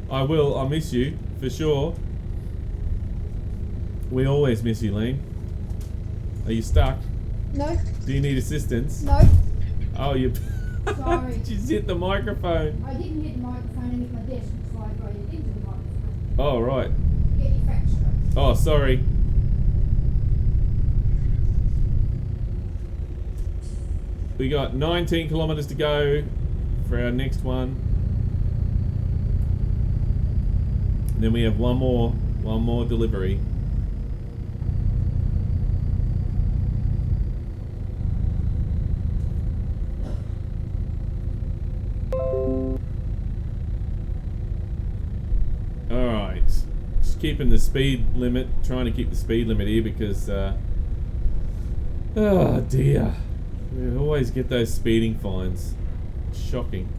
I will. I'll miss you for sure. We always miss you, Lean. Are you stuck? No, Do you need assistance? no, Oh, you. sorry. Just hit the microphone. I didn't hit the microphone and hit my desk before I vibrated into the microphone. Oh, right. Get your facts straight. Oh, sorry. We got 19 kilometers to go for our next one. And then we have one more delivery. Alright. Just keeping the speed limit, trying to keep the speed limit here because oh dear. We always get those speeding fines. Shocking.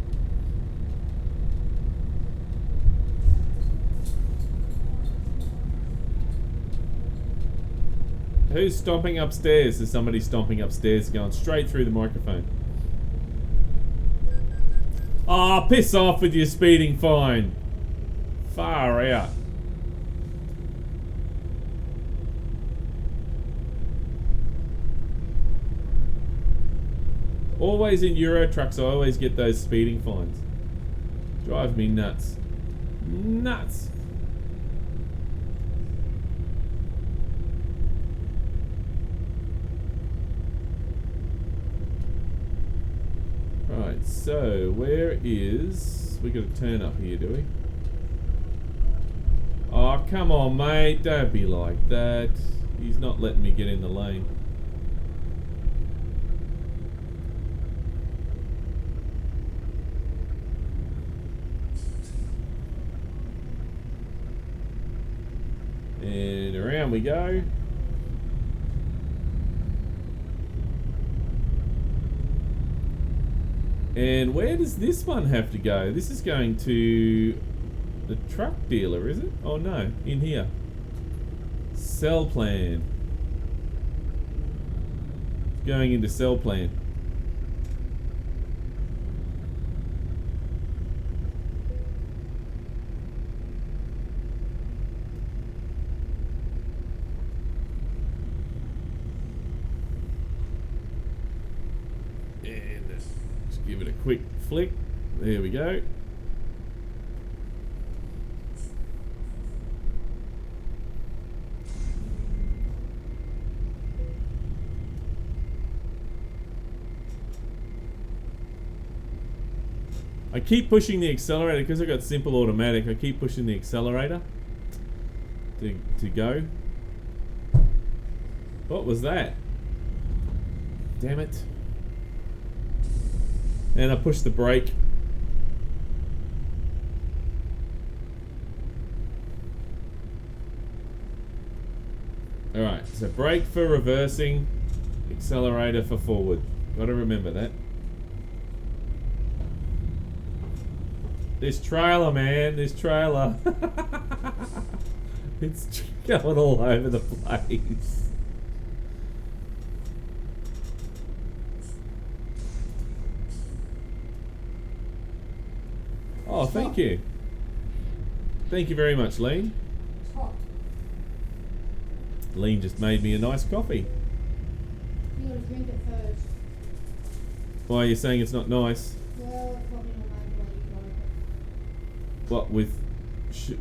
Who's stomping upstairs? There's somebody stomping upstairs going straight through the microphone. Ah, piss off with your speeding fine. Far out. Always in Euro trucks, I always get those speeding fines. Drives me nuts. Nuts. Right, so where is... We got a turn up here, do we? Oh, come on, mate. Don't be like that. He's not letting me get in the lane. And around we go. And where does this one have to go? This is going to the truck dealer, is it? Oh no, in here. Sell plan. Going into sell plan. And just give it a quick flick. There we go. I keep pushing the accelerator because I got simple automatic. I keep pushing the accelerator to go. What was that? Damn it. And I pushed the brake. Alright, so brake for reversing, accelerator for forward. Gotta remember that. This trailer, man, this trailer. It's going all over the place. Oh, thank you. Thank you very much, Lean. It's hot. Lean just made me a nice coffee. You gotta drink it first. Why are you saying it's not nice? Well, it's probably not made the way you like it. What, with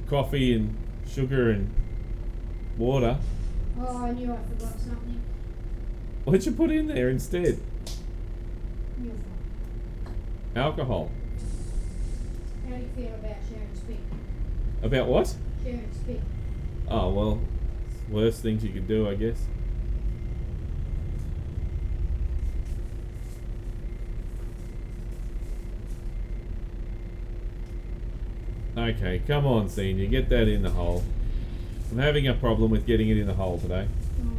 coffee and sugar and water? Oh, I knew I forgot something. What'd you put in there instead? You're fine. Alcohol. How do you feel about sharing spit? About what? Jared, speak. Oh, well, worst things you could do, I guess. Okay, come on, Senior, get that in the hole. I'm having a problem with getting it in the hole today. Oh my god.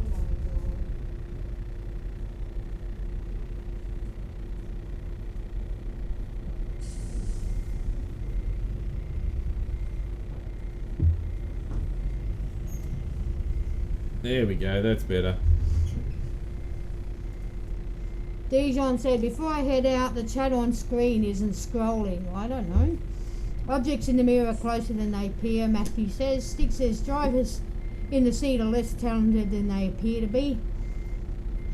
There we go, that's better. Dijon said, before I head out, the chat on screen isn't scrolling. I don't know. Objects in the mirror are closer than they appear, Matthew says. Stick says, drivers in the seat are less talented than they appear to be.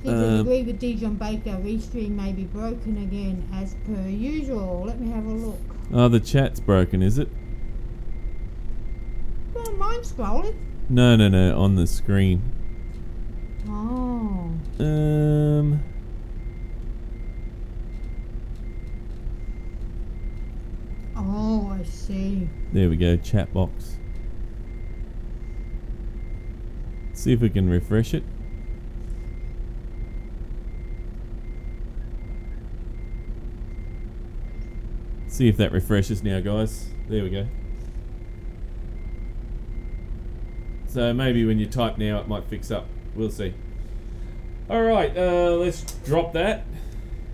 Stick agree with Dijon Baker. Restream may be broken again as per usual. Let me have a look. Oh, the chat's broken, is it? Well, mine's scrolling. No, on the screen. Oh. Oh, I see. There we go, chat box. See if we can refresh it. See if that refreshes now, guys. There we go. So maybe when you type now it might fix up. We'll see. Alright, let's drop that.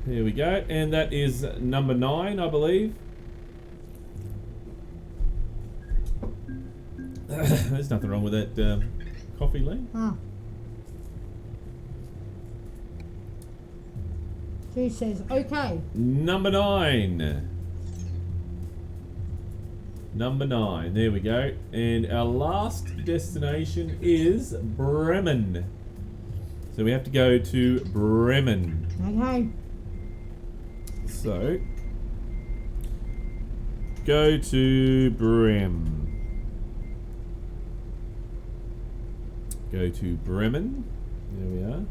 There we go. And that is number 9, I believe. There's nothing wrong with that coffee, Lee. Oh. She says, okay. Number 9. Number 9. There we go. And our last destination is Bremen. So we have to go to Bremen. Okay. So, go to Bremen. Go to Bremen. There we are.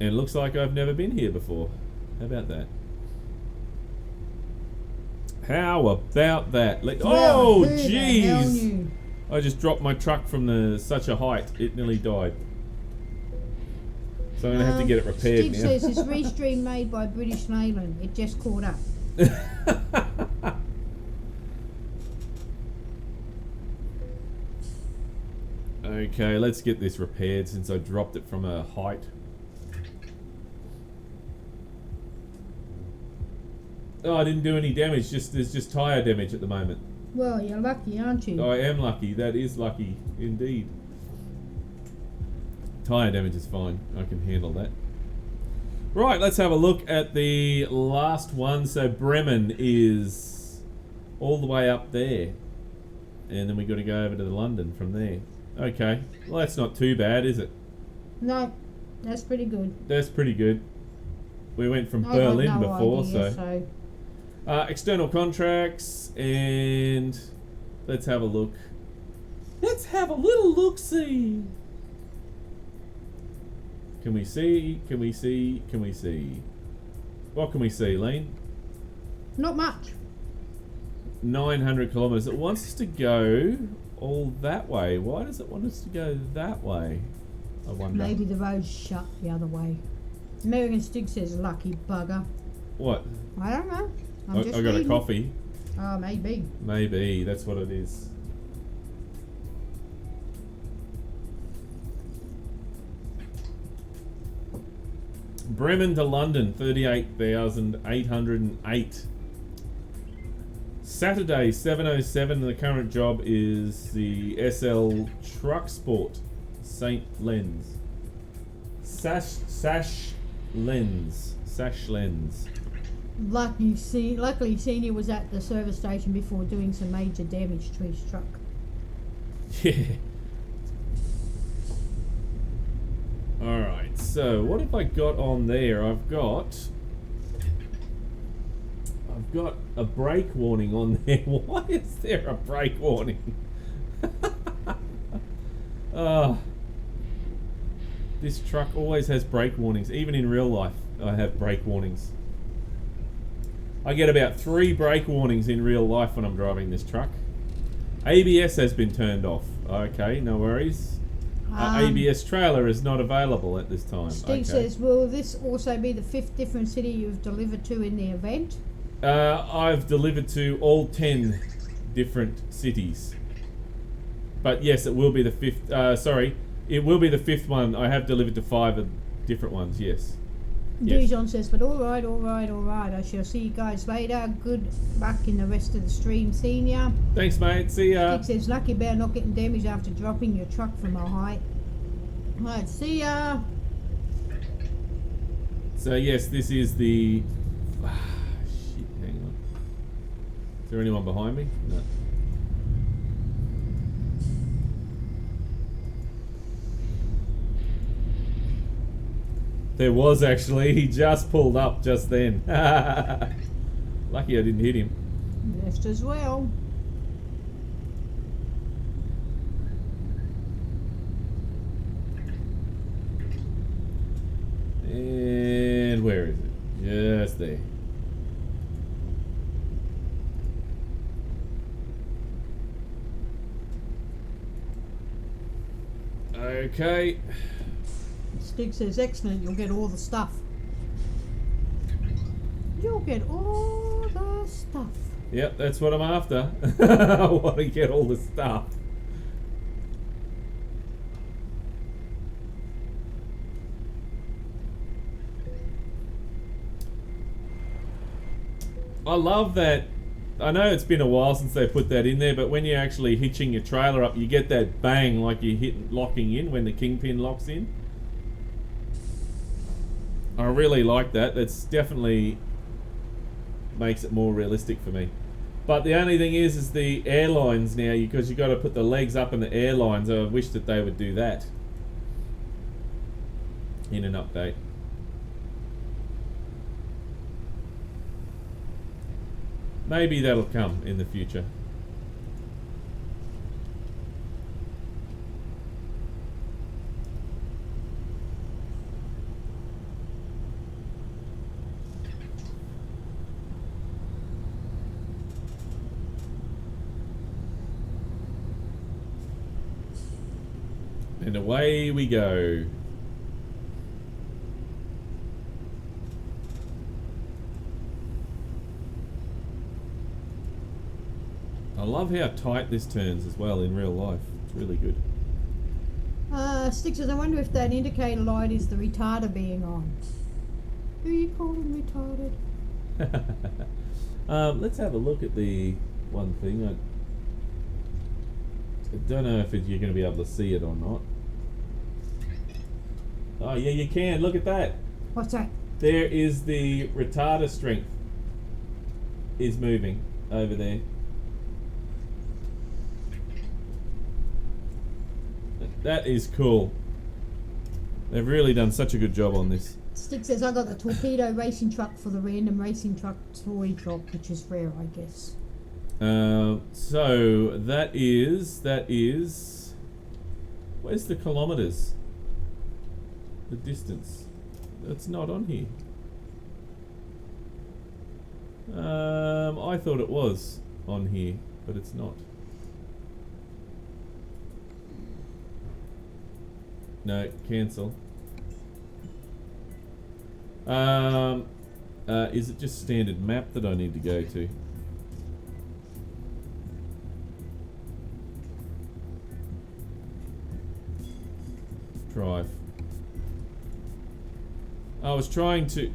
And it looks like I've never been here before. How about that? How about that? Oh, jeez! I just dropped my truck from such a height, it nearly died. So I'm going to have to get it repaired Steve now. says it's restream made by British Leyland. It just caught up. Okay, let's get this repaired since I dropped it from a height. Oh, I didn't do any damage. There's just tyre damage at the moment. Well, you're lucky, aren't you? I am lucky. That is lucky indeed. Tyre damage is fine. I can handle that. Right, let's have a look at the last one. So Bremen is all the way up there. And then we've got to go over to London from there. Okay. Well, that's not too bad, is it? No, that's pretty good. That's pretty good. We went from I got Berlin no before, idea, so... external contracts, and let's have a look. Let's have a little look-see. Can we see? Can we see? Can we see? What can we see, Lean? Not much. 900 kilometres. It wants us to go all that way. Why does it want us to go that way? I wonder. Maybe the road's shut the other way. American Stig says, lucky bugger. What? I don't know. I got a coffee. Oh, maybe. Maybe. That's what it is. Bremen to London, 38,808. Saturday, 7:07. The current job is the SL Truck Sport, St. Lens. Sash Lens. Luckily, Senior was at the service station before doing some major damage to his truck. Yeah. Alright, so what have I got on there? I've got a brake warning on there. Why is there a brake warning? This truck always has brake warnings. Even in real life, I have brake warnings. I get about 3 brake warnings in real life when I'm driving this truck. ABS has been turned off. Okay, no worries. ABS trailer is not available at this time. Steve Okay. says, will this also be the 5th different city you've delivered to in the event? I've delivered to all 10 different cities. But yes, it will be the 5th. It will be the 5th one. I have delivered to 5 different ones, yes. Yes. Dijon says, but alright. I shall see you guys later. Good luck in the rest of the stream, senior. Thanks, mate. See ya. Stick says, lucky bear not getting damaged after dropping your truck from a height. Right, see ya. So yes, this is the... shit, hang on. Is there anyone behind me? No. There was actually. He just pulled up just then. Lucky I didn't hit him. Left as well. And where is it? Just there. Okay. Stig says, excellent, you'll get all the stuff. You'll get all the stuff. Yep, that's what I'm after. I want to get all the stuff. I love that. I know it's been a while since they put that in there, but when you're actually hitching your trailer up, you get that bang like you're locking in when the kingpin locks in. I really like that. That's definitely makes it more realistic for me. But the only thing is the airlines now, because you got to put the legs up in the airlines. I wish that they would do that in an update. Maybe that'll come in the future. And away we go. I love how tight this turns as well in real life. It's really good. Stig says, I wonder if that indicator light is the retarder being on. Who you calling retarded? Let's have a look at the one thing. I don't know if you're going to be able to see it or not. Oh yeah, you can. Look at that. What's that? There is the retarder strength is moving over there. That is cool. They've really done such a good job on this. Stig says, I got the torpedo racing truck for the random racing truck toy drop, which is rare, I guess. So that is. Where's the kilometers? The distance. That's not on here. I thought it was on here, but it's not. No, cancel. Is it just standard map that I need to go to? Drive. I was trying to...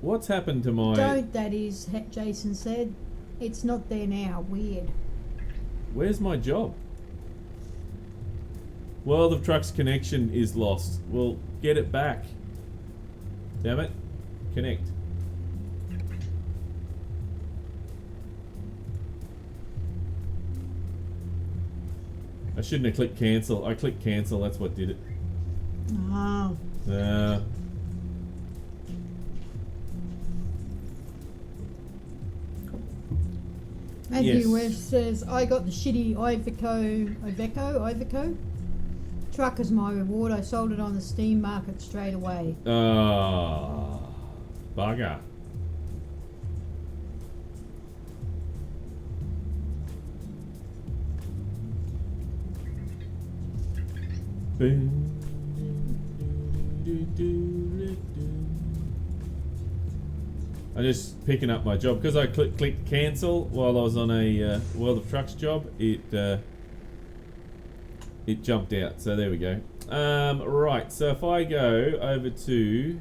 What's happened to my... Don't, that is, Jason said. It's not there now. Weird. Where's my job? World of Trucks connection is lost. Well, get it back. Damn it. Connect. I shouldn't have clicked cancel. I clicked cancel, that's what did it. Oh. Matthew Yes. West says, I got the shitty Iveco truck as my reward. I sold it on the Steam market straight away. Bugger. I'm just picking up my job because I clicked cancel while I was on a World of Trucks job. It jumped out, so there we go. Right, so if I go over to,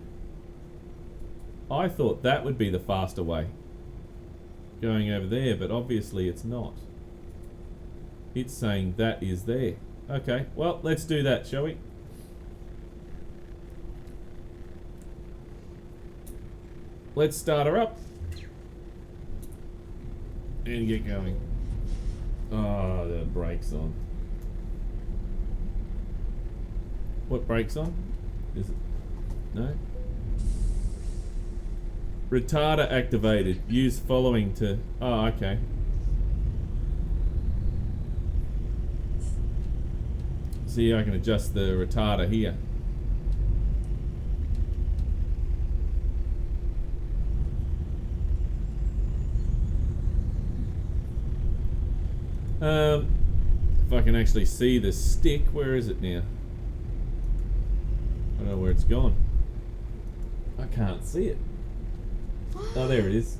I thought that would be the faster way, going over there, but obviously it's not. It's saying that is there. Okay, well, let's do that, shall we? Let's start her up and get going. Oh, the brakes on. What brakes on? Is it? No? Retarder activated. Use following to... Oh, okay. See, I can adjust the retarder here. If I can actually see the stick, where is it now? I don't know where it's gone. I can't see it. Oh, there it is.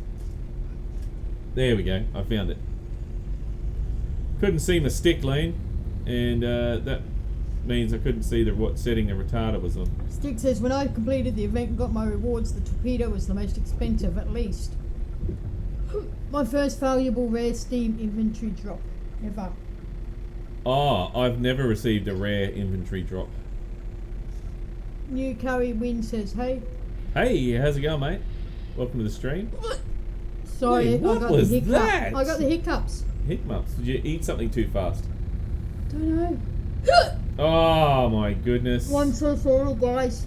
There we go. I found it. Couldn't see my stick lane, and that means I couldn't see what setting the retarder was on. Stick says, when I completed the event and got my rewards, the torpedo was the most expensive, at least. My first valuable rare Steam inventory drop ever. Oh, I've never received a rare inventory drop. New Curry Win says, hey. Hey, how's it going, mate? Welcome to the stream. Sorry, Wait, what I got was the hiccup. that? I got the hiccups. Hiccups. Did you eat something too fast? Don't know. Oh my goodness. I'm so sorry, guys.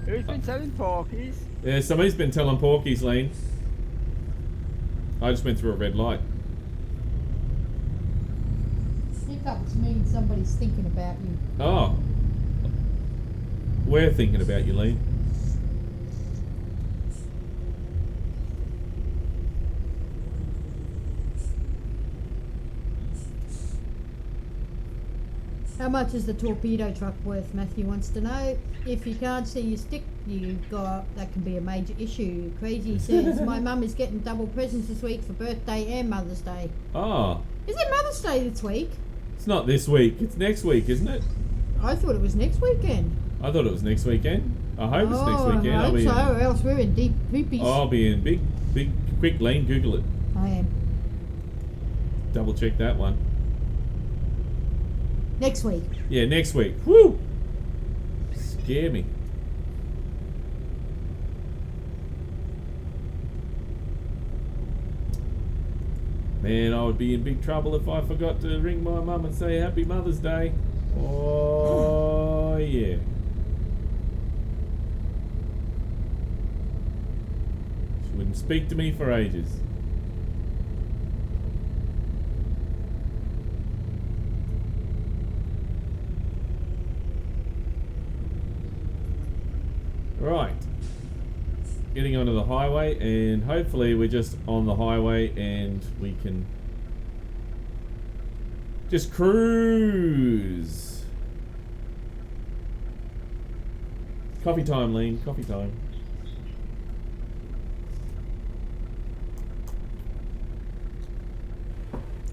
Who's been selling porkies? Yeah, somebody's been telling porkies, Lane. I just went through a red light. Hiccups mean somebody's thinking about you. Oh. We're thinking about you, Lane. How much is the torpedo truck worth? Matthew wants to know. If you can't see your stick you've got, that can be a major issue. Crazy says, my mum is getting double presents this week for birthday and Mother's Day. Oh. Is it Mother's Day this week? It's not this week. It's next week, isn't it? I thought it was next weekend. I thought it was next weekend. I hope it's next weekend. I hope so, or else we're in deep poopies. I'll be in big, quick, Lane, Google it. I am. Double check that one. Next week. Yeah, next week. Woo! Scare me. Man, I would be in big trouble if I forgot to ring my mum and say Happy Mother's Day. Oh, yeah. She wouldn't speak to me for ages. Right, getting onto the highway, and hopefully we're just on the highway and we can just cruise. Coffee time, Lean, coffee time.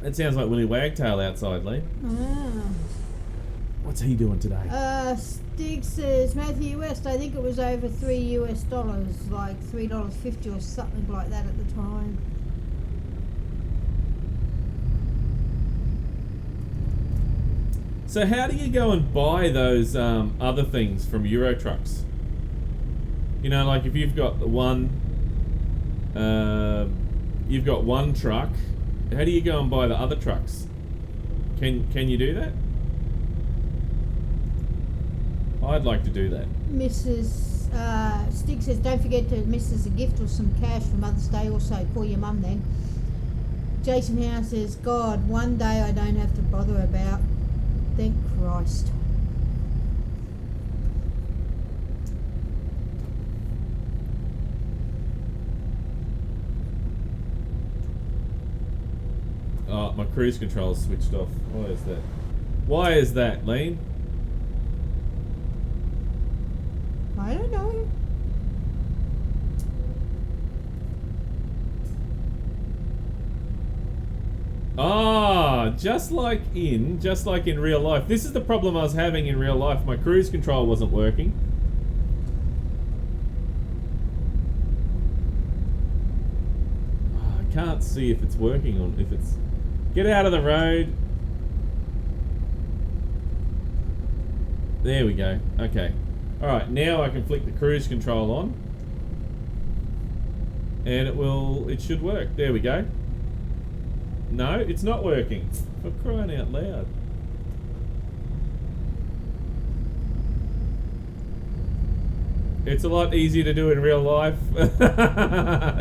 That sounds like Willy Wagtail outside, Lean. Ah. What's he doing today? Stig says, Matthew West, I think it was over $3 US, like $3.50 or something like that at the time. So how do you go and buy those other things from Euro Trucks? You know, like if you've got one truck, how do you go and buy the other trucks? Can you do that? I'd like to do that. Mrs. Stig says, don't forget to miss us a gift or some cash for Mother's Day. Also, call your mum then. Jason Howe says, God, one day I don't have to bother about. Thank Christ. Oh, my cruise control's switched off. Why is that? Why is that, Lean? I don't know. Ah, just like in real life. This is the problem I was having in real life. My cruise control wasn't working. I can't see if it's working or if it's... Get out of the road. There we go. Okay. Alright, now I can flick the cruise control on. And it should work. There we go. No, it's not working. For crying out loud. It's a lot easier to do in real life.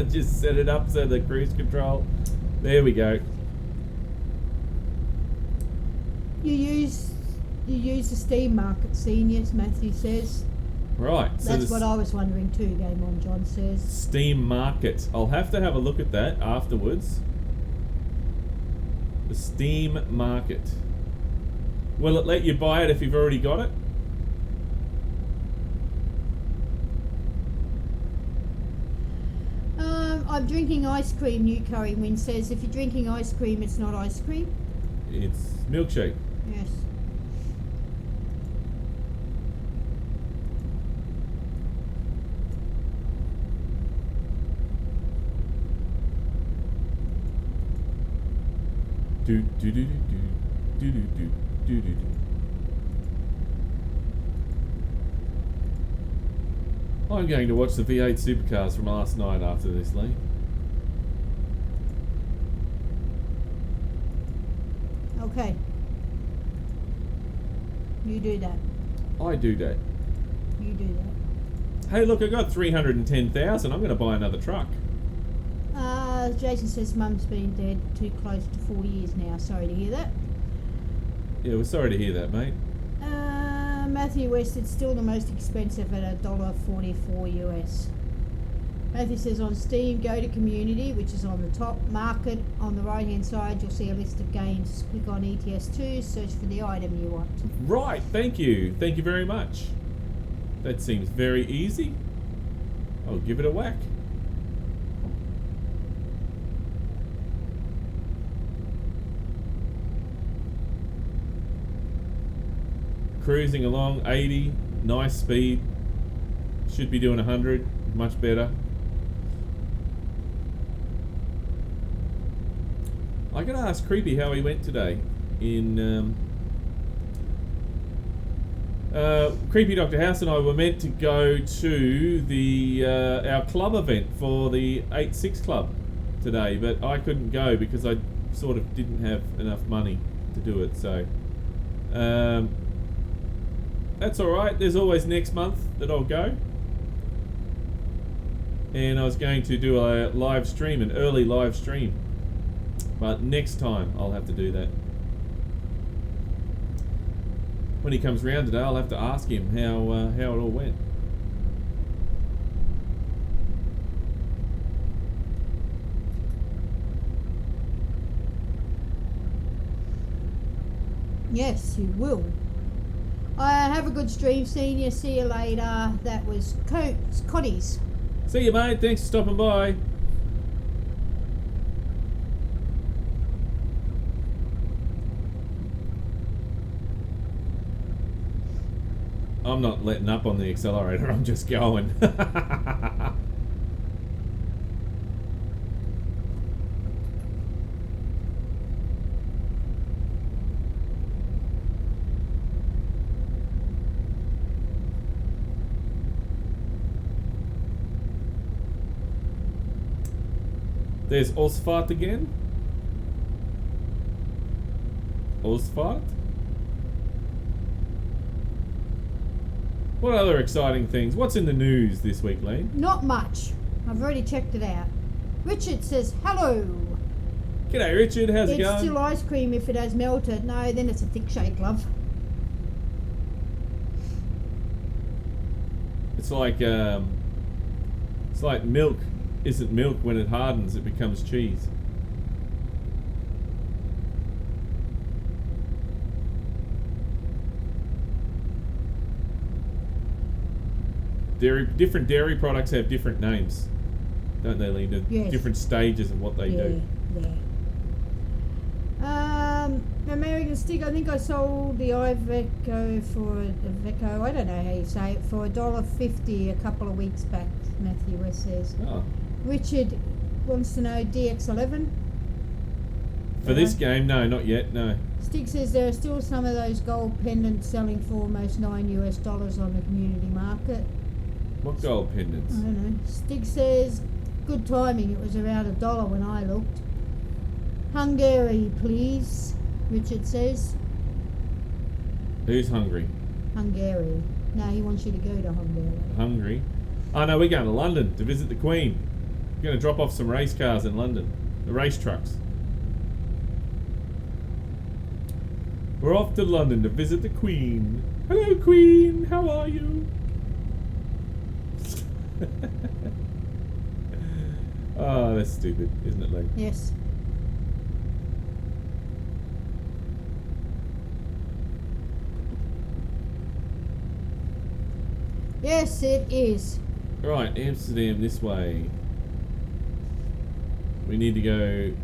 Just set it up so the cruise control. There we go. You use the Steam Market Seniors, Matthew says. Right. So That's what I was wondering too, Game On John says. Steam Market. I'll have to have a look at that afterwards. The Steam Market. Will it let you buy it if you've already got it? I'm drinking ice cream, New Curry Win says. If you're drinking ice cream, it's not ice cream. It's milkshake. Yes. Do do do do do do do do do do. I'm going to watch the V8 supercars from last night after this, Lee. Okay. You do that. I do that. You do that. Hey, look, I got 310,000. I'm going to buy another truck. Jason says Mum's been dead too close to 40 years now. Sorry to hear that. Yeah, we're sorry to hear that, mate. Matthew West, it's still the most expensive at $1.44 US. Matthew says on Steam, go to Community, which is on the top. Market, on the right hand side, you'll see a list of games. Click on ETS2, search for the item you want. Right, thank you. Thank you very much. That seems very easy. I'll give it a whack. Cruising along, 80, nice speed. Should be doing 100, much better. I gotta ask Creepy how he went today. In Creepy Dr. House and I were meant to go to the our club event for the 8-6 Club today, but I couldn't go because I sort of didn't have enough money to do it. So that's alright, there's always next month that I'll go. And I was going to do a live stream, an early live stream. But next time I'll have to do that. When he comes round today, I'll have to ask him how it all went. Yes, you will. Have a good stream, Senior. See you later. That was Cotties. See you, mate. Thanks for stopping by. I'm not letting up on the accelerator. I'm just going. There's Osfart again. Osfart? What other exciting things? What's in the news this week, Lane? Not much. I've already checked it out. Richard says, hello. G'day, Richard. How's it It's going? still ice cream if it has melted. No, then it's a thick shake, love. It's like milk isn't milk when it hardens, it becomes cheese. different dairy products have different names, don't they, Linda? Yes. Different stages of what they do. Yeah. American Stick, I think I sold the Iveco for Iveco, I don't know how you say it, for $1.50 a couple of weeks back, Matthew West says. Oh. Richard wants to know DX11. For this game, no, not yet, no. Stick says there are still some of those gold pendants selling for almost $9 on the community market. What gold I pendants? don't know. Stig says, good timing, it was around $1 when I looked. Hungary, please, Richard says. Who's hungry? Hungary. No, he wants you to go to Hungary. Hungry? Oh no, we're going to London to visit the Queen. We're going to drop off some race cars in London. The race trucks. We're off to London to visit the Queen. Hello, Queen. How are you? Oh, that's stupid, isn't it, Lee? Yes. Yes, it is. Right, Amsterdam this way. We need to go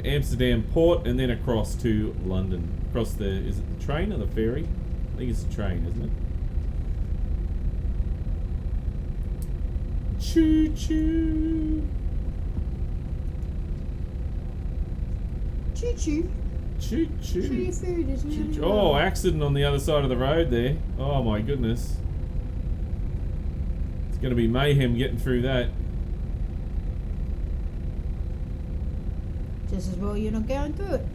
Amsterdam port and then across to London. Across the, is it the train or the ferry? I think it's the train, isn't it? Choo choo. Choo choo. Choo choo. Choo your food, isn't Choo it? choo. Oh, accident on the other side of the road there. Oh my goodness. It's going to be mayhem getting through that. Just as well you're not going through it.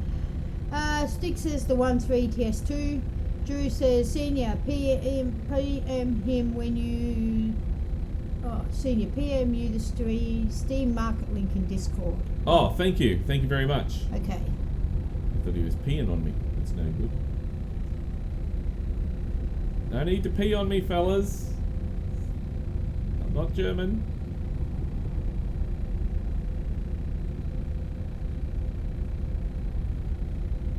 Stick says the 1-3 TS2. Drew says senior PM him when you senior PM you the Steam Market link in Discord. Oh, thank you. Thank you very much. Okay. I thought he was peeing on me. That's no good. No need to pee on me, fellas. I'm not German.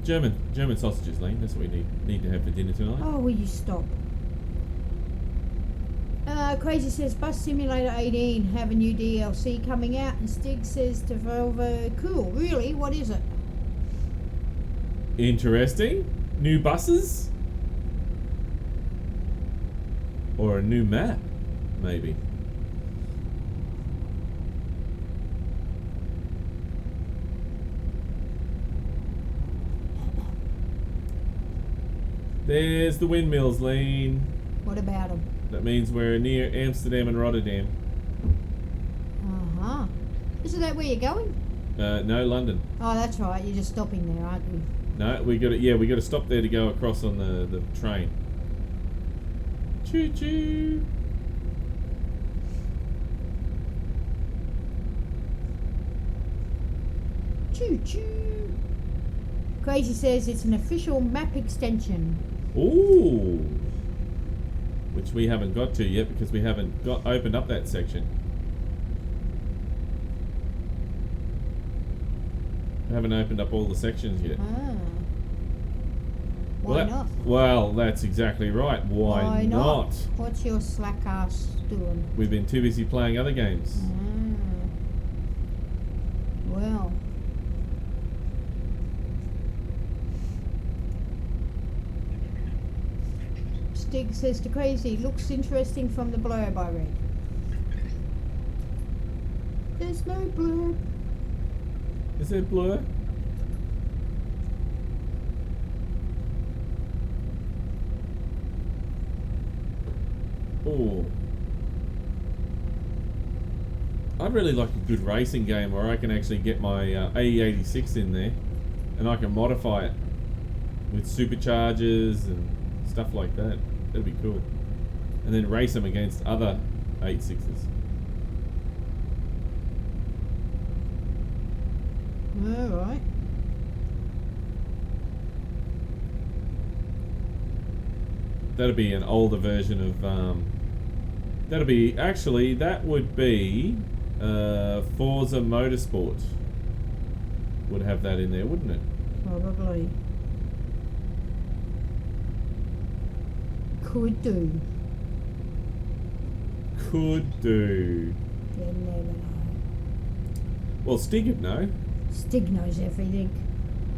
German sausages, Lane. That's what we need to have for dinner tonight. Oh, will you stop? Crazy says Bus Simulator 18 have a new DLC coming out, and Stig says to Volvo, cool, really? What is it? Interesting. New buses? Or a new map, maybe. There's the windmills, Lane. What about them? That means we're near Amsterdam and Rotterdam. Uh-huh. Isn't that where you're going? No, London. Oh, that's right. You're just stopping there, aren't you? No, we got to. Yeah, we got to stop there to go across on the train. Choo choo. Choo choo. Crazy says it's an official map extension. Ooh. Which we haven't got to yet because we haven't opened up that section. We haven't opened up all the sections yet. Ah. Why not? Well, that's exactly right. Why not? What's your slack ass doing? We've been too busy playing other games. Well. Stig says to Crazy, looks interesting from the blurb I read. There's no blurb. Is there blur? Oh. I'd really like a good racing game where I can actually get my AE86 in there and I can modify it with superchargers and stuff like that. That'd be cool. And then race them against other 86s. Alright. That'd be an older version of that would be Forza Motorsport would have that in there, wouldn't it? Probably. Could do. could do. You never know. Well, Stig would know. Stig knows everything.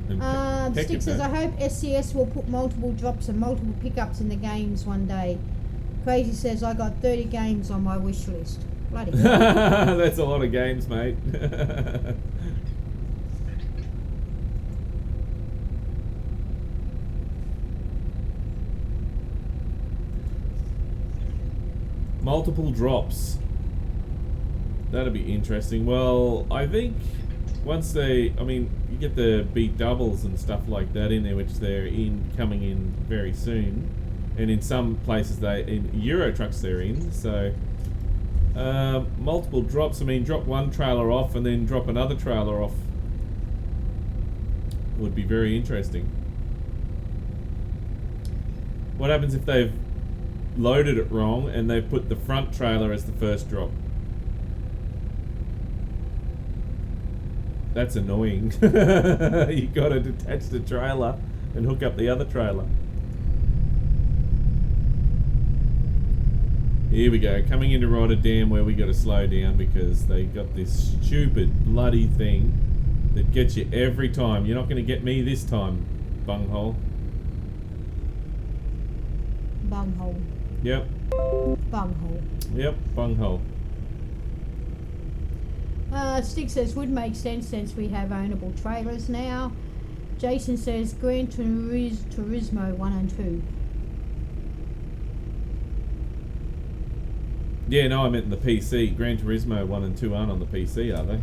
And Peck Stig would says, know. I hope SCS will put multiple drops and multiple pickups in the games one day. Crazy says, I got 30 games on my wish list. Bloody hell. That's a lot of games, mate. Multiple drops. That'll be interesting. Well, I think once you get the beat doubles and stuff like that in there, which they're coming in very soon, and in some places in Euro trucks they're in. So multiple drops. I mean, drop one trailer off and then drop another trailer off would be very interesting. What happens if they've loaded it wrong and they've put the front trailer as the first drop? That's annoying. You gotta detach the trailer and hook up the other trailer. Here we go, coming into Rotterdam where we gotta slow down because they got this stupid bloody thing that gets you every time. You're not gonna get me this time, bunghole. Bunghole. Yep. Bunghole. Yep, bunghole. Stig says, would make sense since we have ownable trailers now. Jason says, Gran Turismo 1 and 2. Yeah, no, I meant in the PC. Gran Turismo 1 and 2 aren't on the PC, are they?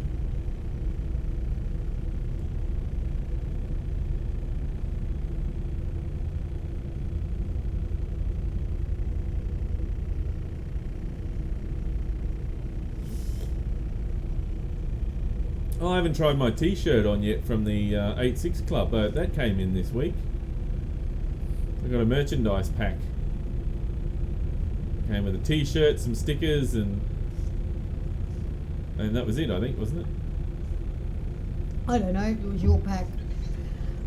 Oh, I haven't tried my t-shirt on yet from the 8-6 Club. That came in this week. I got a merchandise pack. Came with a t-shirt, some stickers, and that was it, I think, wasn't it? I don't know, it was your pack.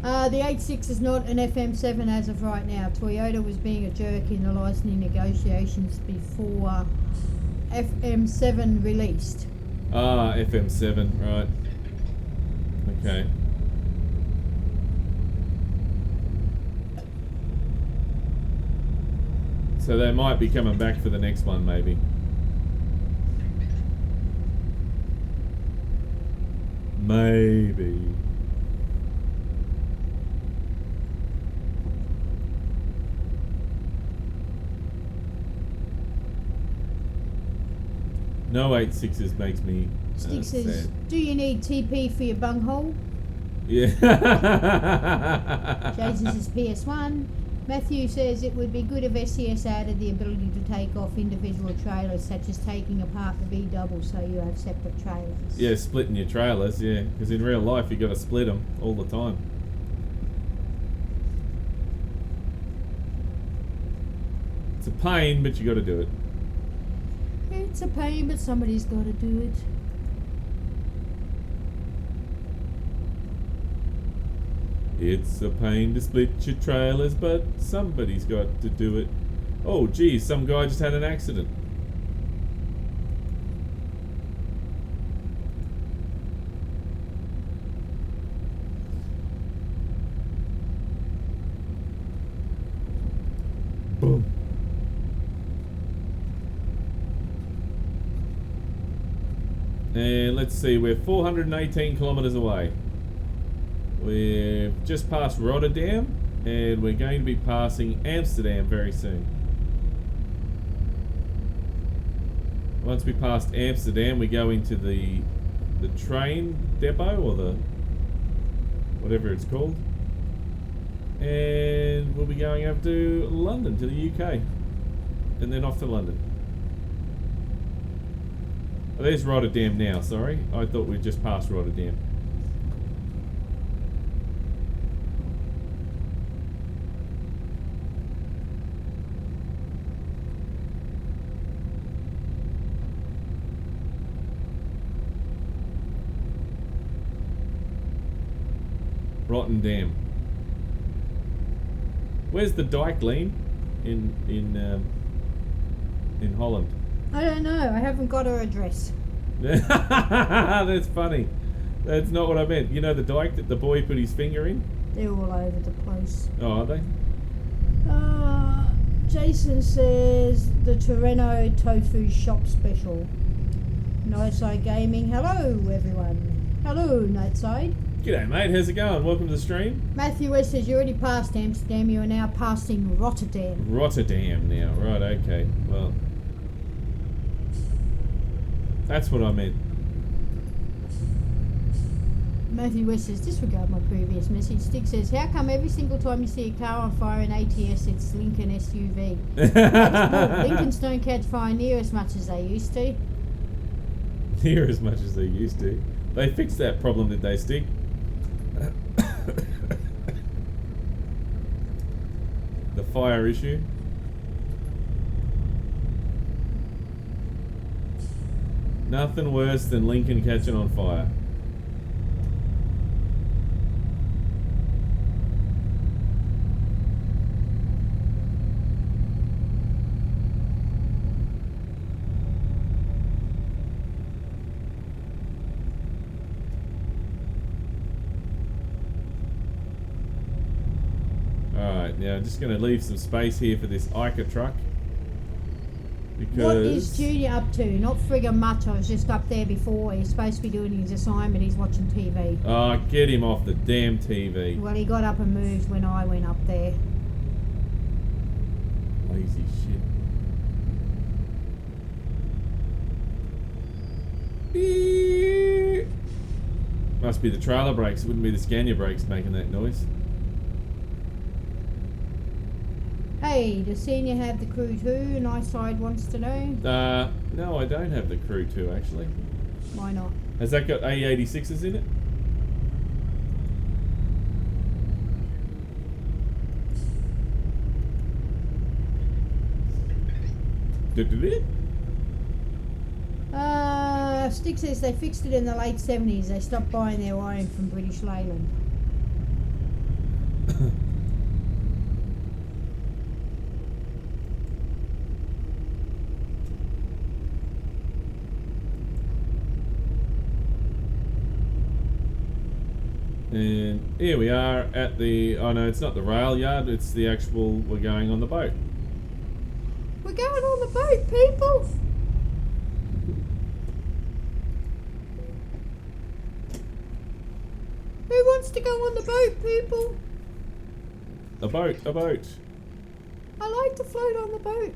The 8.6 is not an FM7 as of right now. Toyota was being a jerk in the licensing negotiations before FM7 released. Ah, FM7, right. Okay. So they might be coming back for the next one, maybe. Maybe. No 8.6s makes me Stig says, sad. do you need TP for your bunghole? Yeah. Jason says PS1. Matthew says it would be good if SCS added the ability to take off individual trailers, such as taking apart the B double so you have separate trailers. Yeah, splitting your trailers, yeah. Because in real life, you got to split them all the time. It's a pain, but you got to do it. It's a pain, but somebody's got to do it. It's a pain to split your trailers, but somebody's got to do it. Oh, geez, some guy just had an accident. Boom. And let's see, we're 418 kilometers away. We've just passed Rotterdam, and we're going to be passing Amsterdam very soon. Once we pass Amsterdam, we go into the train depot, or the whatever it's called, and we'll be going over to London, to the UK, and then off to London. Oh, there's Rotterdam now, sorry. I thought we'd just passed Rotterdam. Rotterdam. Where's the dike, Lean? In Holland. I don't know. I haven't got her address. That's funny. That's not what I meant. You know the dike that the boy put his finger in? They're all over the place. Oh, are they? Jason says the Toreno Tofu Shop Special. Nightside Gaming. Hello, everyone. Hello, Nightside. G'day, mate. How's it going? Welcome to the stream. Matthew West says you already passed Amsterdam. You are now passing Rotterdam. Rotterdam now. Right, okay. Well, that's what I meant. Matthew West says, disregard my previous message. Stick says, how come every single time you see a car on fire in ATS, it's Lincoln SUV? Lincolns don't catch fire near as much as they used to. Near as much as they used to. They fixed that problem, did they, Stick? The fire issue. Nothing worse than Lincoln catching on fire. Now I'm just going to leave some space here for this Ica truck. Because What is Junior up to? Not friggin' much. I was just up there before. He's supposed to be doing his assignment. He's watching TV. Oh, get him off the damn TV. Well, he got up and moved when I went up there. Lazy shit. Beep. Must be the trailer brakes. It wouldn't be the Scania brakes making that noise. Hey, does Senior have the crew too? Nightside wants to know. No, I don't have the Crew 2 actually. Why not? Has that got A86s in it? Did it? Stick says they fixed it in the late 70s. They stopped buying their own from British Leyland. And here we are at the, oh no, it's not the rail yard, it's the actual, we're going on the boat. We're going on the boat, people! Who wants to go on the boat, people? A boat, a boat. I like to float on the boat.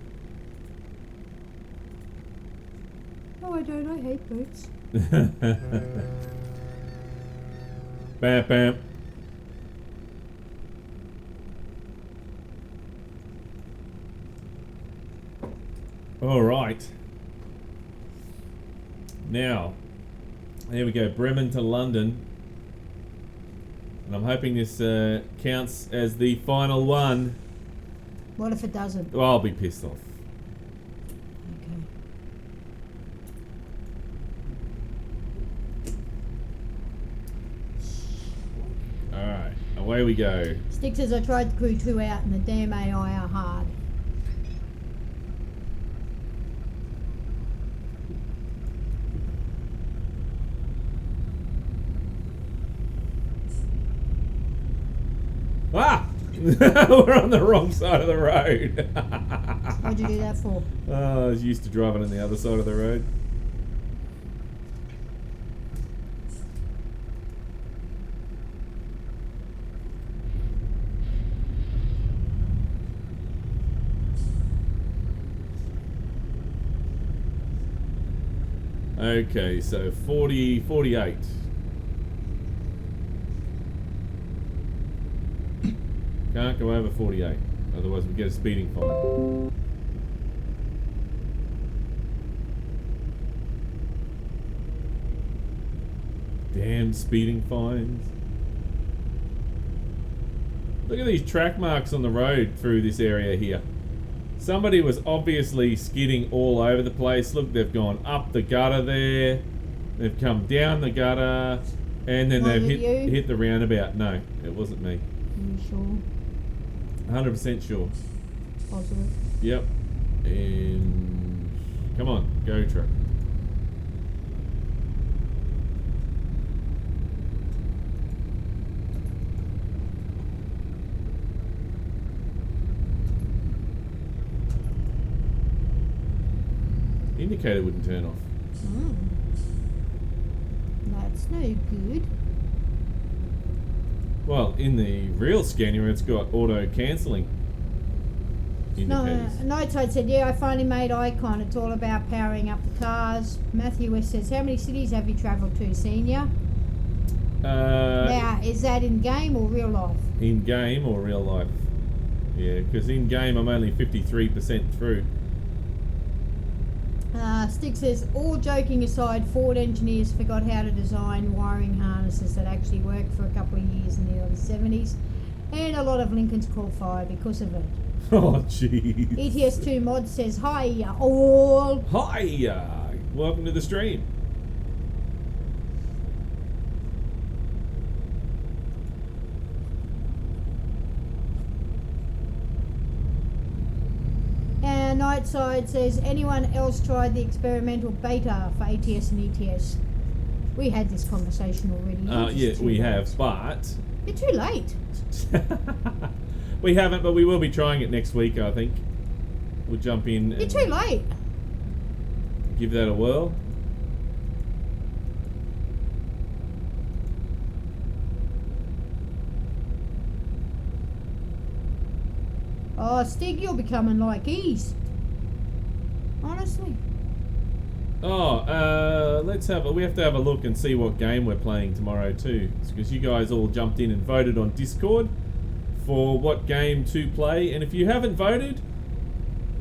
Oh, I don't. I hate boats. Bam, bam. All right. Now, there we go. Bremen to London. And I'm hoping this counts as the final one. What if it doesn't? Well, I'll be pissed off. Okay. Alright, away we go. Stick says I tried the crew 2 out and the damn AI are hard. Ah! We're on the wrong side of the road. What'd you do that for? Oh, I was used to driving on the other side of the road. Okay, so 48. Can't go over 48, otherwise we get a speeding fine. Damn speeding fines. Look at these track marks on the road through this area here. Somebody was obviously skidding all over the place. Look, they've gone up the gutter there. They've come down the gutter. And then Was they've it you? hit the roundabout. No, it wasn't me. Are you sure? 100% sure. Positive. Yep. And Come on, go truck. Indicator wouldn't turn off. Mm. That's no good. Well, in the real scanner, it's got auto cancelling No, indicators. Nightside said, yeah, I finally made icon. It's all about powering up the cars. Matthew West says, how many cities have you travelled to, Senior? Now, is that in game or real life? In game or real life? Yeah, because in game I'm only 53% through. Stick says, all joking aside, Ford engineers forgot how to design wiring harnesses that actually worked for a couple of years in the early 70s. And a lot of Lincolns caught fire because of it. Oh, jeez. ETS2 mod says, hi all. Hi! Welcome to the stream. Nightside says, anyone else tried the experimental beta for ATS and ETS? We had this conversation already. Yeah, we have, but... You're too late. We haven't, but we will be trying it next week, I think. We'll jump in You're and too late. give that a whirl. Oh, Stig, you're becoming like Ease. Honestly. Oh, we have to have a look and see what game we're playing tomorrow too, because you guys all jumped in and voted on Discord for what game to play, and if you haven't voted,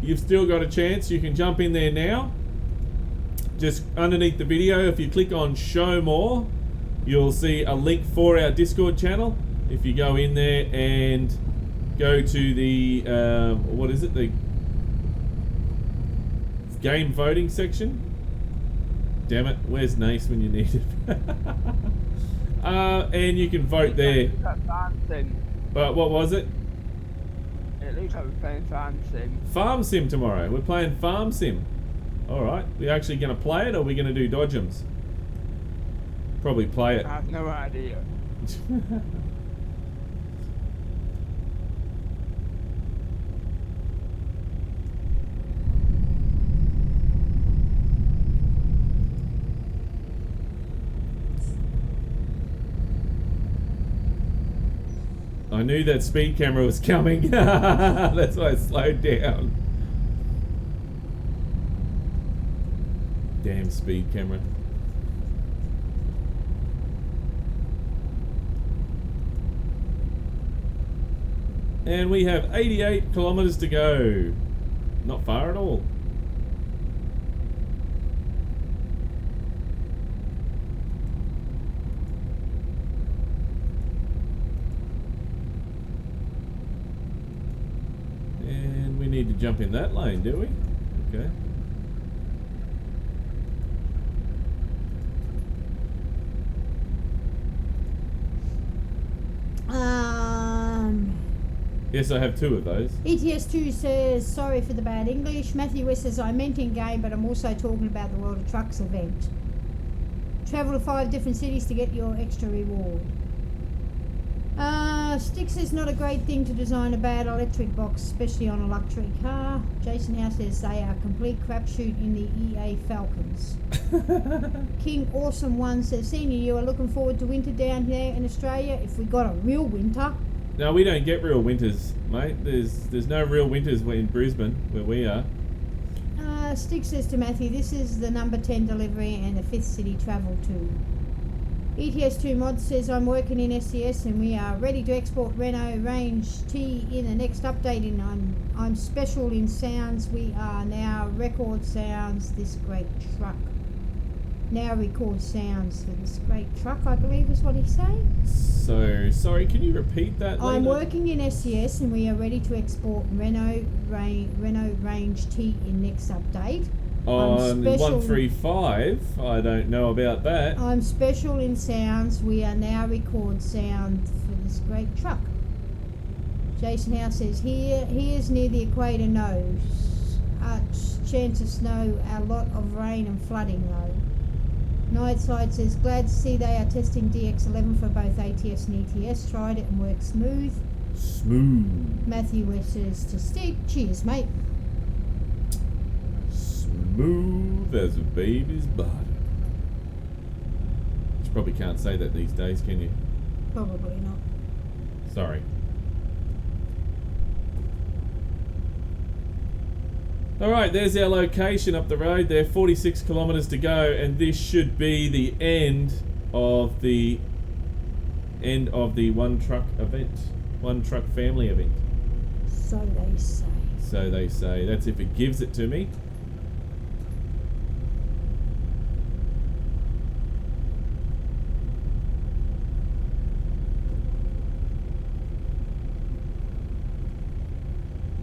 you've still got a chance. You can jump in there now. Just underneath the video, if you click on show more, you'll see a link for our Discord channel. If you go in there and go to the the game voting section. Damn it, where's Nace when you need it? And you can vote there. But what was it? It looks like we're playing Farm Sim. Farm Sim tomorrow. We're playing Farm Sim. Alright, we're actually going to play it, or are we going to do Dodgems? Probably play it. I have no idea. I knew that speed camera was coming. That's why I slowed down. Damn speed camera. And we have 88 kilometers to go. Not far at all. And we need to jump in that lane, do we? Okay. Yes, I have two of those. ETS2 says, sorry for the bad English. Matthew West says, I meant in game, but I'm also talking about the World of Trucks event. Travel to 5 different cities to get your extra reward. Sticks is not a great thing to design a bad electric box, especially on a luxury car. Jason House says they are complete crapshoot in the EA Falcons. King Awesome One says, Senior, you are looking forward to winter down here in Australia if we got a real winter. No, we don't get real winters, mate. There's no real winters in Brisbane, where we are. Stick says to Matthew, this is the number 10 delivery and the 5th city travel to. ETS2 Mod says, I'm working in SCS and we are ready to export Renault Range T in the next update. And I'm special in sounds. We are now record sounds this great truck. Now record sounds for this great truck, I believe is what he's saying. So, sorry, can you repeat that, Lena? I'm working in SCS and we are ready to export Renault Range T in next update. On 135, I don't know about that. I'm special in sounds. We are now record sound for this great truck. Jason House says, here's near the equator, no. chance of snow, a lot of rain and flooding though. Nightside says, glad to see they are testing DX11 for both ATS and ETS. Tried it and worked smooth. Smooth. Matthew West says to stick. Cheers, mate. Smooth as a baby's butter. You probably can't say that these days, can you? Probably not. Sorry. Alright, there's our location up the road there, 46 kilometres to go, and this should be the end of the one truck event. One truck family event. So they say. So they say. That's if it gives it to me.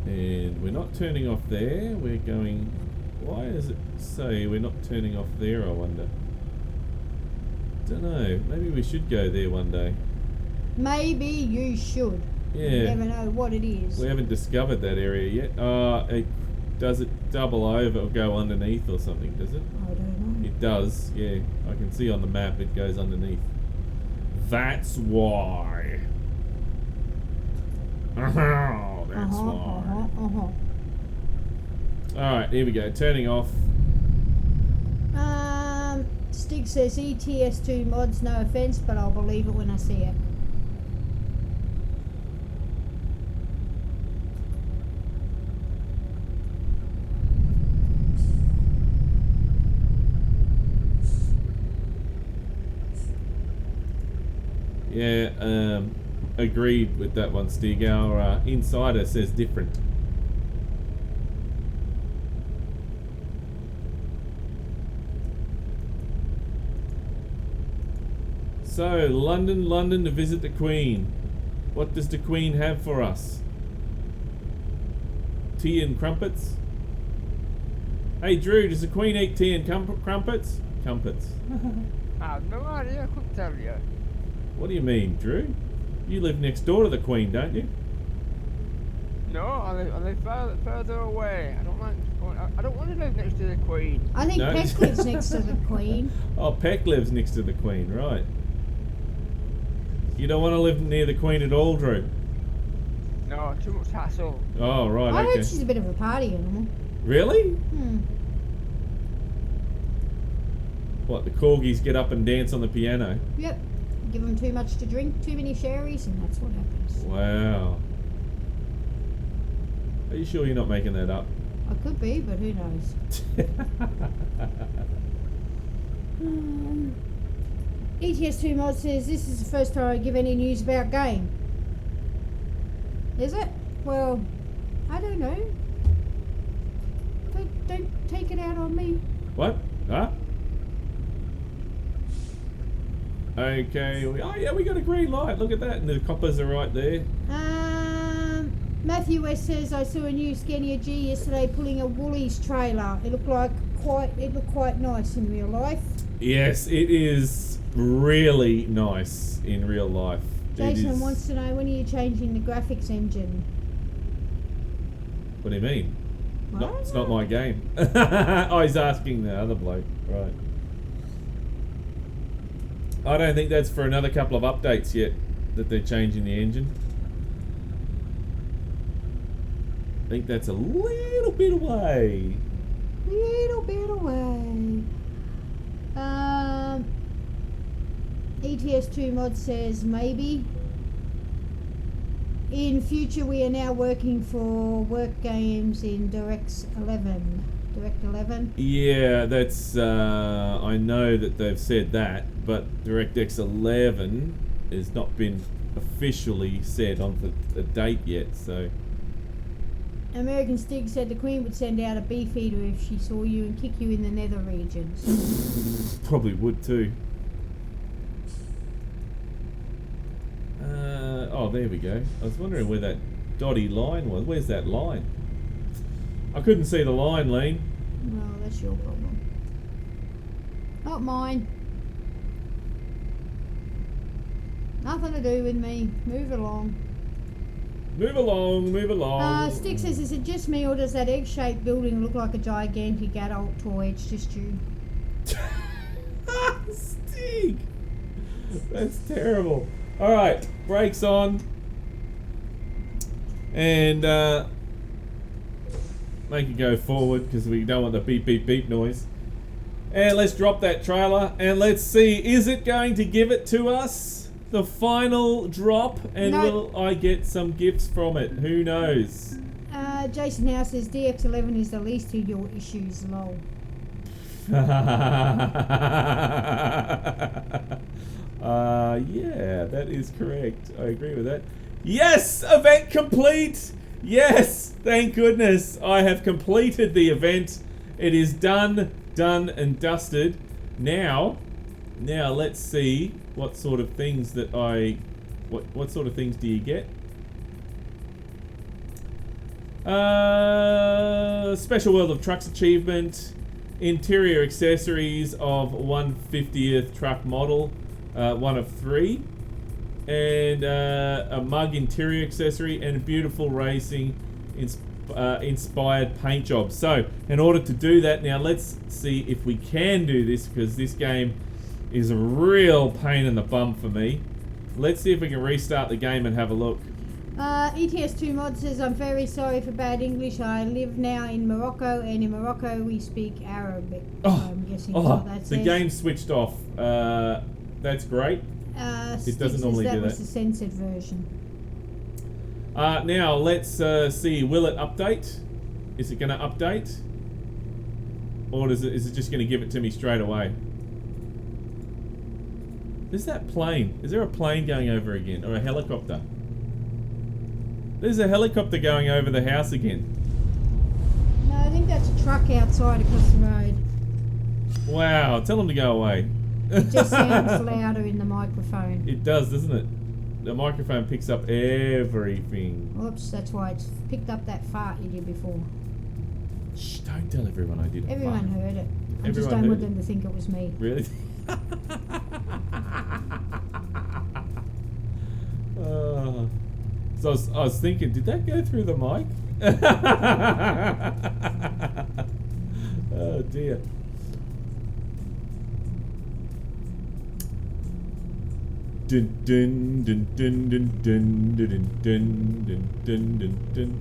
And we're not turning off there. We're going... Why does it say we're not turning off there, I wonder? Don't know. Maybe we should go there one day. Maybe you should. Yeah. You never know what it is. We haven't discovered that area yet. Does it double over or go underneath or something, does it? I don't know. It does, yeah. I can see on the map it goes underneath. That's why. That's why. Alright, here we go. Turning off. Stig says ETS2 mods, no offence, but I'll believe it when I see it. Yeah, agreed with that one, Stig. Our insider says different. So, London to visit the Queen. What does the Queen have for us? Tea and crumpets? Hey Drew, does the Queen eat tea and crumpets? Crumpets. I have no idea, I couldn't tell you. What do you mean, Drew? You live next door to the Queen, don't you? No, I live further away. I don't want to live next to the Queen. I think No. Peck lives next to the Queen. Oh, Peck lives next to the Queen, right. You don't want to live near the Queen at all, Drew? No, too much hassle. Oh, right, I okay. heard she's a bit of a party animal. Really? Hmm. What, the corgis get up and dance on the piano? Yep. Give them too much to drink, too many sherries, and that's what happens. Wow. Are you sure you're not making that up? I could be, but who knows? ETS2 mod says this is the first time I give any news about game. Is it? Well, I don't know. Don't take it out on me. What? Huh? Okay. Oh, yeah, we got a green light. Look at that. And the coppers are right there. Matthew West says I saw a new Scania G yesterday pulling a Woolies trailer. It looked quite nice in real life. Yes, it is really nice in real life. Jason wants to know, when are you changing the graphics engine? What do you mean? I No, don't it's not know. my game. Oh, he's asking the other bloke. Right. I don't think that's for another couple of updates yet that they're changing the engine. I think that's a little bit away. Little bit away. ETS2 mod says maybe. In future, we are now working for work games in Direct 11. Yeah, that's. I know that they've said that, but DirectX 11 has not been officially set on the date yet, so. American Stig said the Queen would send out a beef eater if she saw you and kick you in the nether regions. Probably would too. Oh, there we go. I was wondering where that dotty line was. Where's that line? I couldn't see the line, Lean. No, that's your problem. Not mine. Nothing to do with me. Move along. Move along, move along. Stick says, is it just me or does that egg-shaped building look like a gigantic adult toy? It's just you. Stig! That's terrible. Alright, brakes on. And make it go forward because we don't want the beep beep beep noise. And let's drop that trailer and let's see, is it going to give it to us? The final drop, and No. will I get some gifts from it? Who knows? Jason Howe says DX11 is the least of your issues, lol. Yeah, that is correct. I agree with that. Yes, event complete. Yes, thank goodness I have completed the event. It is done and dusted. Now let's see what sort of things that what sort of things do you get? Special World of Trucks achievement, interior accessories of 150th truck model, one of 3, and a mug interior accessory and a beautiful racing inspired paint job. So in order to do that, now let's see if we can do this, because this game is a real pain in the bum for me. Let's see if we can restart the game and have a look. ETS2 Mod says, I'm very sorry for bad English. I live now in Morocco, and in Morocco we speak Arabic. I'm guessing what that the says. game switched off. That's great. It doesn't normally do that. That was that. the censored version. Now let's see. Will it update? Is it going to update, or is it just going to give it to me straight away? Is that plane? Is there a plane going over again, or a helicopter? There's a helicopter going over the house again. No, I think that's a truck outside across the road. Wow! Tell them to go away. It just sounds louder in the microphone. It does, doesn't it? The microphone picks up everything. Oops, that's why it's picked up that fart you did before. Shh! Don't tell everyone I did it. Everyone heard it. I just Everyone don't heard want it. them to think it was me. Really? So I was thinking, did that go through the mic? Oh dear. Dun dun dun dun dun dun dun dun dun dun dun dun.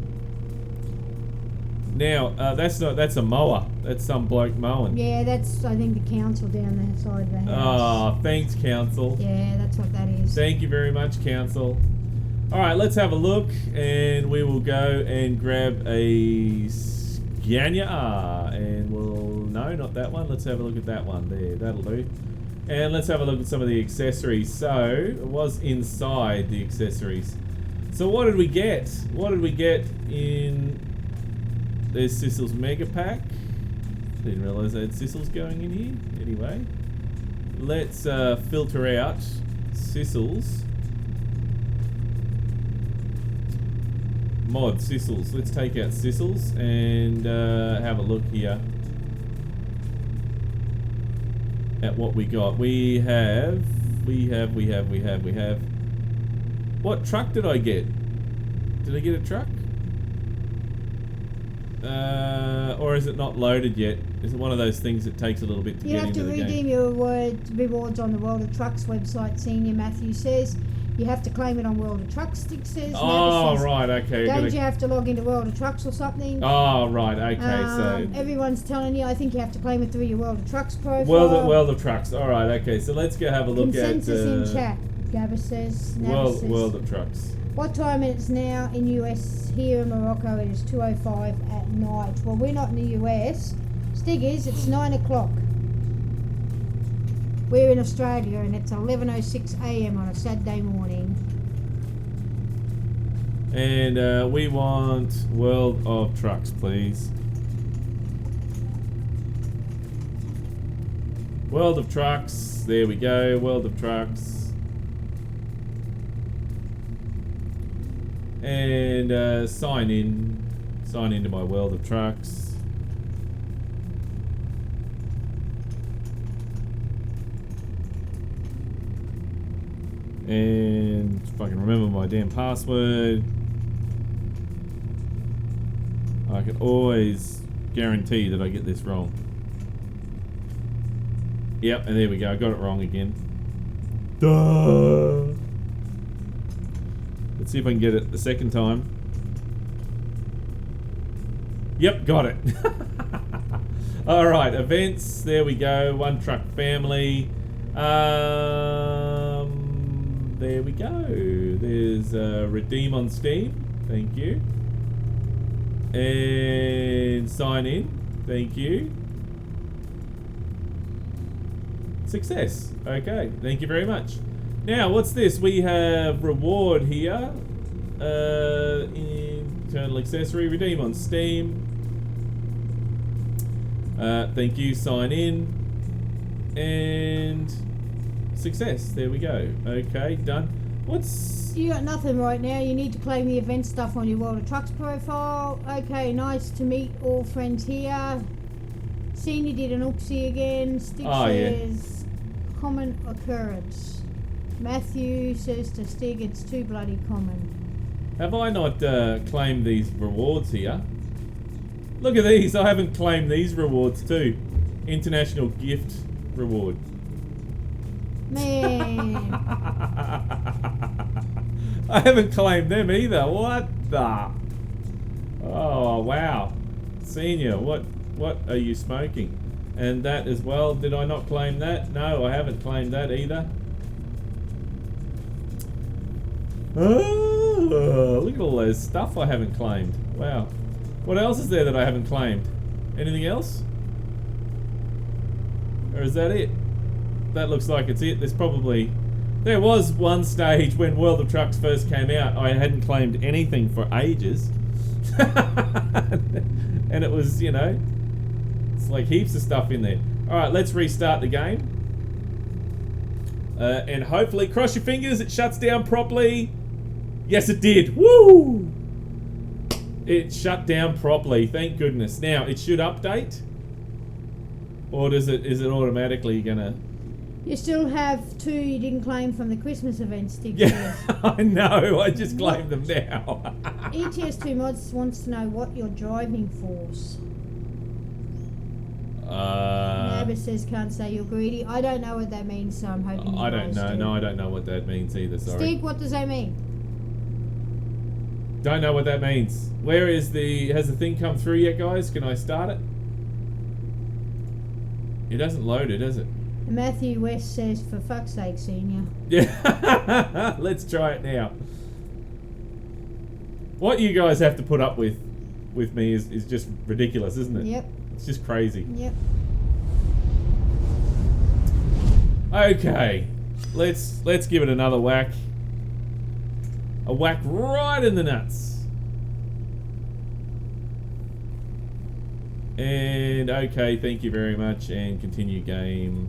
Now, that's a mower. That's some bloke mowing. Yeah, that's, I think, the council down the side of the house. Oh, thanks, council. Yeah, that's what that is. Thank you very much, council. Alright, let's have a look, and we will go and grab a JNR, and no, not that one. Let's have a look at that one there. That'll do. And let's have a look at some of the accessories. So, it was inside the accessories. So what did we get? What did we get in... There's Sissel's Mega Pack. Didn't realise I had Sissel's going in here. Anyway, let's filter out Sissel's. Mod Sissel's. Let's take out Sissel's and have a look here at what we got. We have. What truck did I get? Did I get a truck? Or is it not loaded yet? Is it one of those things that takes a little bit to You get have into to the redeem game? your rewards on the World of Trucks website, Senior Matthew says. You have to claim it on World of Trucks, Stick says. Oh, says, right, okay. Don't you have to log into World of Trucks or something? Oh, right, okay, so... Everyone's telling you, I think you have to claim it through your World of Trucks profile. World of Trucks. Alright, okay, so let's go have a look Consensus at... in chat, Gabba says. World of Trucks. What time it's now in US? Here in Morocco it is 2:05 at night. Well, we're not in the US. Stiggers, it's 9 o'clock. We're in Australia and it's 11:06 AM on a Saturday morning. And we want World of Trucks, please. World of Trucks. There we go. World of Trucks. And sign in. Sign into my World of Trucks. And if I can remember my damn password. I can always guarantee that I get this wrong. Yep, and there we go. I got it wrong again. Duh. Let's see if I can get it the second time. Yep, got it. Alright, events. There we go. One truck family. There we go. There's redeem on Steam. Thank you. And sign in. Thank you. Success. Okay. Thank you very much. Now, what's this? We have reward here. Internal accessory. Redeem on Steam. Thank you. Sign in. And success. There we go. Okay, done. What's... You got nothing right now. You need to claim the event stuff on your World of Trucks profile. Okay, nice to meet all friends here. Senior did an oopsie again. Stig says common occurrence. Matthew says to Stig it's too bloody common. Have I not claimed these rewards here? Look at these. I haven't claimed these rewards too. International gift reward. Man. I haven't claimed them either. What the? Oh, wow. Senior, what are you smoking? And that as well. Did I not claim that? No, I haven't claimed that either. Oh, look at all those stuff I haven't claimed. Wow. What else is there that I haven't claimed? Anything else? Or is that it? That looks like it's it. There was one stage when World of Trucks first came out, I hadn't claimed anything for ages. And it was, you know, it's like heaps of stuff in there. Alright, let's restart the game. And hopefully, cross your fingers, it shuts down properly. Yes, it did. Woo! It shut down properly, thank goodness. Now, it should update. Or is it automatically gonna... You still have 2 you didn't claim from the Christmas event, Stig. Yeah, I know. I just claimed them now. ETS2 Mods wants to know what your driving force. Nabba says can't say you're greedy. I don't know what that means, so I'm hoping you I don't guys know. do. No, I don't know what that means either. Sorry. Stig, what does that mean? Don't know what that means. Where is has the thing come through yet, guys? Can I start it? It doesn't load it, does it? Matthew West says, for fuck's sake, Senior. Yeah. Let's try it now. What you guys have to put up with me is just ridiculous, isn't it? Yep. It's just crazy. Yep. Okay. Let's give it another whack. A whack right in the nuts. And okay, thank you very much, and continue game.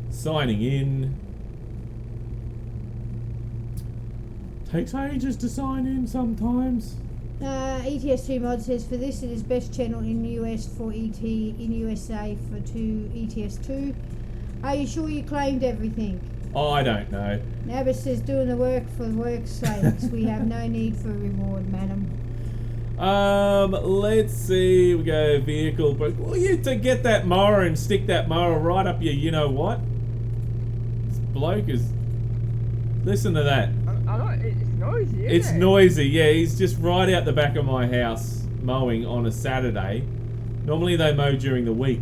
Signing in. Takes ages to sign in sometimes. ETS2 Mod says, for this it is best channel in US for ET, in USA for 2 ETS2. Are you sure you claimed everything? Oh, I don't know. Nabba says, doing the work for work's sakes. We have no need for reward, madam. Let's see. We go vehicle. But well, you to get that mower and stick that mower right up your, you know what? This bloke is. Listen to that. I know, it's noisy, isn't It's it? noisy. Yeah, he's just right out the back of my house mowing on a Saturday. Normally they mow during the week.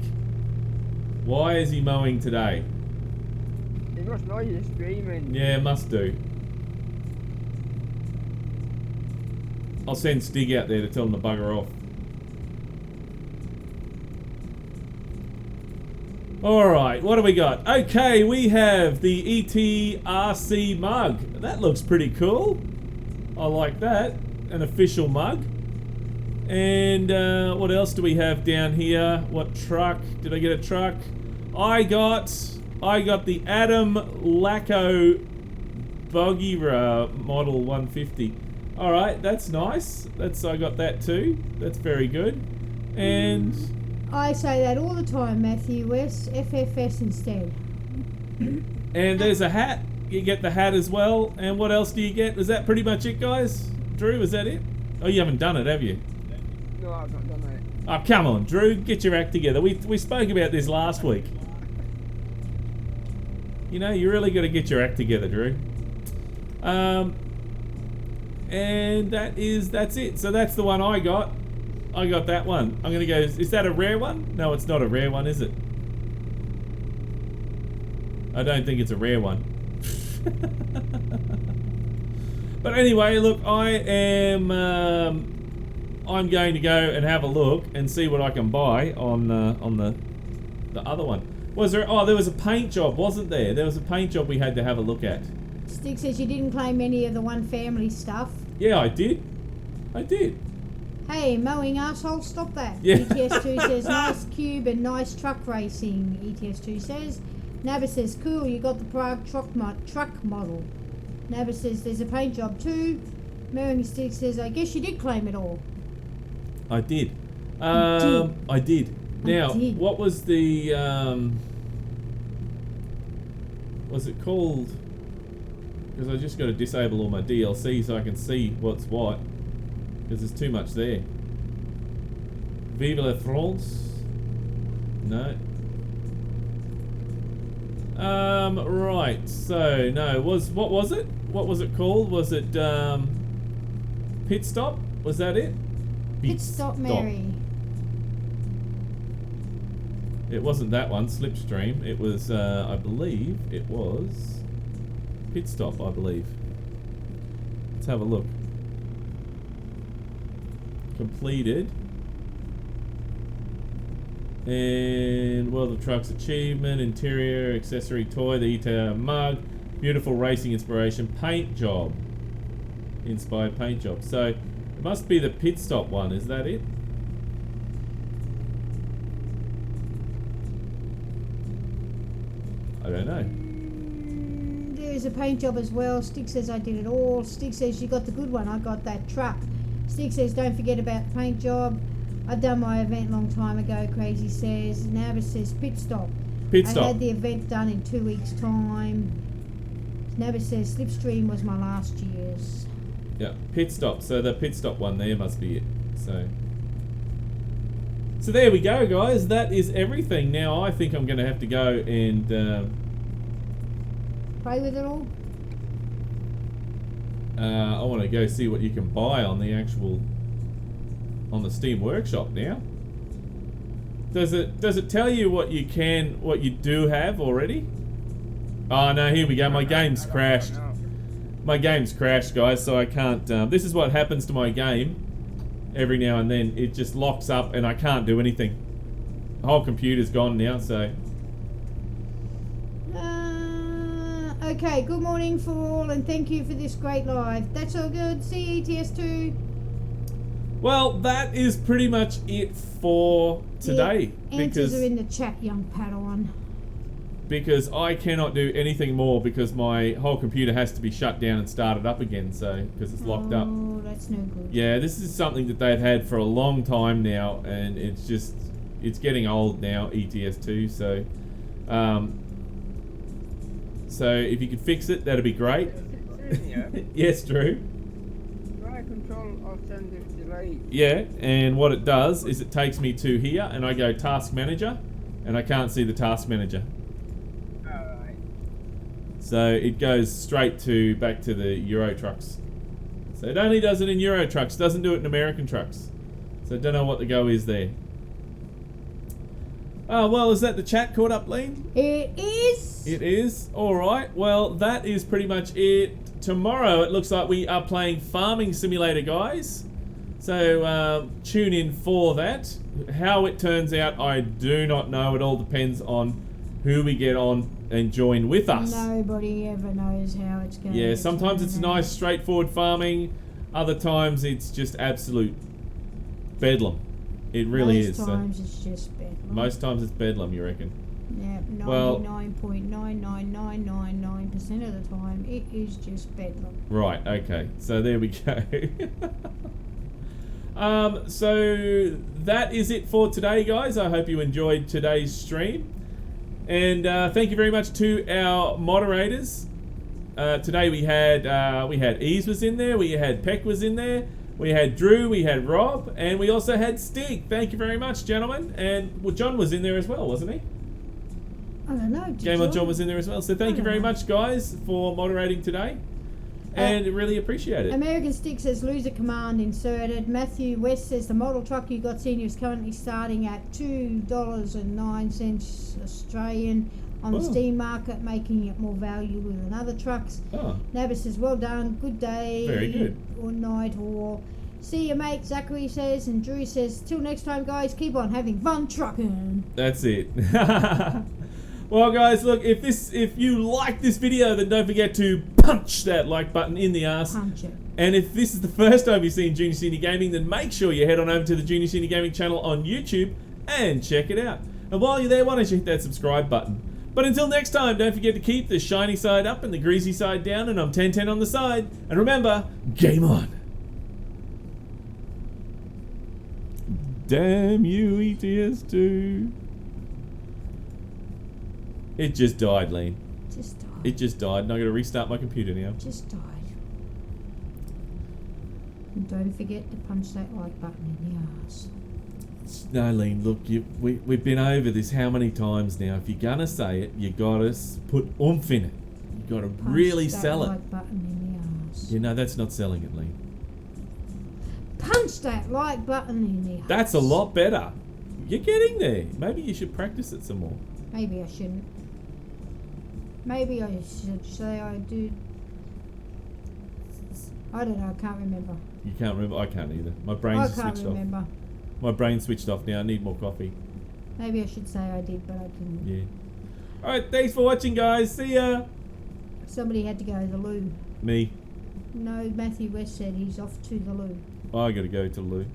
Why is he mowing today? He must know you're screaming. Yeah, must do. I'll send Stig out there to tell him to bugger off. Alright, what do we got? Okay, we have the ETRC mug. That looks pretty cool. I like that. An official mug. And what else do we have down here? What truck? Did I get a truck? I got the Adam Lacko Bogira Model 150. Alright, that's nice. I got that too. That's very good. And I say that all the time, Matthew West. FFS instead. and there's a hat. You get the hat as well. And what else do you get? Is that pretty much it, guys? Drew, is that it? Oh, you haven't done it, have you? No, I've not done that. Oh, come on, Drew. Get your act together. We spoke about this last week. You know, you really got to get your act together, Drew. And that's it. So that's the one I got. I got that one. I'm gonna go. Is that a rare one? No, it's not a rare one, is it? I don't think it's a rare one. But anyway, look, I'm going to go and have a look and see what I can buy on the other one. Was there? Oh, there was a paint job, wasn't there? There was a paint job we had to have a look at. Stick says you didn't claim any of the one family stuff. Yeah, I did. Hey, mowing asshole, stop that. Yeah. ETS2 says nice cube and nice truck racing. ETS2 says. Nabba says cool, you got the Prague truck model. Nabba says there's a paint job too. Mowing Stick says I guess you did claim it all. I did. I did. Now, what was the was it called? Because I just got to disable all my DLC so I can see what's what. Because there's too much there. Vive la France. No. Right. So no. What was it? What was it called? Was it Pit Stop? Was that it? Pit Stop Mary. It wasn't that one. Slipstream. It was. I believe it was Pit Stop. I believe. Let's have a look. Completed. And World of Trucks achievement, interior, accessory toy, the ETA mug, beautiful racing inspiration, paint job. Inspired paint job. So it must be the Pit Stop one, is that it? I don't know. There's a paint job as well. Stick says I did it all. Stick says you got the good one. I got that truck. Stick says don't forget about the paint job. I've done my event a long time ago. Crazy says. Nabba says pit stop. Pit stop. I had the event done in 2 weeks' time. Nabba says Slipstream was my last year's. Yeah, pit stop. So the pit stop one there must be it. So there we go, guys. That is everything. Now I think I'm going to have to go and play with it all. I want to go see what you can buy on the actual the Steam Workshop now. Does it tell you what you do have already? Oh no, here we go. My game's crashed. My game's crashed, guys, so I can't this is what happens to my game every now and then. It just locks up and I can't do anything. The whole computer's gone now, so okay, good morning for all and thank you for this great live. That's all good. See you, ETS2. Well, that is pretty much it for today. The answers are in the chat, young Padawan. Because I cannot do anything more because my whole computer has to be shut down and started up again, so because it's locked up. Oh, that's no good. Yeah, this is something that they've had for a long time now, and it's getting old now, ETS2, so so if you could fix it, that'd be great. Yes, Drew. Control I'll send it delay. Yeah, and what it does is it takes me to here, and I go Task Manager, and I can't see the Task Manager. Alright. So it goes straight back to the Euro trucks. So it only does it in Euro trucks, doesn't do it in American trucks. So I don't know what the go is there. Oh, well, is that the chat caught up, Lean? It is. It is? Alright, well, that is pretty much it. Tomorrow, it looks like we are playing Farming Simulator, guys. So, tune in for that. How it turns out, I do not know. It all depends on who we get on and join with us. Nobody ever knows how it's going. Yeah, sometimes it's nice, straightforward farming. Other times, it's just absolute bedlam. It really is. Most times it's just bedlam. Most times it's bedlam, you reckon? Yeah, 99.99999% of the time it is just bedlam. Right, okay. So there we go. So that is it for today, guys. I hope you enjoyed today's stream. And thank you very much to our moderators. Today we had Ease was in there, we had Peck was in there, we had Drew, we had Rob, and we also had Stig. Thank you very much, gentlemen. And well, John was in there as well, wasn't he? I don't know. Game on John was in there as well. So thank you very much, guys, for moderating today. And really appreciate it. American Stick says loser command inserted. Matthew West says the model truck you got senior is currently starting at $2.09 Australian on the Steam market, making it more valuable than other trucks. Oh. Nabis says well done, good day. Very good. Or night or see you mate, Zachary says, and Drew says till next time guys, keep on having fun trucking. That's it. Well, guys, look, if you like this video, then don't forget to punch that like button in the ass. Punch it. And if this is the first time you've seen Junior Senior Gaming, then make sure you head on over to the Junior Senior Gaming channel on YouTube and check it out. And while you're there, why don't you hit that subscribe button? But until next time, don't forget to keep the shiny side up and the greasy side down, and I'm 1010 on the side. And remember, game on. Damn you, ETS2. It just died, Lean. Just died. It just died, and I'm going to restart my computer now. Just died. And don't forget to punch that like button in the ass. No, Lean, look, we've been over this how many times now? If you're going to say it, you got to put oomph in it. You got to really sell it. Punch that like button in the ass. You know, that's not selling it, Lean. Punch that like button in the ass. That's a lot better. You're getting there. Maybe you should practice it some more. Maybe I shouldn't. Maybe I should say I do. I don't know, I can't remember. You can't remember? I can't either. My I brain's can't switched remember. off. My brain's switched off now. I need more coffee. Maybe I should say I did, but I didn't. Yeah. Alright, thanks for watching, guys. See ya. Somebody had to go to the loo. Me. No, Matthew West said he's off to the loo. I gotta go to the loo.